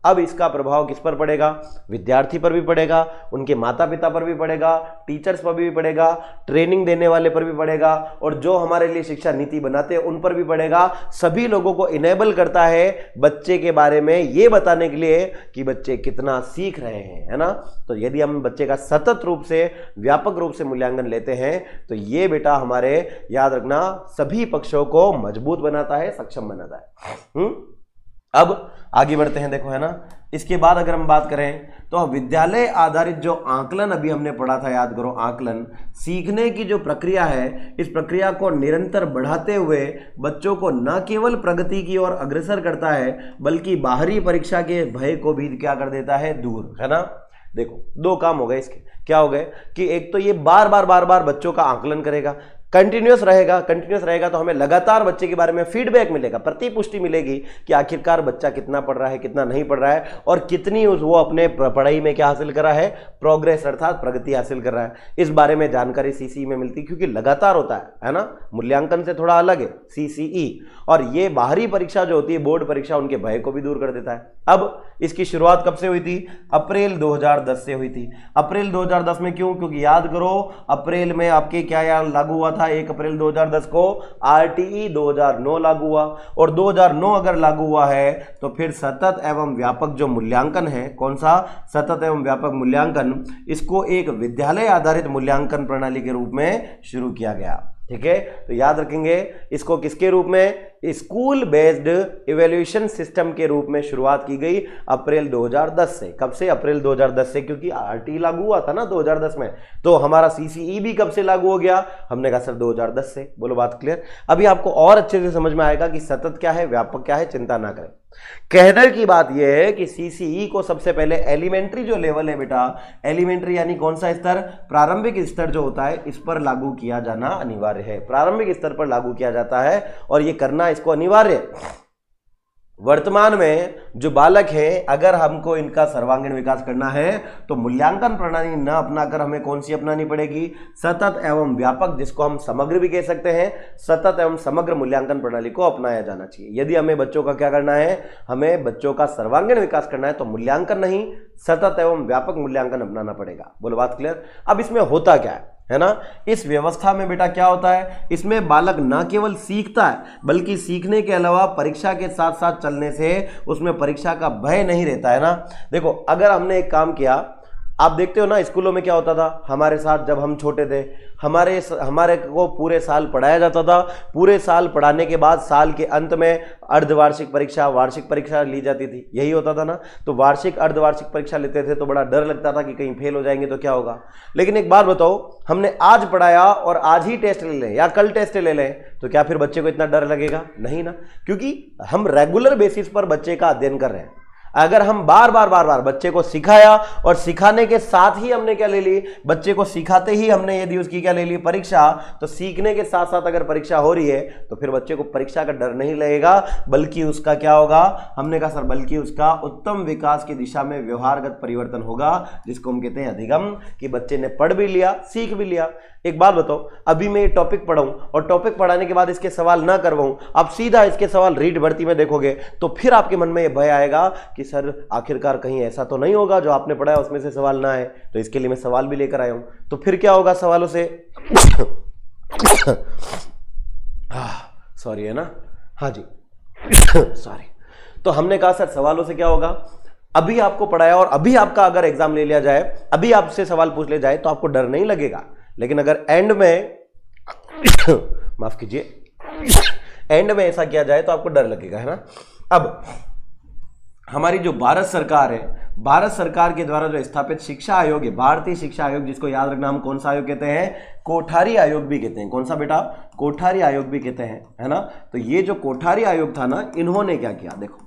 अब इसका प्रभाव किस पर पड़ेगा? विद्यार्थी पर भी पड़ेगा, उनके माता पिता पर भी पड़ेगा, टीचर्स पर भी पड़ेगा, ट्रेनिंग देने वाले पर भी पड़ेगा, और जो हमारे लिए शिक्षा नीति बनाते हैं उन पर भी पड़ेगा। सभी लोगों को इनेबल करता है बच्चे के बारे में ये बताने के लिए कि बच्चे कितना सीख रहे हैं, है ना। तो यदि हम बच्चे का सतत रूप से, व्यापक रूप से मूल्यांकन लेते हैं तो ये बेटा हमारे, याद रखना, सभी पक्षों को मजबूत बनाता है, सक्षम बनाता है। अब आगे बढ़ते हैं, देखो, है ना। इसके बाद अगर हम बात करें तो विद्यालय आधारित जो आकलन अभी हमने पढ़ा था, याद करो, आकलन सीखने की जो प्रक्रिया है, इस प्रक्रिया को निरंतर बढ़ाते हुए बच्चों को न केवल प्रगति की ओर अग्रसर करता है, बल्कि बाहरी परीक्षा के भय को भी क्या कर देता है? दूर, है ना। देखो, दो काम हो गए इसके। क्या हो गए कि एक तो ये बार बार बच्चों का आकलन करेगा, कंटिन्यूअस रहेगा तो हमें लगातार बच्चे के बारे में फीडबैक मिलेगा, प्रतिपुष्टि मिलेगी कि आखिरकार बच्चा कितना पढ़ रहा है, कितना नहीं पढ़ रहा है, और कितनी वो अपने पढ़ाई में क्या हासिल कर रहा है? प्रोग्रेस, अर्थात प्रगति हासिल कर रहा है। इस बारे में जानकारी सीसीई में मिलती है, क्योंकि लगातार होता है ना। मूल्यांकन से थोड़ा अलग है सीसीई। और ये बाहरी परीक्षा जो होती है, बोर्ड परीक्षा, उनके भय को भी दूर कर देता है। अब इसकी शुरुआत कब से हुई थी? अप्रैल 2010 से हुई थी। अप्रैल 2010 में क्यों? क्योंकि याद करो, अप्रैल में आपके क्या यार लागू हुआ था? 1 अप्रैल 2010 को आरटीई 2009 लागू हुआ। और 2009 अगर लागू हुआ है तो फिर सतत एवं व्यापक जो मूल्यांकन है, कौन सा? सतत एवं व्यापक मूल्यांकन, इसको एक विद्यालय आधारित मूल्यांकन प्रणाली के रूप में शुरू किया गया। ठीक है, तो याद रखेंगे इसको किसके रूप में? स्कूल बेस्ड इवैल्यूएशन सिस्टम के रूप में शुरुआत की गई अप्रैल 2010 से। कब से? अप्रैल 2010 से, क्योंकि आरटी लागू हुआ था ना 2010 में। तो हमारा सीसीई भी कब से लागू हो गया? हमने कहा सर 2010 से। बोलो, बात क्लियर? अभी आपको और अच्छे से समझ में आएगा कि सतत क्या है, व्यापक क्या है, चिंता ना करें। कहने की बात यह है कि सीसीई को सबसे पहले एलिमेंट्री जो लेवल है बेटा, एलिमेंट्री यानी कौन सा स्तर? प्रारंभिक स्तर जो होता है, इस पर लागू किया जाना अनिवार्य है। प्रारंभिक स्तर पर लागू किया जाता है और यह करना इसको अनिवार्य है। वर्तमान में जो बालक हैं, अगर हमको इनका सर्वांगीण विकास करना है तो मूल्यांकन प्रणाली न अपनाकर हमें कौन सी अपनानी पड़ेगी? सतत एवं व्यापक, जिसको हम समग्र भी कह सकते हैं, सतत एवं समग्र मूल्यांकन प्रणाली को अपनाया जाना चाहिए। यदि हमें बच्चों का क्या करना है? हमें बच्चों का सर्वांगीण विकास करना है तो मूल्यांकन नहीं, सतत एवं व्यापक मूल्यांकन अपनाना पड़ेगा। बोलो, बात क्लियर? अब इसमें होता क्या है ना, इस व्यवस्था में बेटा क्या होता है? इसमें बालक न केवल सीखता है, बल्कि सीखने के अलावा परीक्षा के साथ साथ चलने से उसमें परीक्षा का भय नहीं रहता है ना। देखो, अगर हमने एक काम किया, आप देखते हो ना स्कूलों में क्या होता था, हमारे साथ जब हम छोटे थे, हमारे को पूरे साल पढ़ाया जाता था। पूरे साल पढ़ाने के बाद साल के अंत में अर्धवार्षिक परीक्षा, वार्षिक परीक्षा ली जाती थी, यही होता था ना। तो वार्षिक, अर्धवार्षिक परीक्षा लेते थे तो बड़ा डर लगता था कि कहीं फेल हो जाएंगे तो क्या होगा। लेकिन एक बात बताओ, हमने आज पढ़ाया और आज ही टेस्ट ले लें या कल टेस्ट ले लें तो क्या फिर बच्चे को इतना डर लगेगा? नहीं ना, क्योंकि हम रेगुलर बेसिस पर बच्चे का अध्ययन कर रहे हैं। अगर हम बार बार बच्चे को सिखाया और सिखाने के साथ ही हमने क्या ले ली? बच्चे को सिखाते ही हमने यदि उसकी क्या ले ली? परीक्षा। तो सीखने के साथ साथ अगर परीक्षा हो रही है तो फिर बच्चे को परीक्षा का डर नहीं लगेगा, बल्कि उसका क्या होगा? हमने कहा सर, बल्कि उसका उत्तम विकास की दिशा में व्यवहारगत परिवर्तन होगा, जिसको हम कहते हैं अधिगम, कि बच्चे ने पढ़ भी लिया, सीख भी लिया। एक बात बताओ, अभी मैं ये टॉपिक पढ़ाऊं और टॉपिक पढ़ाने के बाद इसके सवाल ना करवाऊं, आप सीधा इसके सवाल रीड भर्ती में देखोगे तो फिर आपके मन में ये भय आएगा कि सर आखिरकार कहीं ऐसा तो नहीं होगा जो आपने पढ़ा है उसमें से सवाल ना आए। तो इसके लिए मैं सवाल भी लेकर आया हूं। तो फिर क्या होगा सवालों से? सॉरी, है ना, हाँ जी सॉरी। तो हमने कहा सर सवालों से क्या होगा? अभी आपको पढ़ाया और अभी आपका अगर एग्जाम ले लिया जाए, अभी आपसे सवाल पूछ ले जाए तो आपको डर नहीं लगेगा, लेकिन अगर एंड में माफ कीजिए, एंड में ऐसा किया जाए तो आपको डर लगेगा, है ना। अब हमारी जो भारत सरकार है, भारत सरकार के द्वारा जो स्थापित शिक्षा आयोग है, भारतीय शिक्षा आयोग, जिसको याद रखना हम कौन सा आयोग कहते हैं, कोठारी आयोग भी कहते हैं। कौन सा बेटा, कोठारी आयोग भी कहते हैं, है ना। तो ये जो कोठारी आयोग था ना, इन्होंने क्या किया, देखो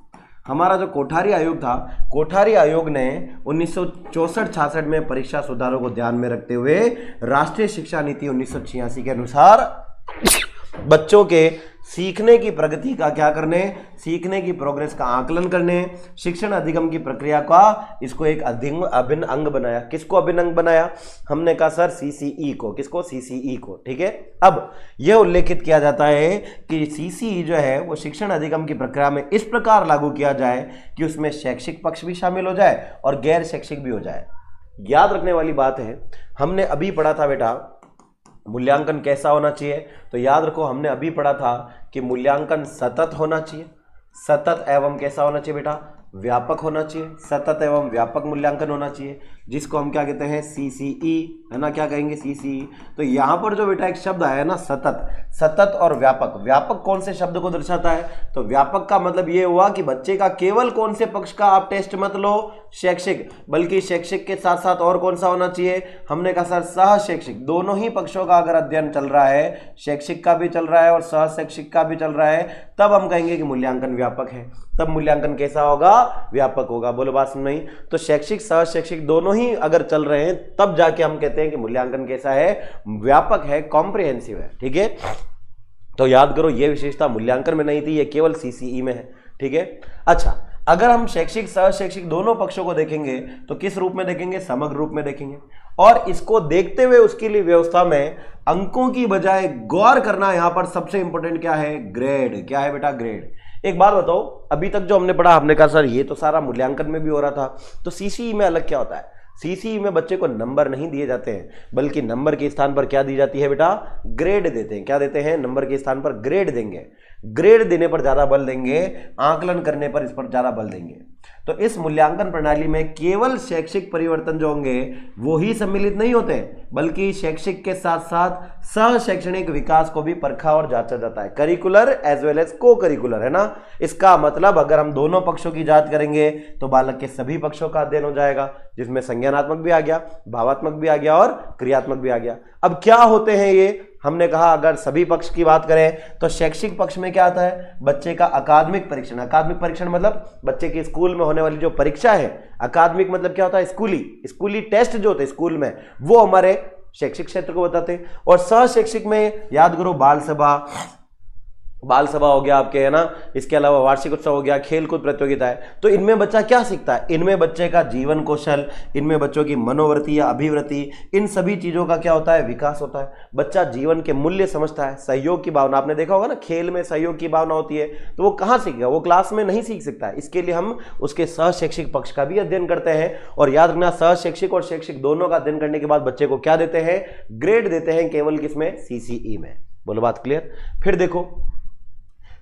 हमारा जो कोठारी आयोग था, कोठारी आयोग ने 1964-66 में परीक्षा सुधारों को ध्यान में रखते हुए राष्ट्रीय शिक्षा नीति 1986 के अनुसार बच्चों के सीखने की प्रगति का क्या करने, सीखने की प्रोग्रेस का आकलन करने, शिक्षण अधिगम की प्रक्रिया का इसको एक अभिन्न अंग बनाया। किसको अभिन्न अंग बनाया, हमने कहा सर सीसीई को। किसको, सीसीई को, ठीक है। अब यह उल्लेखित किया जाता है कि सीसीई जो है वो शिक्षण अधिगम की प्रक्रिया में इस प्रकार लागू किया जाए कि उसमें शैक्षिक पक्ष भी शामिल हो जाए और गैर शैक्षिक भी हो जाए। याद रखने वाली बात है, हमने अभी पढ़ा था बेटा मूल्यांकन कैसा होना चाहिए, तो याद रखो हमने अभी पढ़ा था कि मूल्यांकन सतत होना चाहिए, सतत एवं कैसा होना चाहिए बेटा, व्यापक होना चाहिए, सतत एवं व्यापक मूल्यांकन होना चाहिए, जिसको हम क्या कहते हैं, सीसीई, है ना। क्या कहेंगे, सीसीई। तो यहां पर जो बेटा एक शब्द आया है ना, सतत, सतत और व्यापक। व्यापक कौन से शब्द को दर्शाता है, तो व्यापक का मतलब ये हुआ कि बच्चे का केवल कौन से पक्ष का आप टेस्ट मत लो, शैक्षिक, बल्कि शैक्षिक के साथ साथ और कौन सा होना चाहिए, हमने कहा सर सह शैक्षिक। दोनों ही पक्षों का अगर अध्ययन चल रहा है, शैक्षिक का भी चल रहा है और सह शैक्षिक का भी चल रहा है, तब हम कहेंगे कि मूल्यांकन व्यापक है। तब मूल्यांकन कैसा होगा, व्यापक होगा। बोलो बात सुन नहीं। तो शैक्षिक सह शैक्षिक दोनों ही अगर चल रहे हैं तब जाके हम कहते हैं कि मूल्यांकन कैसा है, व्यापक है, कॉम्प्रिहेंसिव है, ठीक है। तो याद करो ये विशेषता मूल्यांकन में नहीं थी, ये केवल सीसीई में है, ठीक है। अच्छा, अगर हम शैक्षिक सह शैक्षिक दोनों पक्षों को देखेंगे तो किस रूप में देखेंगे, समग्र रूप में देखेंगे। और इसको देखते हुए उसके लिए व्यवस्था में अंकों की बजाय गौर करना यहां पर सबसे इंपॉर्टेंट क्या है, ग्रेड। क्या है बेटा, ग्रेड। एक बात बताओ, अभी तक जो हमने पढ़ा, हमने कहा सर ये तो सारा मूल्यांकन में भी हो रहा था, तो सीसीई में अलग क्या होता है। सीसीई में बच्चे को नंबर नहीं दिए जाते हैं, बल्कि नंबर के स्थान पर क्या दी जाती है बेटा, ग्रेड देते हैं। क्या देते हैं, नंबर के स्थान पर ग्रेड देंगे। ग्रेड देने पर ज्यादा बल देंगे, आकलन करने पर इस पर ज्यादा बल देंगे। तो इस मूल्यांकन प्रणाली में केवल शैक्षिक परिवर्तन जो होंगे वो ही सम्मिलित नहीं होते, बल्कि शैक्षिक के साथ साथ सह शैक्षणिक विकास को भी परखा और जांचा जाता है। करिकुलर एज वेल एज को करिकुलर, है ना। इसका मतलब अगर हम दोनों पक्षों की जांच करेंगे तो बालक के सभी पक्षों का अध्ययन हो जाएगा, जिसमें संज्ञानात्मक भी आ गया, भावात्मक भी आ गया और क्रियात्मक भी आ गया। अब क्या होते हैं ये, हमने कहा अगर सभी पक्ष की बात करें तो शैक्षिक पक्ष में क्या आता है, बच्चे का अकादमिक परीक्षण। अकादमिक परीक्षण मतलब बच्चे की स्कूल में होने वाली जो परीक्षा है। अकादमिक मतलब क्या होता है, स्कूली टेस्ट जो होते हैं स्कूल में, वो हमारे शैक्षिक क्षेत्र को बताते हैं। और सह शैक्षिक में याद करो बाल सभा हो गया आपके, है ना। इसके अलावा वार्षिक उत्सव हो गया, खेलकूद प्रतियोगिता है। तो इनमें बच्चा क्या सीखता है, इनमें बच्चे का जीवन कौशल, इनमें बच्चों की मनोवृत्ति या अभिवृत्ति, इन सभी चीजों का क्या होता है, विकास होता है। बच्चा जीवन के मूल्य समझता है, सहयोग की भावना, आपने देखा होगा ना खेल में सहयोग की भावना होती है, तो वो कहाँ सीखेगा, वो क्लास में नहीं सीख सकता है। इसके लिए हम उसके सह शैक्षिक पक्ष का भी अध्ययन करते हैं। और याद रखना, सह शैक्षिक और शैक्षिक दोनों का अध्ययन करने के बाद बच्चे को क्या देते हैं, ग्रेड देते हैं, केवल किसमें, सीसीई में। बोलो बात क्लियर। फिर देखो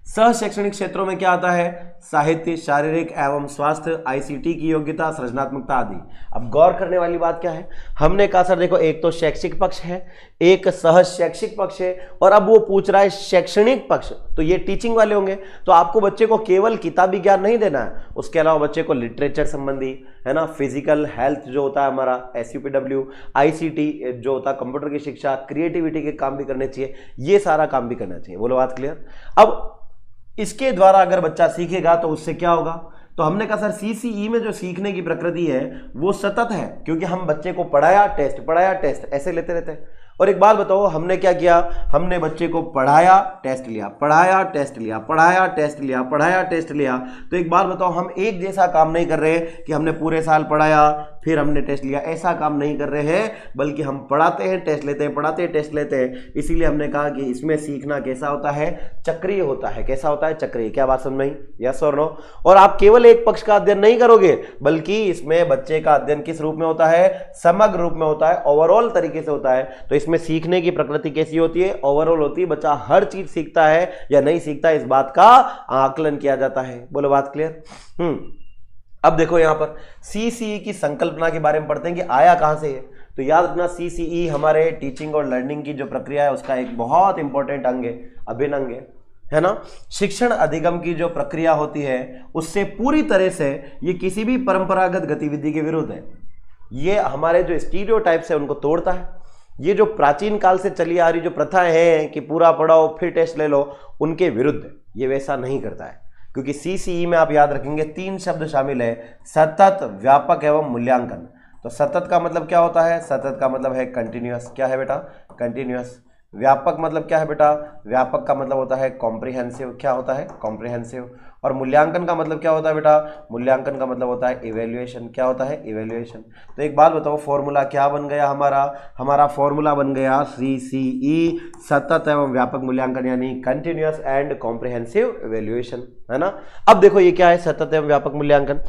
सह शैक्षणिक क्षेत्रों में क्या आता है, साहित्य, शारीरिक एवं स्वास्थ्य, आईसीटी की योग्यता, सृजनात्मकता आदि। अब गौर करने वाली बात क्या है, हमने कहा सर देखो एक तो शैक्षिक पक्ष है, एक सह शैक्षिक पक्ष है, और अब वो पूछ रहा है शैक्षणिक पक्ष, तो ये टीचिंग वाले होंगे। तो आपको बच्चे को केवल किताबी ज्ञान नहीं देना है, उसके अलावा बच्चे को लिटरेचर संबंधी, है ना, फिजिकल हेल्थ जो होता है हमारा SUPW, ICT जो होता है कंप्यूटर की शिक्षा, क्रिएटिविटी के काम भी करने चाहिए, ये सारा काम भी करना चाहिए। बोलो बात क्लियर। अब इसके द्वारा अगर बच्चा सीखेगा तो उससे क्या होगा, तो हमने कहा सर सीसीई में जो सीखने की प्रकृति है वो सतत है, क्योंकि हम बच्चे को पढ़ाया टेस्ट ऐसे लेते रहते हैं। और एक बात बताओ, हमने क्या किया, हमने बच्चे को पढ़ाया टेस्ट लिया, पढ़ाया टेस्ट लिया, पढ़ाया टेस्ट लिया, पढ़ाया टेस्ट लिया। तो एक बात बताओ, हम एक जैसा काम नहीं कर रहे कि हमने पूरे साल पढ़ाया फिर हमने टेस्ट लिया, ऐसा काम नहीं कर रहे हैं, बल्कि हम पढ़ाते हैं टेस्ट लेते हैं, पढ़ाते हैं टेस्ट लेते हैं। इसीलिए हमने कहा कि इसमें सीखना कैसा होता है, चक्रीय होता है। कैसा होता है, चक्रीय। क्या बात समझ में आई, यस और नो। और आप केवल एक पक्ष का अध्ययन नहीं करोगे, बल्कि इसमें बच्चे का अध्ययन किस रूप में होता है, समग्र रूप में होता है, ओवरऑल तरीके से होता है। तो इसमें सीखने की प्रकृति कैसी होती है, ओवरऑल होती है। बच्चा हर चीज सीखता है या नहीं सीखता है, इस बात का आकलन किया जाता है। बोलो बात क्लियर। अब देखो यहां पर सीसीई की संकल्पना के बारे में पढ़ते हैं कि आया कहां से है। तो याद रखना CCE हमारे टीचिंग और लर्निंग की जो प्रक्रिया है उसका एक बहुत इंपॉर्टेंट अंग है, अभिन्न अंग है ना। शिक्षण अधिगम की जो प्रक्रिया होती है उससे पूरी तरह से ये किसी भी परंपरागत गतिविधि के विरुद्ध है। ये हमारे जो स्टीरियोटाइप्स है उनको तोड़ता है। ये जो प्राचीन काल से चली आ रही जो प्रथाएं हैं कि पूरा पढ़ाओ फिर टेस्ट ले लो, उनके विरुद्ध है। ये वैसा नहीं करता है, क्योंकि CCE में आप याद रखेंगे 3 शब्द शामिल है, सतत, व्यापक एवं मूल्यांकन। तो सतत का मतलब क्या होता है? सतत का मतलब है कंटिन्यूअस। क्या है बेटा? कंटिन्यूअस। व्यापक मतलब क्या है बेटा? व्यापक का मतलब होता है कॉम्प्रिहेंसिव। क्या होता है? कॉम्प्रिहेंसिव। और मूल्यांकन का मतलब क्या होता है बेटा? मूल्यांकन का मतलब होता है इवेल्युएशन। क्या होता है? इवेल्युएशन। तो एक बात बताओ, फॉर्मूला क्या बन गया हमारा फॉर्मूला बन गया CCE, सतत एवं व्यापक मूल्यांकन, यानी कंटिन्यूअस एंड कॉम्प्रिहेंसिव इवेल्युएशन, है ना। अब देखो ये क्या है सतत एवं व्यापक मूल्यांकन,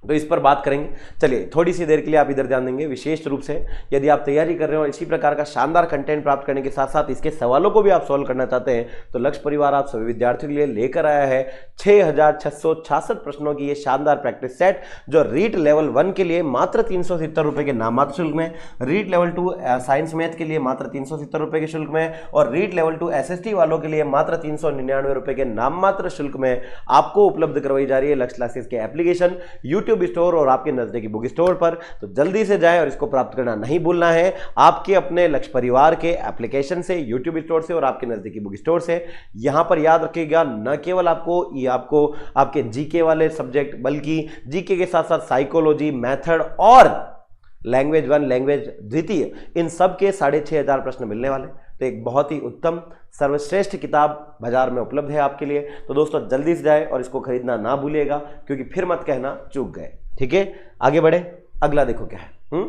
तो इस पर बात करेंगे। चलिए थोड़ी सी देर के लिए आप इधर ध्यान देंगे। विशेष रूप से यदि आप तैयारी कर रहे हो इसी प्रकार का शानदार कंटेंट प्राप्त करने के साथ साथ इसके सवालों को भी आप सॉल्व करना चाहते हैं, तो लक्ष्य परिवार आप सभी विद्यार्थियों के लिए लेकर आया है 6666 प्रश्नों की ये शानदार प्रैक्टिस सेट, जो रीट लेवल 1 के लिए मात्र 370 रुपए के नाममात्र शुल्क में, रीट लेवल 2 साइंस मैथ के लिए मात्र 370 रुपए के शुल्क में, और रीट लेवल 2 SST वालों के लिए मात्र 399 रुपए के नाममात्र शुल्क में आपको उपलब्ध करवाई जा रही है लक्ष्य क्लासेस के एप्लीकेशन, यूट्यूब स्टोर और आपके नजदीकी बुक स्टोर पर। तो जल्दी से जाएं और इसको प्राप्त करना नहीं भूलना है, आपके अपने लक्ष्य परिवार के एप्लीकेशन से, यूट्यूब स्टोर से और आपके नजदीकी बुक स्टोर से। यहां पर याद रखिएगा, न केवल आपको आपके जीके वाले सब्जेक्ट, बल्कि जीके के साथ साथ साइकोलॉजी, मेथड और लैंग्वेज 1, लैंग्वेज द्वितीय, इन सब के 6500 प्रश्न मिलने वाले। तो एक बहुत ही उत्तम सर्वश्रेष्ठ किताब बाजार में उपलब्ध है आपके लिए। तो दोस्तों जल्दी से जाए और इसको खरीदना ना भूलिएगा, क्योंकि फिर मत कहना चूक गए। ठीक है, आगे बढ़े। अगला देखो क्या है।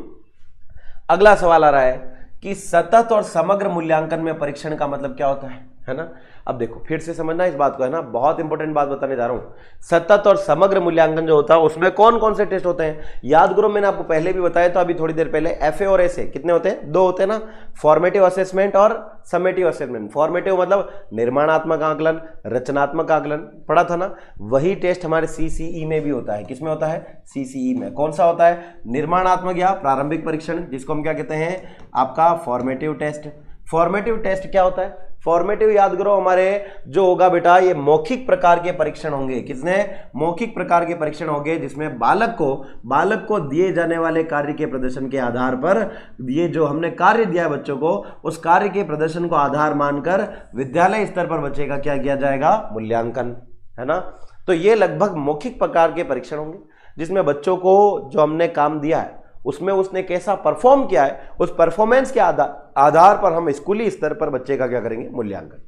अगला सवाल आ रहा है कि सतत और समग्र मूल्यांकन में परीक्षण का मतलब क्या होता है ना। अब देखो फिर से समझना इस बात को, है ना, बहुत इंपॉर्टेंट बात बताने जा रहा हूं। सतत और समग्र मूल्यांकन जो होता है उसमें कौन कौन से टेस्ट होते हैं याद करो, मैंने आपको पहले भी बताया था, अभी थोड़ी देर पहले। FA और SA कितने होते हैं? 2 होते हैं ना, फॉर्मेटिव असेसमेंट और समेटिव असेसमेंट। फॉर्मेटिव मतलब निर्माणात्मक आकलन, रचनात्मक आकलन, पढ़ा था ना। वही टेस्ट हमारे CCE में भी होता है। किसमें होता है? CCE में। कौन सा होता है? निर्माणात्मक या प्रारंभिक परीक्षण, जिसको हम क्या कहते हैं? आपका फॉर्मेटिव टेस्ट। फॉर्मेटिव टेस्ट क्या होता है? फॉर्मेटिव याद करो हमारे जो होगा बेटा, ये मौखिक प्रकार के परीक्षण होंगे। किसने? मौखिक प्रकार के परीक्षण होंगे, जिसमें बालक को दिए जाने वाले कार्य के प्रदर्शन के आधार पर, ये जो हमने कार्य दिया है बच्चों को, उस कार्य के प्रदर्शन को आधार मानकर विद्यालय स्तर पर बच्चे का क्या किया जाएगा? मूल्यांकन, है ना। तो ये लगभग मौखिक प्रकार के परीक्षण होंगे, जिसमें बच्चों को जो हमने काम दिया है उसमें उसने कैसा परफॉर्म किया है, उस परफॉर्मेंस के आधार पर हम स्कूली स्तर पर बच्चे का क्या करेंगे? मूल्यांकन।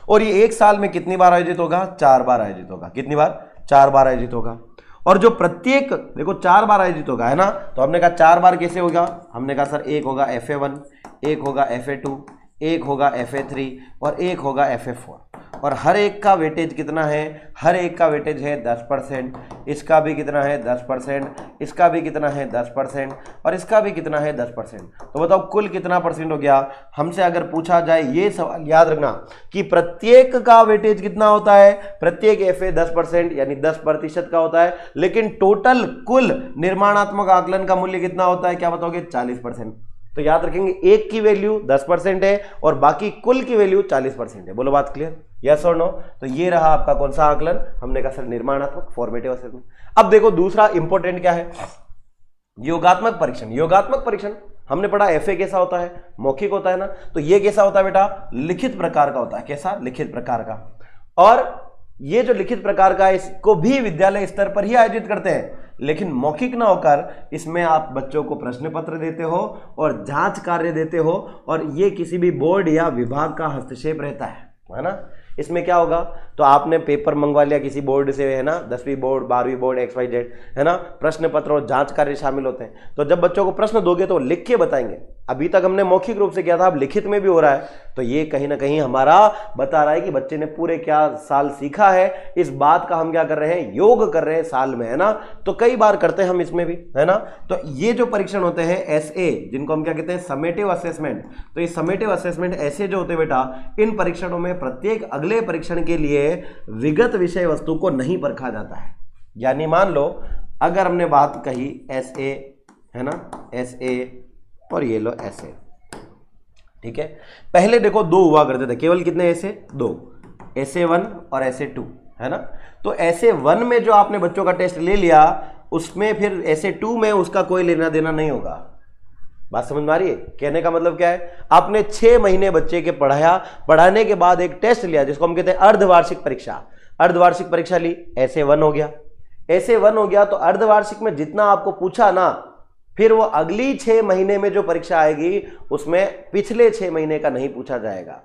और ये 1 साल में कितनी बार आयोजित होगा? 4 बार आयोजित होगा। कितनी बार? 4 बार आयोजित होगा। और जो प्रत्येक, देखो 4 बार आयोजित होगा, है ना। तो हमने कहा 4 बार कैसे होगा? हमने कहा सर एक होगा FA1, एक होगा FA2, एक होगा FA3 और एक होगा FA4। और हर एक का वेटेज कितना है? हर एक का वेटेज है 10%। इसका भी कितना है? 10%। इसका भी कितना है? 10%। और इसका भी कितना है? 10%। तो बताओ कुल कितना परसेंट हो गया? हमसे अगर पूछा जाए ये सवाल, याद रखना कि प्रत्येक का वेटेज कितना होता है? प्रत्येक FA 10%, यानी 10% का होता है। लेकिन टोटल कुल निर्माणात्मक आकलन का मूल्य कितना होता है? क्या बताओगे? 40%। तो याद रखेंगे एक की वैल्यू 10% है और बाकी कुल की वैल्यू 40% है। बोलो बात क्लियर? यस और नो? तो ये रहा आपका कौन सा आकलन? हमने कहा सर निर्माणात्मक, फॉर्मेटिव असेसमेंट। अब देखो दूसरा इंपॉर्टेंट क्या है? योगात्मक परीक्षण। योगात्मक परीक्षण हमने पढ़ा FA कैसा होता है? मौखिक होता है ना। तो ये कैसा होता है बेटा? लिखित प्रकार का होता है। कैसा? लिखित प्रकार का। और ये जो लिखित प्रकार का है इसको भी विद्यालय स्तर पर ही आयोजित करते हैं, लेकिन मौखिक ना होकर इसमें आप बच्चों को प्रश्न पत्र देते हो और जांच कार्य देते हो, और ये किसी भी बोर्ड या विभाग का हस्तक्षेप रहता है ना। इसमें क्या होगा? तो आपने पेपर मंगवा लिया किसी बोर्ड से, है ना, 10वीं बोर्ड, 12वीं बोर्ड, XYZ, है ना, प्रश्न पत्र और जांच कार्य शामिल होते हैं। तो जब बच्चों को प्रश्न दोगे तो लिख के बताएंगे। अभी तक हमने मौखिक रूप से किया था, अब लिखित में भी हो रहा है। तो ये कहीं ना कहीं हमारा बता रहा है कि बच्चे ने पूरे क्या साल सीखा है, इस बात का हम क्या कर रहे हैं? योग कर रहे हैं साल में, है ना। तो कई बार करते हैं हम इसमें भी, है ना। तो ये जो परीक्षण होते हैं SA, जिनको हम क्या कहते हैं? Summative assessment. तो ये समेटिव असेसमेंट ऐसे जो होते हैं बेटा, इन परीक्षणों में प्रत्येक अगले परीक्षण के लिए विगत विषय वस्तु को नहीं परखा जाता है। यानी मान लो अगर हमने बात कही SA, है ना, SA और ये लो SA, ठीक है। पहले देखो दो हुआ करते थे, केवल कितने ऐसे, दो, SA1 और SA2, है ना। तो SA1 में जो आपने बच्चों का टेस्ट ले लिया, उसमें फिर SA2 में उसका कोई लेना देना नहीं होगा। बात समझ में आ रही है? कहने का मतलब क्या है, आपने 6 महीने बच्चे के पढ़ाने के बाद एक टेस्ट लिया जिसको हम कहते हैं अर्धवार्षिक परीक्षा। अर्धवार्षिक परीक्षा ली, SA1 हो गया। SA1 हो गया तो अर्धवार्षिक में जितना आपको पूछा ना, फिर वो अगली 6 महीने में जो परीक्षा आएगी उसमें पिछले 6 महीने का नहीं पूछा जाएगा।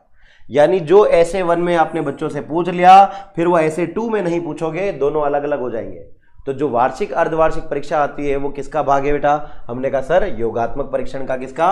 यानी जो SA1 में आपने बच्चों से पूछ लिया, फिर वो SA2 में नहीं पूछोगे, दोनों अलग अलग हो जाएंगे। तो जो वार्षिक अर्धवार्षिक परीक्षा आती है वो किसका भाग है बेटा? हमने कहा सर योगात्मक परीक्षण का। किसका?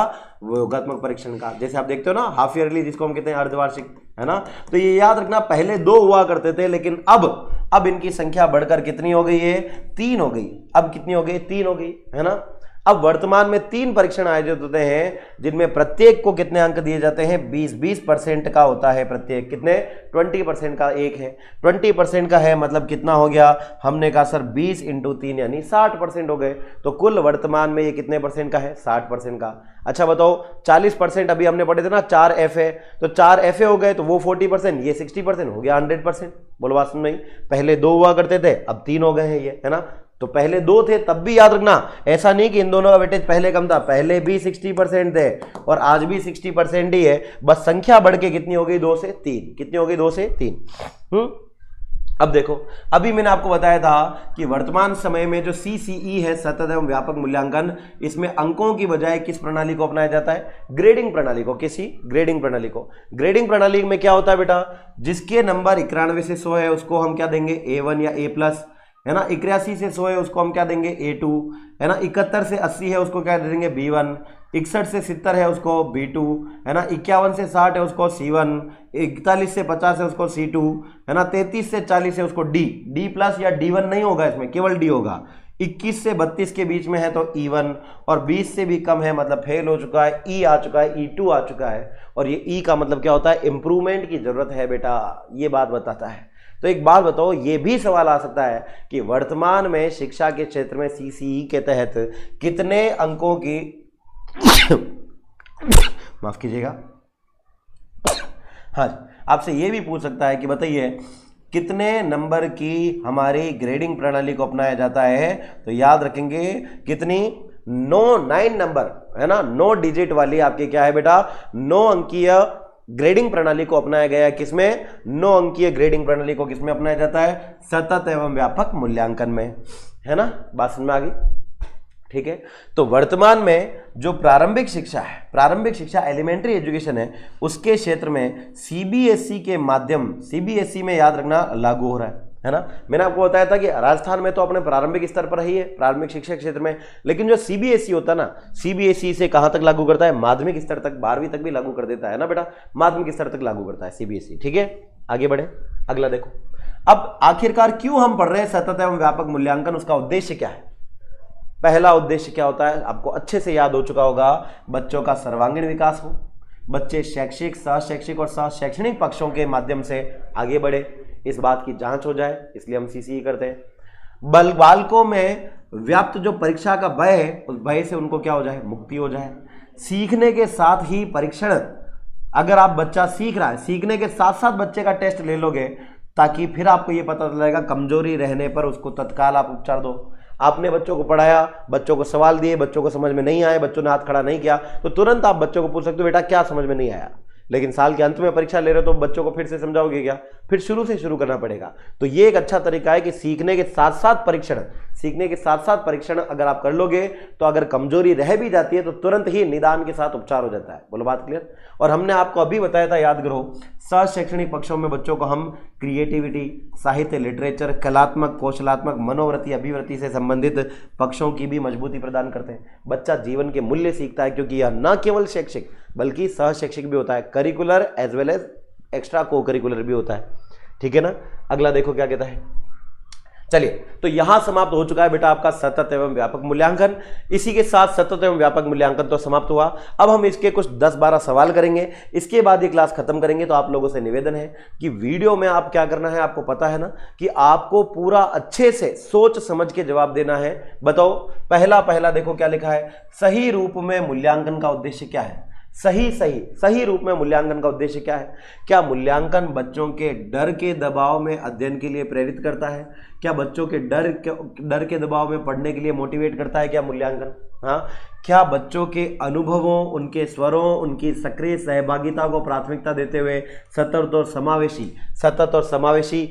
योगात्मक परीक्षण का। जैसे आप देखते हो ना हाफ ईयरली जिसको हम कहते हैं अर्धवार्षिक, है ना। तो ये याद रखना, पहले 2 हुआ करते थे, लेकिन अब इनकी संख्या बढ़कर कितनी हो गई है? 3 हो गई। अब कितनी हो गई? 3 हो गई, है ना। अब वर्तमान में 3 परीक्षण आयोजित होते हैं जिनमें प्रत्येक को कितने अंक दिए जाते हैं? 20-20% का होता है प्रत्येक। कितने? 20% का एक है, 20% का है, मतलब कितना हो गया? हमने कहा सर 20 × 3 यानी 60% हो गए। तो कुल वर्तमान में ये कितने परसेंट का है? 60% का। अच्छा बताओ, 40% अभी हमने पढ़े थे ना, 4 FA, तो 4 FA हो गए तो वो 40%, ये 60% हो गया 100%। बोलो बात सुन नहीं? पहले 2 हुआ करते थे, अब 3 हो गए हैं ये, है ना। तो पहले 2 थे तब भी याद रखना, ऐसा नहीं कि इन दोनों का वेटेज पहले कम था, पहले भी 60% थे और आज भी 60% ही है, बस संख्या बढ़ के कितनी हो गई? 2 से 3। कितनी हो गई? 2 से 3। अब देखो, अभी मैंने आपको बताया था कि वर्तमान समय में जो CCE है, सतत एवं व्यापक मूल्यांकन, इसमें अंकों की बजाय किस प्रणाली को अपनाया जाता है? ग्रेडिंग प्रणाली को। किसी? ग्रेडिंग प्रणाली को। ग्रेडिंग प्रणाली में क्या होता है बेटा? जिसके नंबर 91 से 100 है उसको हम क्या देंगे? A1 या A+, है ना। 81 से 100 है उसको हम क्या देंगे? A2, है ना। 71 से 80 है उसको क्या देंगे? B1। 61 से 70 है उसको B2, है ना। 51 से 60 है उसको C1। 41 से 50 है उसको C2, है ना। 33 से 40 है उसको D+ या D1 नहीं होगा, इसमें केवल D होगा। 21 से 32 के बीच में है तो E1, और 20 से भी कम है मतलब फेल हो चुका है, E आ चुका है, E2 आ चुका है। और ये E का मतलब क्या होता है? इंप्रूवमेंट की जरूरत है बेटा, ये बात बताता है। तो एक बात बताओ, ये भी सवाल आ सकता है कि वर्तमान में शिक्षा के क्षेत्र में CCE के तहत कितने अंकों की माफ कीजिएगा, हाँ, आपसे ये भी पूछ सकता है कि बताइए कितने नंबर की हमारी ग्रेडिंग प्रणाली को अपनाया जाता है? तो याद रखेंगे कितनी? 9 नंबर, है ना, 9 डिजिट वाली आपके क्या है बेटा? 9 अंकीय ग्रेडिंग प्रणाली को अपनाया गया है। किसमें? 9 अंकीय ग्रेडिंग प्रणाली को किसमें अपनाया जाता है? सतत एवं व्यापक मूल्यांकन में, है ना। बात समझ में आ गई? ठीक है। तो वर्तमान में जो प्रारंभिक शिक्षा है, प्रारंभिक शिक्षा एलिमेंट्री एजुकेशन है, उसके क्षेत्र में CBSE के माध्यम, CBSE में याद रखना लागू हो रहा है ना। मैंने आपको बताया था कि राजस्थान में तो अपने प्रारंभिक स्तर पर ही है, प्रारंभिक शिक्षा क्षेत्र में, लेकिन जो CBSE होता है ना, CBSE से कहां तक लागू करता है? माध्यमिक स्तर तक, 12वीं तक भी लागू कर देता है ना बेटा, माध्यमिक स्तर तक लागू करता है CBSE। ठीक है, आगे बढ़े, अगला देखो। अब आखिरकार क्यों हम पढ़ रहे हैं सतत एवं व्यापक मूल्यांकन? उसका उद्देश्य क्या है? पहला उद्देश्य क्या होता है? आपको अच्छे से याद हो चुका होगा, बच्चों का सर्वांगीण विकास हो, बच्चे शैक्षिक, सहशैक्षिक और सहशैक्षणिक पक्षों के माध्यम से आगे बढ़े, इस बात की जांच हो जाए, इसलिए हम CCE करते हैं। बालकों में व्याप्त जो परीक्षा का भय है, उस भय से उनको क्या हो जाए? मुक्ति हो जाए। सीखने के साथ ही परीक्षण, अगर आप बच्चा सीख रहा है, सीखने के साथ साथ बच्चे का टेस्ट ले लोगे, ताकि फिर आपको ये पता चलेगा कमजोरी रहने पर उसको तत्काल आप उपचार दो। आपने बच्चों को पढ़ाया, बच्चों को सवाल दिए, बच्चों को समझ में नहीं आए, बच्चों ने हाथ खड़ा नहीं किया, तो तुरंत आप बच्चों को पूछ सकते हो बेटा क्या समझ में नहीं आया। लेकिन साल के अंत में परीक्षा ले रहे हो तो बच्चों को फिर से समझाओगे क्या? फिर शुरू से शुरू करना पड़ेगा। तो ये एक अच्छा तरीका है कि सीखने के साथ साथ परीक्षण, सीखने के साथ साथ परीक्षण अगर आप कर लोगे तो अगर कमजोरी रह भी जाती है तो तुरंत ही निदान के साथ उपचार हो जाता है। बोलो बात क्लियर? और हमने आपको अभी बताया था, याद करो, सहशैक्षणिक पक्षों में बच्चों को हम क्रिएटिविटी, साहित्य, लिटरेचर, कलात्मक, कौशलात्मक, मनोवृत्ति, अभिवृत्ति से संबंधित पक्षों की भी मजबूती प्रदान करते हैं। बच्चा जीवन के मूल्य सीखता है, क्योंकि यह न केवल शैक्षिक बल्कि सहशैक्षिक भी होता है, curricular as well as extra co curricular भी होता है। ठीक है ना। अगला देखो क्या कहता है, चलिए, तो यहां समाप्त हो चुका है बेटा आपका सतत एवं व्यापक मूल्यांकन। इसी के साथ सतत एवं व्यापक मूल्यांकन तो समाप्त हुआ। अब हम इसके कुछ 10-12 सवाल करेंगे, इसके बाद ये क्लास खत्म करेंगे। तो आप लोगों से निवेदन है कि वीडियो में आप क्या करना है, आपको पता है ना कि आपको पूरा अच्छे से सोच समझ के जवाब देना है। बताओ, पहला देखो क्या लिखा है, सही रूप में मूल्यांकन का उद्देश्य क्या है। सही रूप में मूल्यांकन का उद्देश्य क्या है? क्या मूल्यांकन बच्चों के डर के दबाव में अध्ययन के लिए प्रेरित करता है? क्या बच्चों के डर के दबाव में पढ़ने के लिए मोटिवेट करता है क्या मूल्यांकन? हाँ, क्या बच्चों के अनुभवों, उनके स्वरों, उनकी सक्रिय सहभागिता को प्राथमिकता देते हुए सतत और समावेशी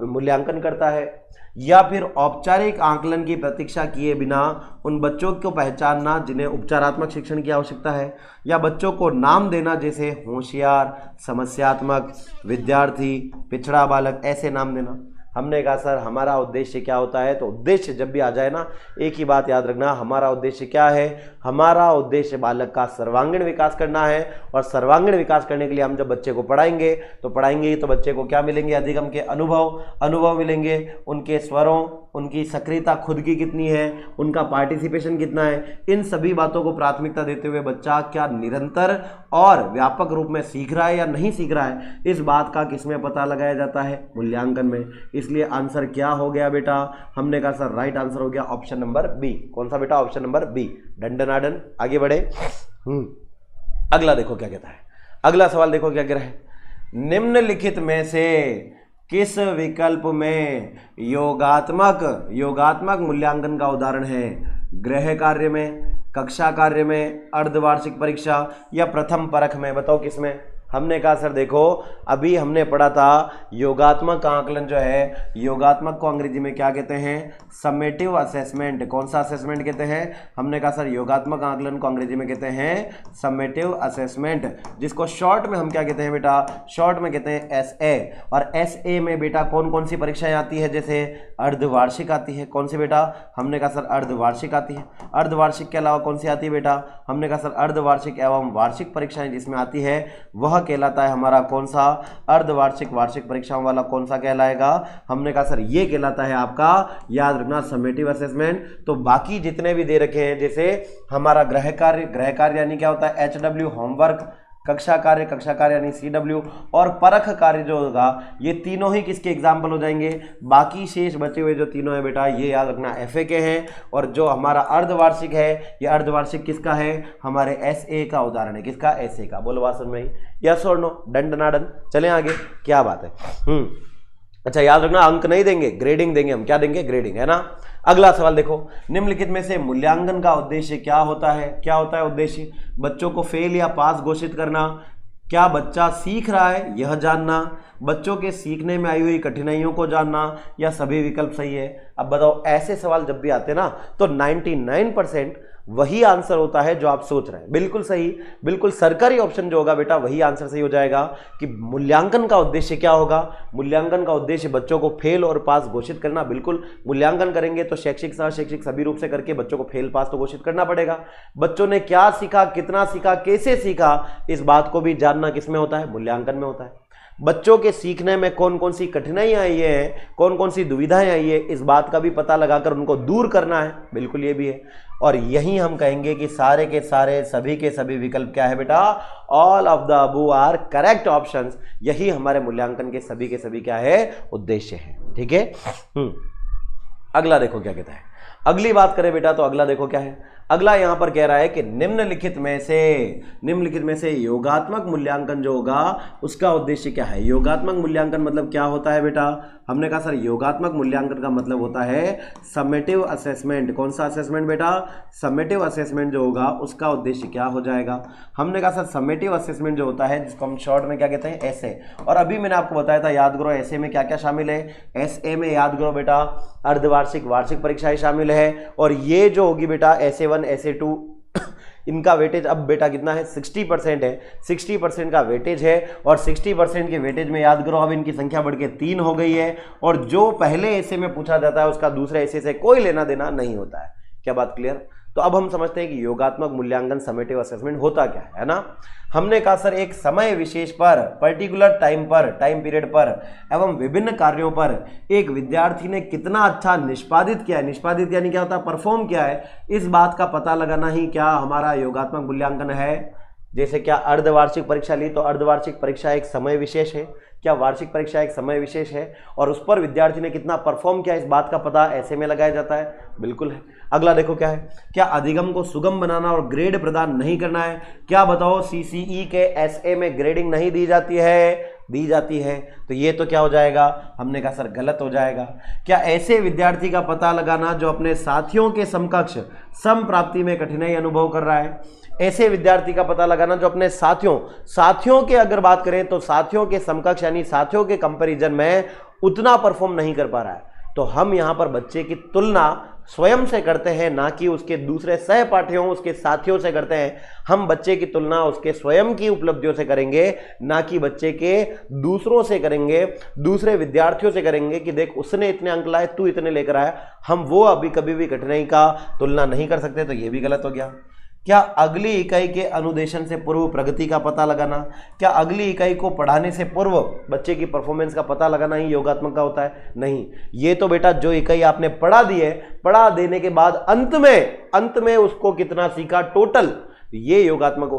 मूल्यांकन करता है? या फिर औपचारिक आकलन की प्रतीक्षा किए बिना उन बच्चों को पहचानना जिन्हें उपचारात्मक शिक्षण की आवश्यकता है? या बच्चों को नाम देना जैसे होशियार, समस्यात्मक, विद्यार्थी, पिछड़ा बालक, ऐसे नाम देना? हमने कहा सर हमारा उद्देश्य क्या होता है? तो उद्देश्य जब भी आ जाए ना, एक ही बात याद रखना, हमारा उद्देश्य क्या है? हमारा उद्देश्य बालक का सर्वांगीण विकास करना है। और सर्वांगीण विकास करने के लिए हम जब बच्चे को पढ़ाएंगे तो बच्चे को क्या मिलेंगे? अधिगम के अनुभव मिलेंगे, उनके स्वरों, उनकी सक्रियता खुद की कितनी है, उनका पार्टिसिपेशन कितना है, इन सभी बातों को प्राथमिकता देते हुए बच्चा क्या निरंतर और व्यापक रूप में सीख रहा है या नहीं सीख रहा है, इस बात का किसमें पता लगाया जाता है? मूल्यांकन में। इसलिए आंसर क्या हो गया बेटा? हमने कहा सर राइट आंसर हो गया ऑप्शन नंबर बी। कौन सा बेटा? Option number B. डंडनाडन, आगे बढ़े। अगला देखो क्या कहता है, अगला सवाल देखो क्या कह रहा है, निम्नलिखित में से किस विकल्प में योगात्मक मूल्यांकन का उदाहरण है? गृह कार्य में, कक्षा कार्य में, अर्धवार्षिक परीक्षा या प्रथम परख में? बताओ किसमें? हमने कहा सर देखो, अभी हमने पढ़ा था योगात्मक आकलन जो है, योगात्मक को अंग्रेजी में क्या कहते हैं? Summative assessment. कौन सा असेसमेंट कहते हैं? हमने कहा सर योगात्मक आकलन को अंग्रेजी में कहते हैं समेटिव असेसमेंट, जिसको शॉर्ट में हम क्या कहते हैं बेटा? शॉर्ट में कहते हैं एसए। और एसए में बेटा कौन कौन सी परीक्षाएं आती है? जैसे अर्धवार्षिक आती है। कौन सी बेटा? हमने कहा सर अर्धवार्षिक आती है। अर्धवार्षिक के अलावा कौन सी आती है बेटा? हमने कहा सर अर्धवार्षिक एवं वार्षिक परीक्षाएं जिसमें आती है वह कहलाता है हमारा कौन सा? अर्धवार्षिक। वार्षिक परीक्षाओं वाला कौन सा कहलाएगा? हमने कहा सर ये कहलाता है आपका, याद रखना, समेटिव असेसमेंट। तो बाकी जितने भी दे रखे हैं, जैसे हमारा गृह कार्य यानी क्या होता है? HW होमवर्क, कक्षा कार्य यानी CW, और परख कार्य जो होगा, ये तीनों ही किसके एग्जाम्पल हो जाएंगे? बाकी शेष बचे हुए जो तीनों है बेटा, ये याद रखना FA के हैं। और जो हमारा अर्धवार्षिक है, ये अर्धवार्षिक किसका है? हमारे SA का उदाहरण है। किसका? SA का। बोलो बात समझ में? यस और नो? डंडनाडन। चलें आगे, क्या बात है। अच्छा, याद रखना, अंक नहीं देंगे, ग्रेडिंग देंगे हम। क्या देंगे? ग्रेडिंग, है ना। अगला सवाल देखो, निम्नलिखित में से मूल्यांकन का उद्देश्य क्या होता है? क्या होता है उद्देश्य? बच्चों को फेल या पास घोषित करना, क्या बच्चा सीख रहा है यह जानना, बच्चों के सीखने में आई हुई कठिनाइयों को जानना, या सभी विकल्प सही है? अब बताओ, ऐसे सवाल जब भी आते हैं ना, तो 99% वही आंसर होता है जो आप सोच रहे हैं। बिल्कुल सही, बिल्कुल सरकारी ऑप्शन जो होगा बेटा वही आंसर सही हो जाएगा। कि मूल्यांकन का उद्देश्य क्या होगा? मूल्यांकन का उद्देश्य बच्चों को फेल और पास घोषित करना। बिल्कुल, मूल्यांकन करेंगे तो शैक्षिक सहशैक्षिक सभी रूप से करके बच्चों को फेल पास तो घोषित करना पड़ेगा। बच्चों ने क्या सीखा, कितना सीखा, कैसे सीखा, इस बात को भी जानना किसमें होता है? मूल्यांकन में होता है। बच्चों के सीखने में कौन कौन सी कठिनाइयां आई है, कौन कौन सी दुविधाएं आई है, इस बात का भी पता लगाकर उनको दूर करना है। बिल्कुल, ये भी है। और यही हम कहेंगे कि सारे के सारे, सभी के सभी विकल्प क्या है बेटा? All of the above are correct options. यही हमारे मूल्यांकन के सभी क्या है? उद्देश्य है। ठीक है। अगला देखो क्या कहता है। अगली बात करें बेटा तो अगला देखो क्या है। अगला यहां पर कह रहा है कि निम्नलिखित में से योगात्मक मूल्यांकन जो होगा उसका उद्देश्य क्या है? योगात्मक मूल्यांकन मतलब क्या होता है बेटा? हमने कहा सर योगात्मक मूल्यांकन का मतलब होता है समेटिव असेसमेंट। कौन सा असेसमेंट बेटा? समेटिव असेसमेंट जो होगा उसका उद्देश्य क्या हो जाएगा? हमने कहा सर समेटिव असेसमेंट जो होता है, जिसको हम शॉर्ट में क्या कहते हैं? एसए। और अभी मैंने आपको बताया था, याद करो एसए में क्या क्या शामिल है। एसए में याद करो बेटा अर्धवार्षिक, वार्षिक परीक्षाएं शामिल है। और ये जो होगी बेटा SA1 SA2, इनका वेटेज अब बेटा कितना है? 60% है। 60% का वेटेज है। और 60% के वेटेज में याद करो अब इनकी संख्या बढ़ के 3 हो गई है। और जो पहले एसे में पूछा जाता है उसका दूसरे एसे से कोई लेना देना नहीं होता है। क्या बात क्लियर? तो अब हम समझते हैं कि योगात्मक मूल्यांकन समेटिव असेसमेंट होता क्या है ना। हमने कहा सर एक समय विशेष पर, पर्टिकुलर टाइम पर, टाइम पीरियड पर एवं विभिन्न कार्यों पर एक विद्यार्थी ने कितना अच्छा निष्पादित किया है, निष्पादित यानी क्या होता है, परफॉर्म किया है, इस बात का पता लगाना ही क्या हमारा योगात्मक मूल्यांकन है। जैसे क्या अर्धवार्षिक परीक्षा ली तो अर्धवार्षिक परीक्षा एक समय विशेष है, क्या वार्षिक परीक्षा एक समय विशेष है, और उस पर विद्यार्थी ने कितना परफॉर्म किया इस बात का पता ऐसे में लगाया जाता है, बिल्कुल है। अगला देखो क्या है, क्या अधिगम को सुगम बनाना और ग्रेड प्रदान नहीं करना है। क्या बताओ सीसीई के एसए में ग्रेडिंग नहीं दी जाती है, दी जाती है, तो ये तो क्या हो जाएगा, हमने कहा सर गलत हो जाएगा। क्या ऐसे विद्यार्थी का पता लगाना जो अपने साथियों के समकक्ष सम प्राप्ति में कठिनाई अनुभव कर रहा है, ऐसे विद्यार्थी का पता लगाना जो अपने साथियों के अगर बात करें तो साथियों के समकक्ष यानी साथियों के कंपैरिजन में उतना परफॉर्म नहीं कर पा रहा है, तो हम यहां पर बच्चे की तुलना स्वयं से करते हैं, ना कि उसके दूसरे सहपाठियों उसके साथियों से करते हैं। हम बच्चे की तुलना उसके स्वयं की उपलब्धियों से करेंगे, ना कि बच्चे के दूसरों से करेंगे, दूसरे विद्यार्थियों से करेंगे कि देख उसने इतने अंक लाए तू इतने लेकर आया। हम वो अभी कभी भी कठिनाई का तुलना नहीं कर सकते, तो ये भी गलत हो गया। क्या अगली इकाई के अनुदेशन से पूर्व प्रगति का पता लगाना, क्या अगली इकाई को पढ़ाने से पूर्व बच्चे की परफॉर्मेंस का पता लगाना ही योगात्मक का होता है? नहीं, ये तो बेटा जो इकाई आपने पढ़ा दी है, पढ़ा देने के बाद अंत में उसको कितना सीखा टोटल, ये योगात्मक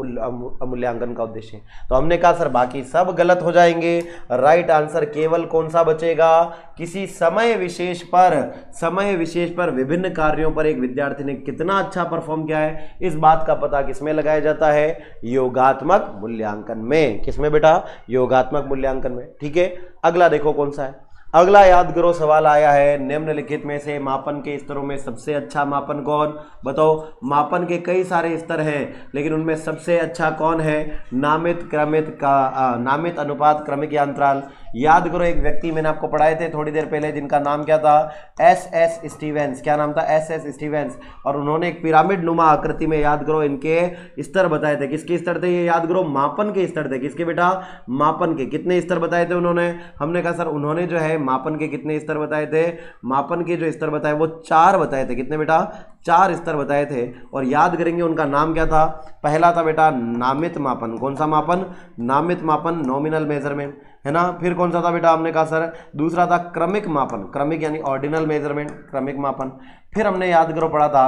मूल्यांकन का उद्देश्य है। तो हमने कहा सर बाकी सब गलत हो जाएंगे, राइट आंसर केवल कौन सा बचेगा, किसी समय विशेष पर विभिन्न कार्यों पर एक विद्यार्थी ने कितना अच्छा परफॉर्म किया है, इस बात का पता किसमें लगाया जाता है, योगात्मक मूल्यांकन में। किसमें बेटा, योगात्मक मूल्यांकन में। ठीक है, अगला देखो कौन सा है। अगला याद करो सवाल आया है, निम्नलिखित में से मापन के स्तरों में सबसे अच्छा मापन कौन, बताओ। मापन के कई सारे स्तर हैं, लेकिन उनमें सबसे अच्छा कौन है, नामित, नामित, अनुपात, क्रमिक या अंतराल। याद करो एक व्यक्ति मैंने आपको पढ़ाए थे थोड़ी देर पहले जिनका नाम क्या था, एस स्टीवेंस। क्या नाम था, एस स्टीवेंस। और उन्होंने एक पिरामिड नुमा आकृति में, याद करो, इनके स्तर बताए थे। किसके स्तर थे ये, याद करो, मापन के स्तर थे। किसके बेटा, मापन के। कितने स्तर बताए थे उन्होंने, हमने कहा सर उन्होंने जो है मापन के कितने स्तर बताए थे, मापन के जो स्तर बताए वो 4 बताए थे। कितने बेटा, 4 स्तर बताए थे। और याद करेंगे उनका नाम क्या था, पहला था बेटा नामित मापन। कौन सा मापन, नामित मापन, नॉमिनल मेजरमेंट, है ना। फिर कौन सा था बेटा, हमने कहा सर दूसरा था क्रमिक मापन, क्रमिक यानी ऑर्डिनल मेजरमेंट, क्रमिक मापन। फिर हमने याद करो पढ़ा था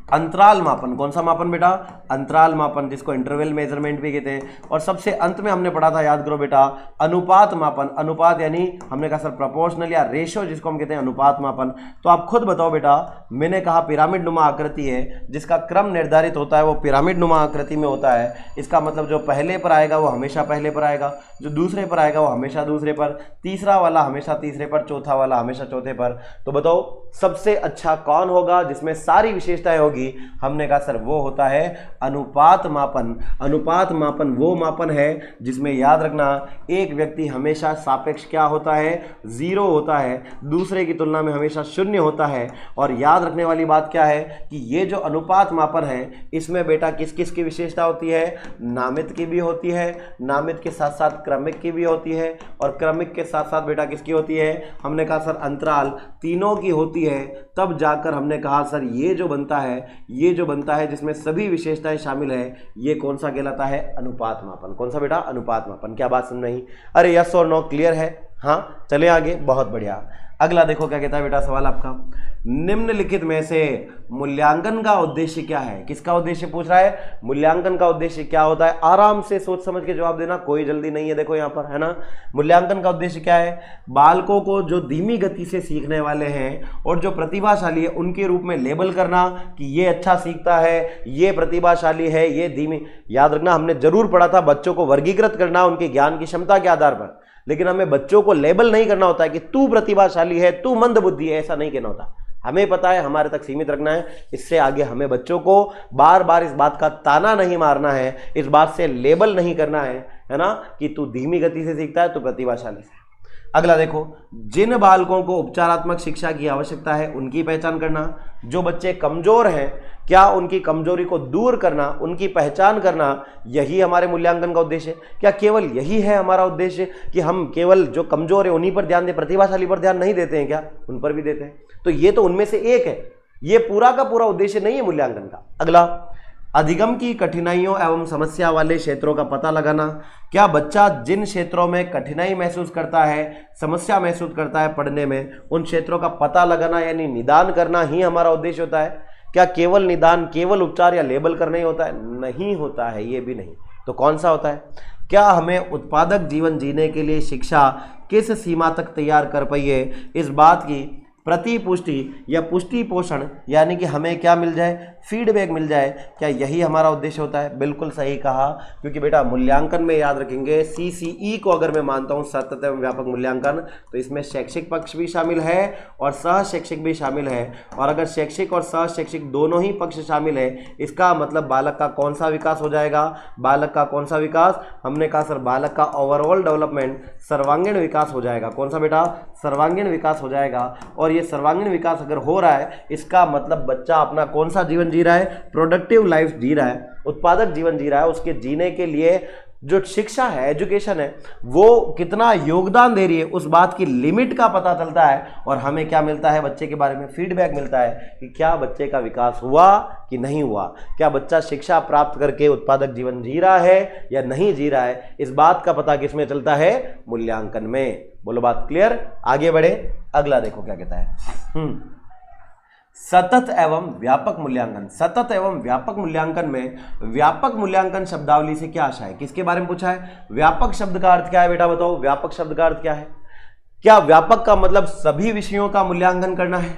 अंतराल मापन। कौन सा मापन बेटा, अंतराल मापन, जिसको इंटरवल मेजरमेंट भी कहते हैं। और सबसे अंत में हमने पढ़ा था, याद करो बेटा, अनुपात मापन। अनुपात यानी हमने कहा सर प्रोपोर्शनल या रेशो, जिसको हम कहते हैं अनुपात मापन। तो आप खुद बताओ बेटा, मैंने कहा पिरामिड नुमा आकृति है, जिसका क्रम निर्धारित होता है वो पिरामिड नुमा आकृति में होता है। इसका मतलब जो पहले पर आएगा वो हमेशा पहले पर आएगा, जो दूसरे पर आएगा वो हमेशा दूसरे पर, तीसरा वाला हमेशा तीसरे पर, चौथा वाला हमेशा चौथे पर। तो बताओ सबसे अच्छा कौन होगा जिसमें सारी विशेषताएं होगी, हमने कहा सर वो होता है अनुपात मापन। अनुपात मापन वो मापन है जिसमें याद रखना एक व्यक्ति हमेशा सापेक्ष क्या होता है, 0 होता है, दूसरे की तुलना में हमेशा 0 होता है। और याद रखने वाली बात क्या है कि ये जो अनुपात मापन है इसमें बेटा किस किस की विशेषता होती है, नामित की भी होती है, नामित के साथ साथ क्रमिक की भी होती है, और क्रमिक के साथ साथ बेटा किसकी होती है, हमने कहा सर अंतराल, तीनों की होती है। तब जाकर हमने कहा सर ये जो बनता है जिसमें सभी विशेषताएं शामिल है, ये कौन सा कहलाता है, अनुपात मापन। कौन सा बेटा, अनुपात मापन। क्या बात समझ नहीं, अरे यस और नो क्लियर है, हाँ चले आगे, बहुत बढ़िया। अगला देखो क्या कहता है बेटा सवाल आपका, निम्नलिखित में से मूल्यांकन का उद्देश्य क्या है। किसका उद्देश्य पूछ रहा है, मूल्यांकन का उद्देश्य क्या होता है। आराम से सोच समझ के जवाब देना, कोई जल्दी नहीं है। देखो यहाँ पर है ना, मूल्यांकन का उद्देश्य क्या है, बालकों को जो धीमी गति से सीखने वाले हैं और जो प्रतिभाशाली है उनके रूप में लेबल करना कि ये अच्छा सीखता है, ये प्रतिभाशाली है, ये धीमी। याद रखना हमने जरूर पढ़ा था बच्चों को वर्गीकृत करना उनकी ज्ञान की क्षमता के आधार पर, लेकिन हमें बच्चों को लेबल नहीं करना होता है कि तू प्रतिभाशाली है, तू मंद बुद्धि है, ऐसा नहीं कहना होता। हमें पता है हमारे तक सीमित रखना है, इससे आगे हमें बच्चों को बार बार इस बात का ताना नहीं मारना है, इस बात से लेबल नहीं करना है ना, कि तू धीमी गति से सीखता है, तू प्रतिभाशाली है। अगला देखो, जिन बालकों को उपचारात्मक शिक्षा की आवश्यकता है उनकी पहचान करना। जो बच्चे कमजोर हैं, क्या उनकी कमजोरी को दूर करना, उनकी पहचान करना, यही हमारे मूल्यांकन का उद्देश्य है। क्या केवल यही है हमारा उद्देश्य कि हम केवल जो कमजोर है उन्हीं पर ध्यान दें, प्रतिभाशाली पर ध्यान नहीं देते हैं क्या, उन पर भी देते हैं। तो ये तो उनमें से एक है, ये पूरा का पूरा उद्देश्य नहीं है मूल्यांकन का। अगला, अधिगम की कठिनाइयों एवं समस्या वाले क्षेत्रों का पता लगाना। क्या बच्चा जिन क्षेत्रों में कठिनाई महसूस करता है, समस्या महसूस करता है पढ़ने में, उन क्षेत्रों का पता लगाना यानी निदान करना ही हमारा उद्देश्य होता है। क्या केवल निदान, केवल उपचार या लेबल करना ही होता है? नहीं होता है, ये भी नहीं। तो कौन सा होता है? क्या हमें उत्पादक जीवन जीने के लिए शिक्षा किस सीमा तक तैयार कर पाई है, इस बात की प्रतिपुष्टि या पुष्टि पोषण यानी कि हमें क्या मिल जाए, फीडबैक मिल जाए, क्या यही हमारा उद्देश्य होता है? बिल्कुल सही कहा, क्योंकि बेटा मूल्यांकन में याद रखेंगे CCE को अगर मैं मानता हूं सतत एवं व्यापक मूल्यांकन, तो इसमें शैक्षिक पक्ष भी शामिल है और सह शैक्षिक भी शामिल है। और अगर शैक्षिक और सह शैक्षिक दोनों ही पक्ष शामिल है, इसका मतलब बालक का कौन सा विकास हो जाएगा? बालक का कौन सा विकास? हमने कहा सर बालक का ओवरऑल डेवलपमेंट, सर्वांगीण विकास हो जाएगा। कौन सा बेटा? सर्वांगीण विकास हो जाएगा। और ये सर्वांगीण विकास अगर हो रहा है, इसका मतलब बच्चा अपना कौन सा जीवन जी रहा है? प्रोडक्टिव लाइफ जी रहा है, उत्पादक जीवन जी रहा है। उसके जीने के लिए जो शिक्षा है, एजुकेशन है, वो कितना योगदान दे रही है, उस बात की लिमिट का पता चलता है। और हमें क्या मिलता है? बच्चे के बारे में फीडबैक मिलता है कि क्या बच्चे का विकास हुआ कि नहीं हुआ, क्या बच्चा शिक्षा प्राप्त करके उत्पादक जीवन जी रहा है या नहीं जी रहा है। इस बात का पता किसमें चलता है? मूल्यांकन में। बोलो बात क्लियर? आगे बढ़े, अगला देखो क्या कहता है। सतत एवं व्यापक मूल्यांकन। सतत एवं व्यापक मूल्यांकन में व्यापक मूल्यांकन शब्दावली से क्या आशा है? किसके बारे में पूछा है? व्यापक शब्द का अर्थ क्या है बेटा, बताओ। व्यापक शब्द का अर्थ क्या है? क्या व्यापक का मतलब सभी विषयों का मूल्यांकन करना है?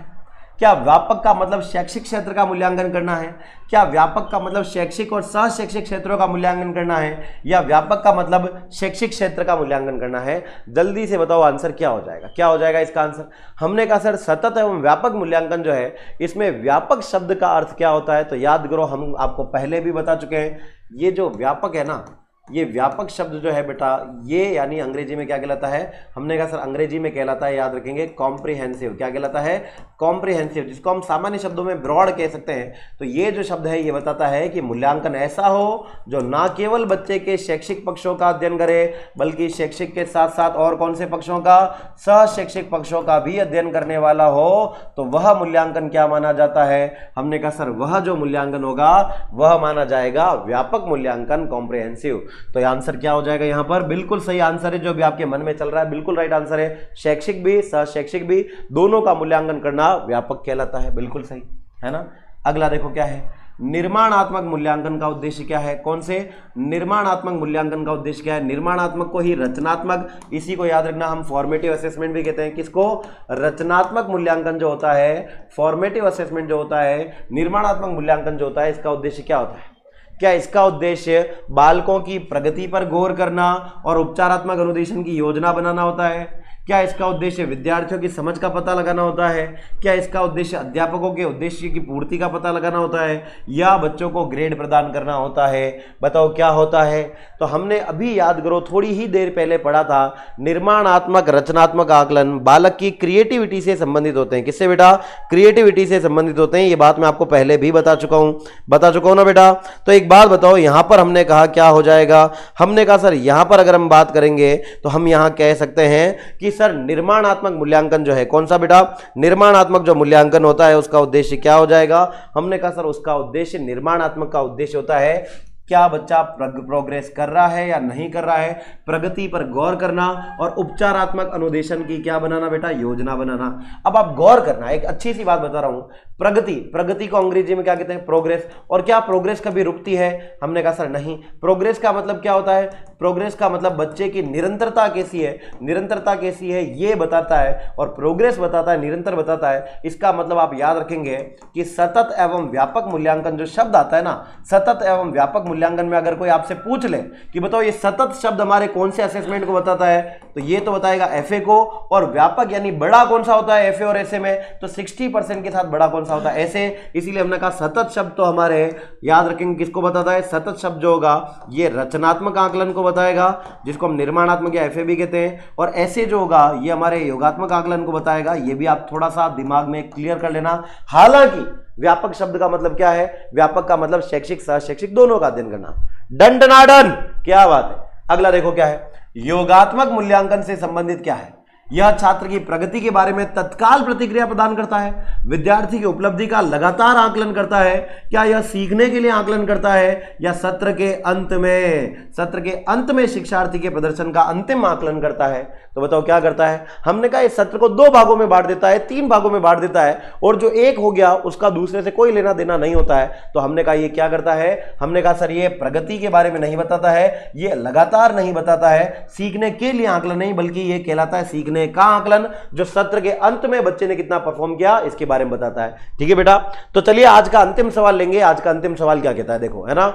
क्या व्यापक का मतलब शैक्षिक क्षेत्र का मूल्यांकन करना है? क्या व्यापक का मतलब शैक्षिक और सह शैक्षिक क्षेत्रों का मूल्यांकन करना है? या व्यापक का मतलब शैक्षिक क्षेत्र का मूल्यांकन करना है? जल्दी से बताओ आंसर क्या हो जाएगा, क्या हो जाएगा इसका आंसर? हमने कहा सर सतत एवं व्यापक मूल्यांकन जो है, इसमें व्यापक शब्द का अर्थ क्या होता है? तो याद करो, हम आपको पहले भी बता चुके हैं, ये जो व्यापक है ना, ये व्यापक शब्द जो है बेटा, ये यानी अंग्रेजी में क्या कहलाता है? हमने कहा सर अंग्रेजी में कहलाता है, याद रखेंगे, कॉम्प्रिहेंसिव। क्या कहलाता है? कॉम्प्रिहेंसिव, जिसको हम सामान्य शब्दों में ब्रॉड कह सकते हैं। तो ये जो शब्द है ये बताता है कि मूल्यांकन ऐसा हो जो ना केवल बच्चे के शैक्षिक पक्षों का अध्ययन करे, बल्कि शैक्षिक के साथ साथ और कौन से पक्षों का? सह शैक्षिक पक्षों का भी अध्ययन करने वाला हो। तो वह मूल्यांकन क्या माना जाता है? हमने कहा सर वह जो मूल्यांकन होगा वह माना जाएगा व्यापक मूल्यांकन, कॉम्प्रिहेंसिव। तो आंसर क्या हो जाएगा यहां पर? बिल्कुल सही आंसर है, जो भी आपके मन में चल रहा है बिल्कुल राइट आंसर है। शैक्षिक भी सह शैक्षिक भी दोनों का मूल्यांकन करना व्यापक कहलाता है। बिल्कुल सही है ना। अगला देखो क्या है, निर्माणात्मक मूल्यांकन का उद्देश्य क्या है? कौन से? निर्माणात्मक मूल्यांकन का उद्देश्य क्या है? निर्माणात्मक को ही रचनात्मक, इसी को याद रखना हम फॉर्मेटिव असेसमेंट भी कहते हैं। किसको? रचनात्मक मूल्यांकन जो होता है, फॉर्मेटिव असेसमेंट जो होता है, निर्माणात्मक मूल्यांकन जो होता है, इसका उद्देश्य क्या होता है? क्या इसका उद्देश्य बालकों की प्रगति पर गौर करना और उपचारात्मक अनुदेशन की योजना बनाना होता है? क्या इसका उद्देश्य विद्यार्थियों की समझ का पता लगाना होता है? क्या इसका उद्देश्य अध्यापकों के उद्देश्य की पूर्ति का पता लगाना होता है? या बच्चों को ग्रेड प्रदान करना होता है? बताओ क्या होता है? तो हमने अभी याद करो, थोड़ी ही देर पहले पढ़ा था, निर्माणात्मक रचनात्मक आकलन बालक की क्रिएटिविटी से संबंधित होते हैं। किससे बेटा? क्रिएटिविटी से संबंधित होते हैं। ये बात मैं आपको पहले भी बता चुका हूं ना बेटा। तो एक बात बताओ, यहां पर हमने कहा क्या हो जाएगा? हमने कहा सर यहां पर अगर हम बात करेंगे तो हम यहां कह सकते हैं कि सर निर्माणात्मक मूल्यांकन जो है, कौन सा बेटा? निर्माणात्मक जो मूल्यांकन होता है उसका उद्देश्य क्या हो जाएगा? हमने कहा सर उसका उद्देश्य, निर्माणात्मक का उद्देश्य होता है क्या बच्चा प्रोग्रेस कर रहा है या नहीं कर रहा है, प्रगति पर गौर करना और उपचारात्मक अनुदेशन की क्या बनाना बेटा? योजना बनाना। अब आप गौर करना, एक अच्छी सी बात बता रहा हूं, प्रगति को अंग्रेजी में क्या कहते हैं? प्रोग्रेस। और क्या प्रोग्रेस कभी रुकती है? हमने कहा सर नहीं। प्रोग्रेस का मतलब क्या होता है? प्रोग्रेस का मतलब बच्चे की निरंतरता कैसी है, निरंतरता कैसी है ये बताता है, और प्रोग्रेस बताता है, निरंतर बताता है। इसका मतलब आप याद रखेंगे कि सतत एवं व्यापक मूल्यांकन जो शब्द आता है ना, सतत एवं व्यापक मूल्यांकन में अगर कोई आपसे पूछ ले कि बताओ ये सतत शब्द हमारे कौन से असेसमेंट को बताता है, तो ये तो बताएगा एफए को, और व्यापक यानी बड़ा कौन सा होता है एफए और एसए में? तो 60% के साथ बड़ा कौन सा होता है? ऐसे। इसीलिए हमने कहा सतत शब्द तो हमारे याद रखेंगे किसको बताता है? सतत शब्द जो होगा ये रचनात्मक आकलन को बताएगा, जिसको हम निर्माणात्मक या एफए भी कहते हैं, और ऐसे जो होगा ये हमारे योगात्मक आकलन को बताएगा। ये भी आप थोड़ा सा दिमाग में क्लियर कर लेना। हालांकि व्यापक शब्द का मतलब क्या है? व्यापक का मतलब शैक्षिक सह शैक्षिक दोनों का अध्ययन करना। डन डनाडन, क्या बात है। अगला देखो क्या है, योगात्मक मूल्यांकन से संबंधित क्या है? यह छात्र की प्रगति के बारे में तत्काल प्रतिक्रिया प्रदान करता है, विद्यार्थी की उपलब्धि का लगातार आकलन करता है, क्या यह सीखने के लिए आकलन करता है, या सत्र के अंत में शिक्षार्थी के प्रदर्शन का अंतिम आकलन करता है। तो बताओ क्या करता है। हमने कहा इस सत्र को 2 भागों में बांट देता है, 3 भागों में बांट देता है, और जो एक हो गया उसका दूसरे से कोई लेना देना नहीं होता है। तो हमने कहा ये क्या करता है, हमने कहा सर ये प्रगति के बारे में नहीं बताता है, ये लगातार नहीं बताता है, सीखने के लिए आकलन नहीं, बल्कि ये कहलाता है सीखने का आकलन, जो सत्र के अंत में बच्चे ने कितना परफॉर्म किया इसके बारे में बताता है। ठीक है बेटा, तो चलिए आज का अंतिम सवाल लेंगे। आज का अंतिम सवाल क्या कहता है, देखो, है ना,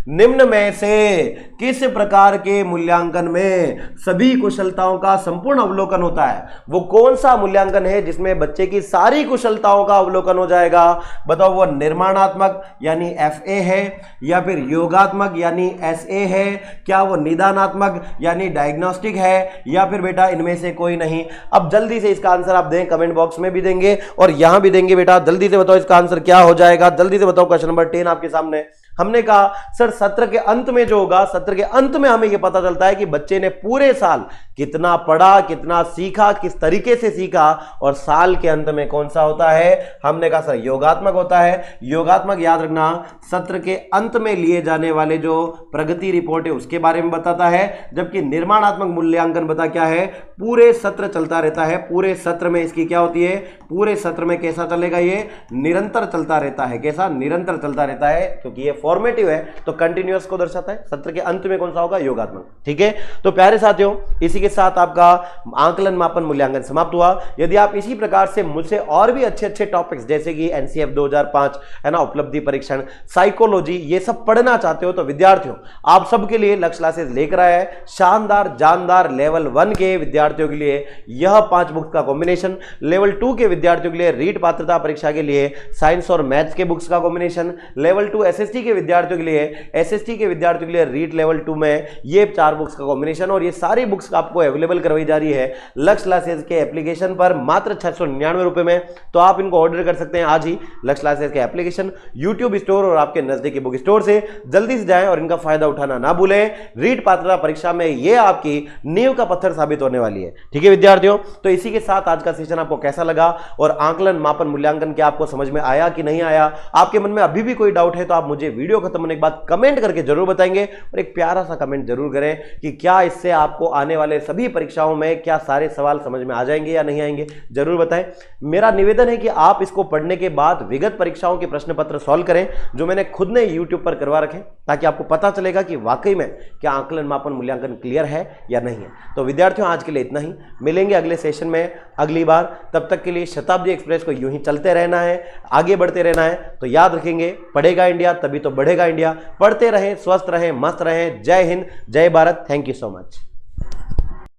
निम्न में से किस प्रकार के मूल्यांकन में सभी कुशलताओं का संपूर्ण अवलोकन होता है। वो कौन सा मूल्यांकन है जिसमें बच्चे की सारी कुशलताओं का अवलोकन हो जाएगा। बताओ वो निर्माणात्मक यानी FA है, या फिर योगात्मक यानी SA है, क्या वो निदानात्मक यानी डायग्नोस्टिक है, या फिर बेटा इनमें से कोई नहीं। अब जल्दी से इसका आंसर आप दें, कमेंट बॉक्स में भी देंगे और यहां भी देंगे। बेटा जल्दी से बताओ इसका आंसर क्या हो जाएगा, जल्दी से बताओ। क्वेश्चन नंबर 10 आपके सामने। हमने कहा सर सत्र के अंत में जो होगा, सत्र के अंत में हमें यह पता चलता है कि बच्चे ने पूरे साल कितना पढ़ा, कितना सीखा, किस तरीके से सीखा, और साल के अंत में कौन सा होता है। हमने कहा सर योगात्मक होता है। योगात्मक याद रखना सत्र के अंत में लिए जाने वाले जो प्रगति रिपोर्ट है उसके बारे में बताता है, जबकि निर्माणात्मक मूल्यांकन बता क्या है, पूरे सत्र चलता रहता है। पूरे सत्र में इसकी क्या होती है, पूरे सत्र में कैसा चलेगा, ये निरंतर चलता रहता है। कैसा, निरंतर चलता रहता है, क्योंकि ये फॉर्मेटिव है तो कंटिन्यूअस को दर्शाता है। सत्र के अंत में कौन सा होगा, योगात्मक। ठीक है, तो प्यारे साथियों इसी के साथ आपका आकलन मापन मूल्यांकन समाप्त हुआ। यदि आप इसी प्रकार से मुझसे और भी अच्छे अच्छे टॉपिक्स जैसे कि NCF 2005 है ना, उपलब्धि परीक्षण, साइकोलॉजी, ये सब पढ़ना चाहते हो तो विद्यार्थियों आप सबके लिए लक्ष्य क्लासेस लेकर आया है शानदार जानदार लेवल 1 के विद्यार्थियों के लिए यह 5 बुक्स का कॉम्बिनेशन, लेवल 2 के विद्यार्थियों के लिए रीट पात्रता परीक्षा के लिए साइंस और मैथ्स के बुक्स का कॉम्बिनेशन, लेवल 2 SST के विद्यार्थियों के लिए, SST के विद्यार्थियों के लिए रीट लेवल 2 में ये 4 बुक्स का कॉम्बिनेशन। और ये सारी बुक्स आपको अवेलेबल करवाई जा रही है लक्ष्य क्लासेस के एप्लीकेशन पर मात्र 699 रुपए में। तो आप इनको ऑर्डर कर सकते हैं आज ही लक्ष्य क्लासेस के एप्लीकेशन, यूट्यूब स्टोर और आपके नजदीकी बुक स्टोर से। जल्दी से जाएं और इनका फायदा उठाना ना भूलें। रीट पात्रता परीक्षा में ये आपकी नींव का पत्थर साबित होने वाली है। ठीक है विद्यार्थियों, तो इसी के साथ आज का सेशन आपको कैसा लगा और आकलन मापन मूल्यांकन क्या आपको समझ में आया कि नहीं आया। आपके मन में अभी भी कोई डाउट है तो आप मुझे वीडियो खत्म होने के बाद कमेंट करके जरूर बताएंगे, और एक प्यारा सा कमेंट जरूर करें कि क्या इससे आपको आने वाले सभी परीक्षाओं में क्या सारे सवाल समझ में आ जाएंगे या नहीं आएंगे, जरूर बताएं। मेरा निवेदन है कि आप इसको पढ़ने के बाद विगत परीक्षाओं के प्रश्न पत्र सॉल्व करें जो मैंने खुद ने यूट्यूब पर करवा रखे, ताकि आपको पता चलेगा कि वाकई में क्या आकलन मापन मूल्यांकन क्लियर है या नहीं है। तो विद्यार्थियों आज के लिए इतना ही, मिलेंगे अगले सेशन में अगली बार। तब तक के लिए शताब्दी एक्सप्रेस को यूं ही चलते रहना है, आगे बढ़ते रहना है। तो याद रखेंगे, पढ़ेगा इंडिया तभी तो बढ़ेगा इंडिया। पढ़ते रहें, स्वस्थ रहें, मस्त रहें। जय हिंद, जय Bharat. Thank you so much.